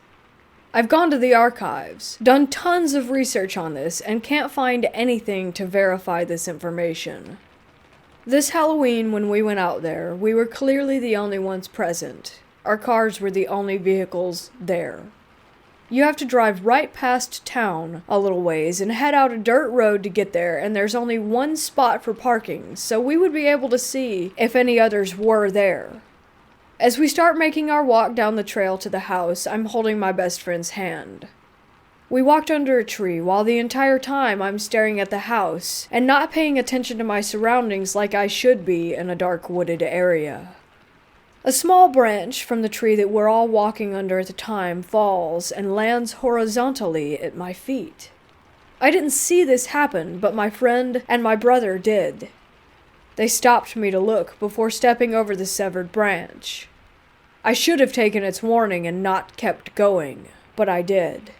I've gone to the archives, done tons of research on this, and can't find anything to verify this information. This Halloween, when we went out there, we were clearly the only ones present. Our cars were the only vehicles there. You have to drive right past town a little ways and head out a dirt road to get there, and there's only one spot for parking, so we would be able to see if any others were there. As we start making our walk down the trail to the house, I'm holding my best friend's hand. We walked under a tree while the entire time I'm staring at the house and not paying attention to my surroundings like I should be in a dark wooded area. A small branch from the tree that we're all walking under at the time falls and lands horizontally at my feet. I didn't see this happen, but my friend and my brother did. They stopped me to look before stepping over the severed branch. I should have taken its warning and not kept going, but I did.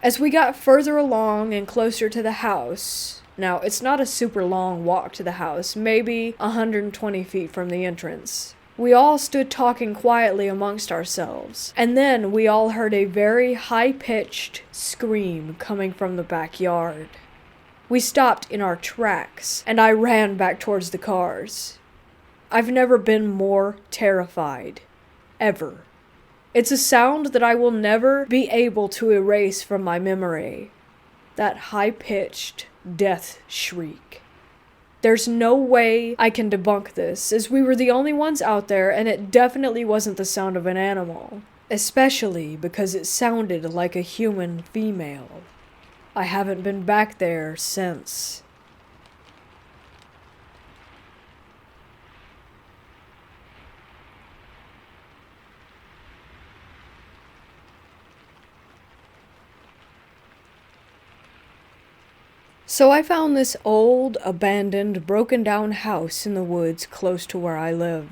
As we got further along and closer to the house, now it's not a super long walk to the house, maybe 120 feet from the entrance, we all stood talking quietly amongst ourselves, and then we all heard a very high-pitched scream coming from the backyard. We stopped in our tracks, and I ran back towards the cars. I've never been more terrified. Ever. It's a sound that I will never be able to erase from my memory. That high-pitched death shriek. There's no way I can debunk this, as we were the only ones out there, and it definitely wasn't the sound of an animal. Especially because it sounded like a human female. I haven't been back there since. So I found this old, abandoned, broken-down house in the woods close to where I live.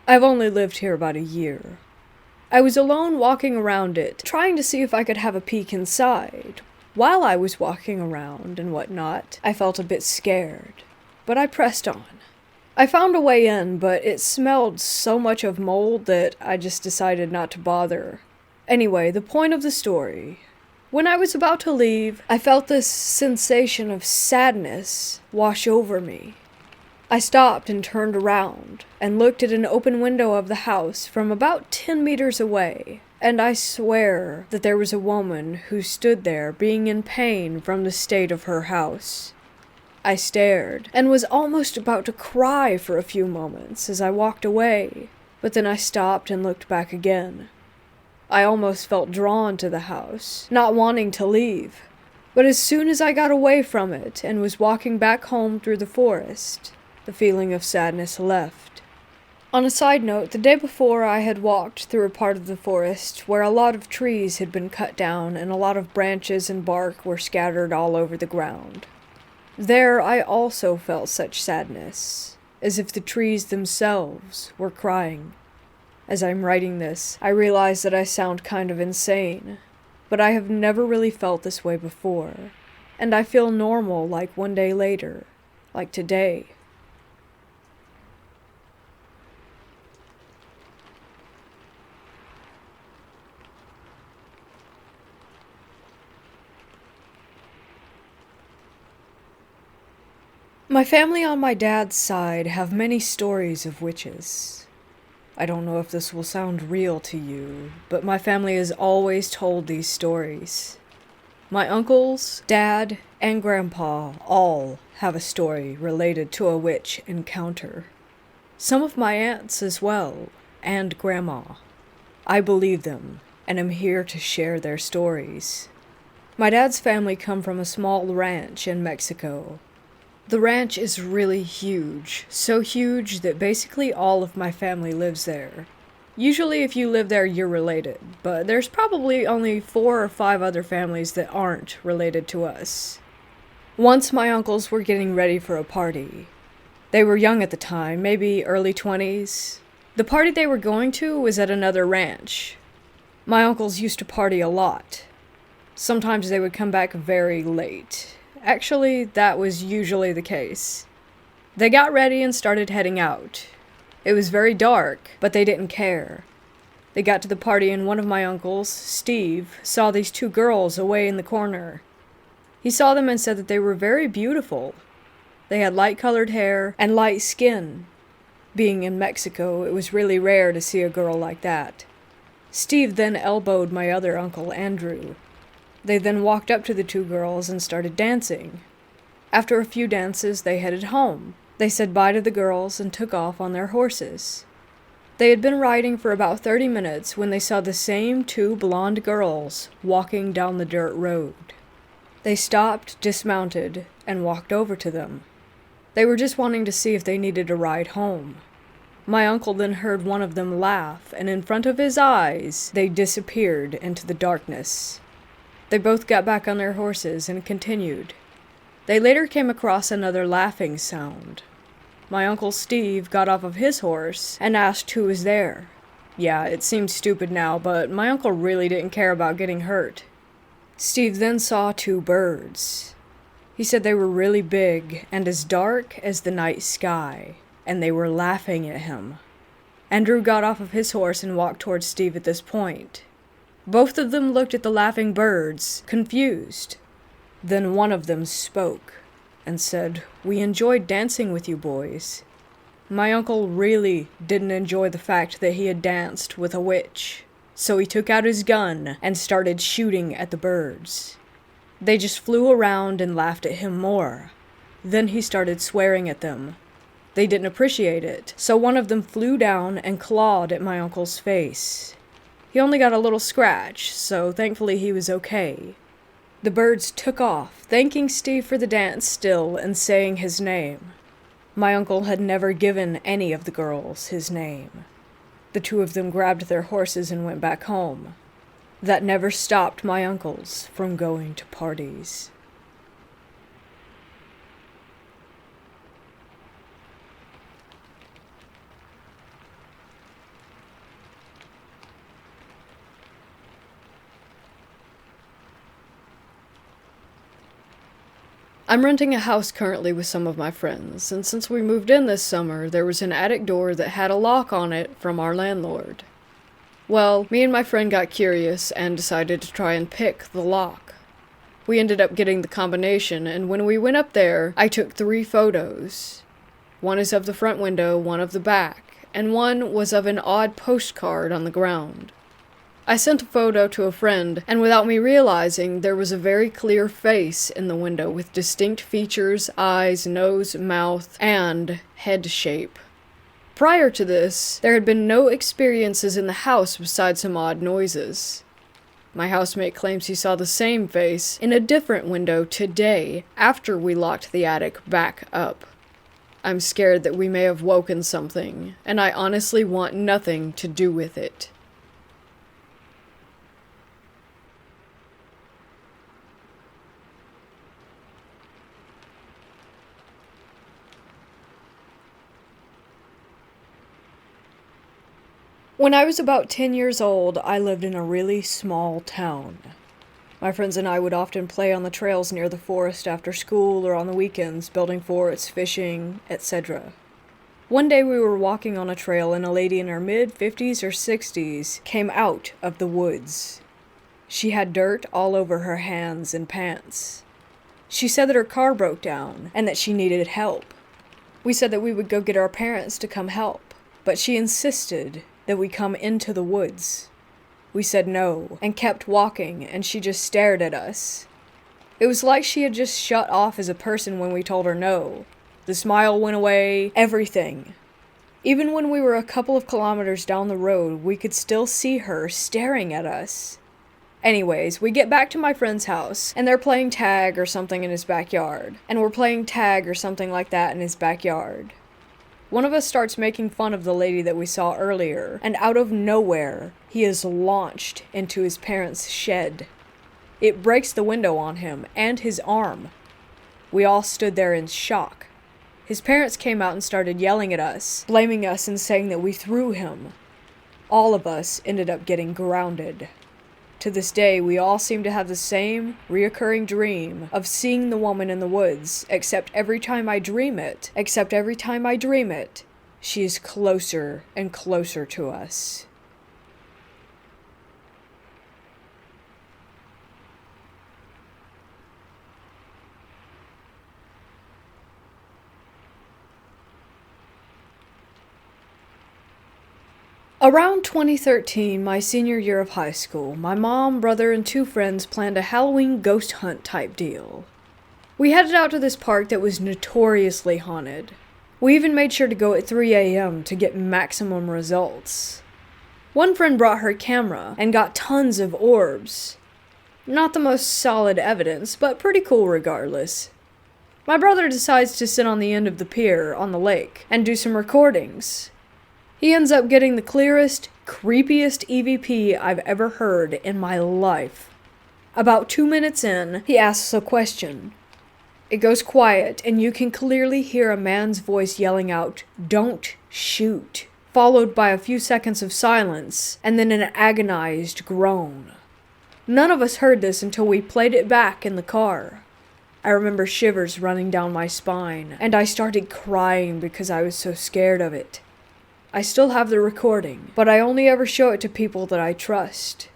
I've only lived here about a year. I was alone walking around it, trying to see if I could have a peek inside. While I was walking around and whatnot, I felt a bit scared, but I pressed on. I found a way in, but it smelled so much of mold that I just decided not to bother. Anyway, the point of the story. When I was about to leave, I felt this sensation of sadness wash over me. I stopped and turned around and looked at an open window of the house from about 10 meters away, and I swear that there was a woman who stood there being in pain from the state of her house. I stared and was almost about to cry for a few moments as I walked away, but then I stopped and looked back again. I almost felt drawn to the house, not wanting to leave. But as soon as I got away from it and was walking back home through the forest, the feeling of sadness left. On a side note, the day before I had walked through a part of the forest where a lot of trees had been cut down and a lot of branches and bark were scattered all over the ground. There I also felt such sadness, as if the trees themselves were crying. As I'm writing this, I realize that I sound kind of insane, but I have never really felt this way before, and I feel normal like one day later, like today. My family on my dad's side have many stories of witches. I don't know if this will sound real to you, but my family has always told these stories. My uncles, dad, and grandpa all have a story related to a witch encounter. Some of my aunts as well, and grandma. I believe them, and am here to share their stories. My dad's family come from a small ranch in Mexico. The ranch is really huge, so huge that basically all of my family lives there. Usually if you live there, you're related, but there's probably only 4 or 5 other families that aren't related to us. Once my uncles were getting ready for a party. They were young at the time, maybe early 20s. The party they were going to was at another ranch. My uncles used to party a lot. Sometimes they would come back very late. Actually, that was usually the case. They got ready and started heading out. It was very dark, but they didn't care. They got to the party and one of my uncles, Steve, saw these 2 girls away in the corner. He saw them and said that they were very beautiful. They had light-colored hair and light skin. Being in Mexico, it was really rare to see a girl like that. Steve then elbowed my other uncle, Andrew. They then walked up to the two girls and started dancing. After a few dances, they headed home. They said bye to the girls and took off on their horses. They had been riding for about 30 minutes when they saw the same two blonde girls walking down the dirt road. They stopped, dismounted, and walked over to them. They were just wanting to see if they needed a ride home. My uncle then heard one of them laugh, and in front of his eyes, they disappeared into the darkness. They both got back on their horses and continued. They later came across another laughing sound. My Uncle Steve got off of his horse and asked who was there. Yeah, it seems stupid now, but my uncle really didn't care about getting hurt. Steve then saw two birds. He said they were really big and as dark as the night sky, and they were laughing at him. Andrew got off of his horse and walked towards Steve at this point. Both of them looked at the laughing birds, confused. Then one of them spoke and said, "We enjoyed dancing with you boys." My uncle really didn't enjoy the fact that he had danced with a witch, so he took out his gun and started shooting at the birds. They just flew around and laughed at him more. Then he started swearing at them. They didn't appreciate it, so one of them flew down and clawed at my uncle's face. He only got a little scratch, so thankfully he was okay. The birds took off, thanking Steve for the dance still and saying his name. My uncle had never given any of the girls his name. The two of them grabbed their horses and went back home. That never stopped my uncles from going to parties. I'm renting a house currently with some of my friends, and since we moved in this summer, there was an attic door that had a lock on it from our landlord. Well, me and my friend got curious and decided to try and pick the lock. We ended up getting the combination, and when we went up there, I took 3 photos. One is of the front window, one of the back, and one was of an odd postcard on the ground. I sent a photo to a friend, and without me realizing, there was a very clear face in the window with distinct features, eyes, nose, mouth, and head shape. Prior to this, there had been no experiences in the house besides some odd noises. My housemate claims he saw the same face in a different window today after we locked the attic back up. I'm scared that we may have woken something, and I honestly want nothing to do with it. When I was about 10 years old, I lived in a really small town. My friends and I would often play on the trails near the forest after school or on the weekends, building forts, fishing, etc. One day we were walking on a trail and a lady in her mid-50s or 60s came out of the woods. She had dirt all over her hands and pants. She said that her car broke down and that she needed help. We said that we would go get our parents to come help, but she insisted that we come into the woods. We said no, and kept walking, and she just stared at us. It was like she had just shut off as a person when we told her no. The smile went away, everything. Even when we were a couple of kilometers down the road, we could still see her staring at us. Anyways, we get back to my friend's house, and they're playing tag or something in his backyard. And we're playing tag or something like that in his backyard. One of us starts making fun of the lady that we saw earlier, and out of nowhere, he is launched into his parents' shed. It breaks the window on him and his arm. We all stood there in shock. His parents came out and started yelling at us, blaming us and saying that we threw him. All of us ended up getting grounded. To this day, we all seem to have the same reoccurring dream of seeing the woman in the woods, except every time I dream it, she is closer and closer to us. Around 2013, my senior year of high school, my mom, brother, and two friends planned a Halloween ghost hunt type deal. We headed out to this park that was notoriously haunted. We even made sure to go at 3 a.m. to get maximum results. One friend brought her camera and got tons of orbs. Not the most solid evidence, but pretty cool regardless. My brother decides to sit on the end of the pier on the lake and do some recordings. He ends up getting the clearest, creepiest EVP I've ever heard in my life. About 2 minutes in, he asks a question. It goes quiet, and you can clearly hear a man's voice yelling out, "Don't shoot," followed by a few seconds of silence, and then an agonized groan. None of us heard this until we played it back in the car. I remember shivers running down my spine, and I started crying because I was so scared of it. I still have the recording, but I only ever show it to people that I trust.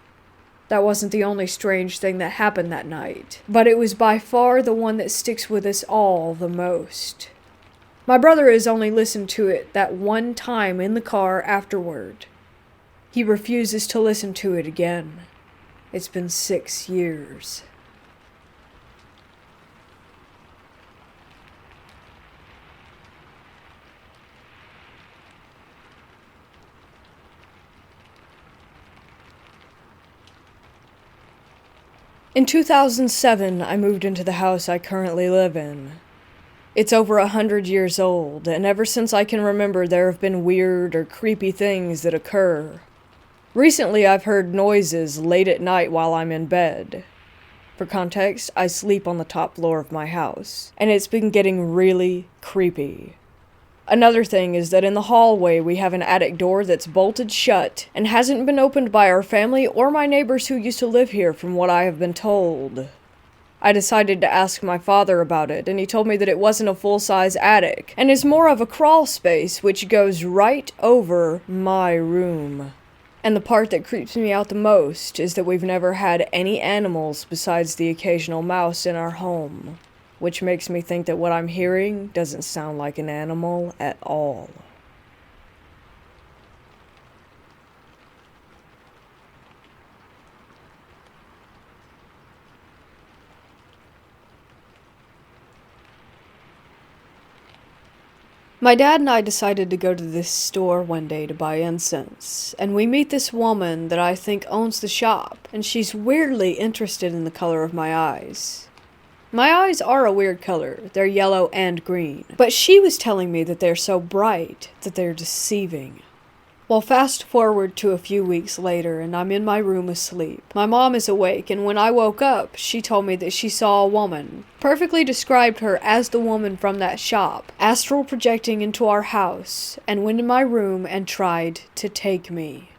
That wasn't the only strange thing that happened that night, but it was by far the one that sticks with us all the most. My brother has only listened to it that one time in the car afterward. He refuses to listen to it again. It's been 6 years. In 2007, I moved into the house I currently live in. It's over 100 years old, and ever since I can remember there have been weird or creepy things that occur. Recently, I've heard noises late at night while I'm in bed. For context, I sleep on the top floor of my house, and it's been getting really creepy. Another thing is that in the hallway we have an attic door that's bolted shut and hasn't been opened by our family or my neighbors who used to live here from what I have been told. I decided to ask my father about it, and he told me that it wasn't a full-size attic and is more of a crawl space which goes right over my room. And the part that creeps me out the most is that we've never had any animals besides the occasional mouse in our home, which makes me think that what I'm hearing doesn't sound like an animal at all. My dad and I decided to go to this store one day to buy incense, and we meet this woman that I think owns the shop, and she's weirdly interested in the color of my eyes. My eyes are a weird color, they're yellow and green, but she was telling me that they're so bright that they're deceiving. Well, fast forward to a few weeks later, and I'm in my room asleep. My mom is awake, and when I woke up, she told me that she saw a woman, perfectly described her as the woman from that shop, astral projecting into our house, and went in my room and tried to take me.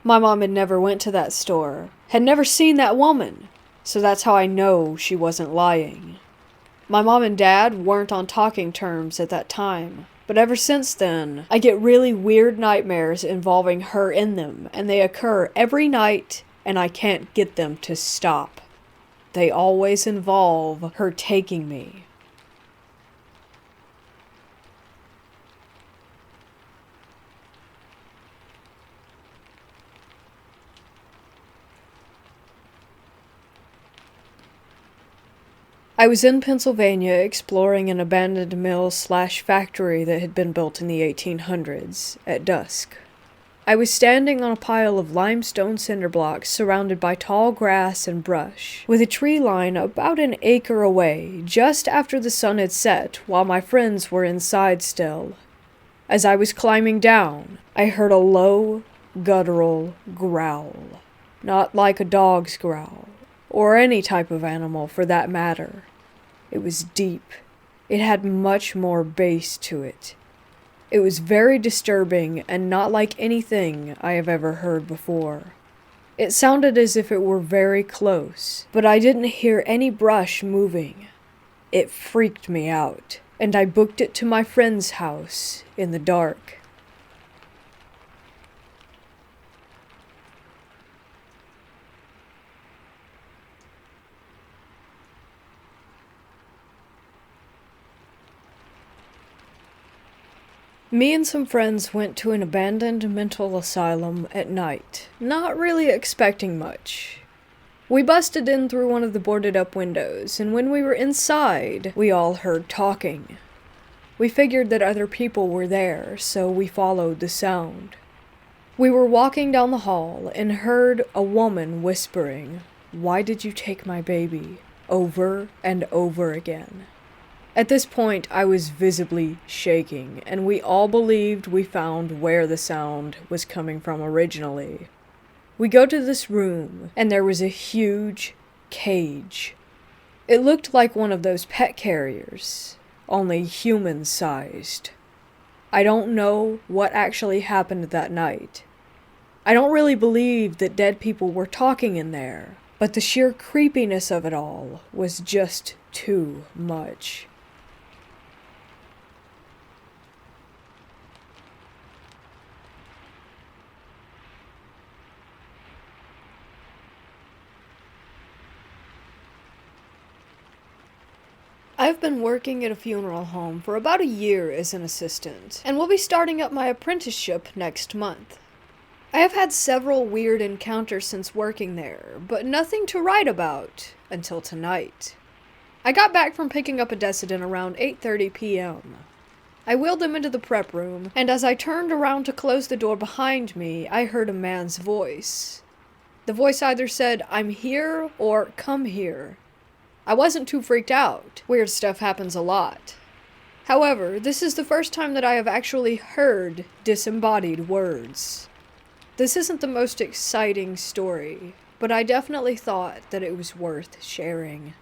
My mom had never went to that store, had never seen that woman, so that's how I know she wasn't lying. My mom and dad weren't on talking terms at that time. But ever since then, I get really weird nightmares involving her in them, and they occur every night, and I can't get them to stop. They always involve her taking me. I was in Pennsylvania exploring an abandoned mill/factory that had been built in the 1800s, at dusk. I was standing on a pile of limestone cinder blocks surrounded by tall grass and brush, with a tree line about an acre away, just after the sun had set, while my friends were inside still. As I was climbing down, I heard a low, guttural growl. Not like a dog's growl, or any type of animal for that matter. It was deep. It had much more bass to it. It was very disturbing and not like anything I have ever heard before. It sounded as if it were very close, but I didn't hear any brush moving. It freaked me out, and I booked it to my friend's house in the dark. Me and some friends went to an abandoned mental asylum at night, not really expecting much. We busted in through one of the boarded up windows, and when we were inside, we all heard talking. We figured that other people were there, so we followed the sound. We were walking down the hall and heard a woman whispering, "Why did you take my baby?" over and over again. At this point, I was visibly shaking, and we all believed we found where the sound was coming from originally. We go to this room, and there was a huge cage. It looked like one of those pet carriers, only human-sized. I don't know what actually happened that night. I don't really believe that dead people were talking in there, but the sheer creepiness of it all was just too much. I've been working at a funeral home for about a year as an assistant, and will be starting up my apprenticeship next month. I have had several weird encounters since working there, but nothing to write about until tonight. I got back from picking up a decedent around 8:30 p.m. I wheeled him into the prep room, and as I turned around to close the door behind me, I heard a man's voice. The voice either said, "I'm here," or "Come here." I wasn't too freaked out. Weird stuff happens a lot. However, this is the first time that I have actually heard disembodied words. This isn't the most exciting story, but I definitely thought that it was worth sharing.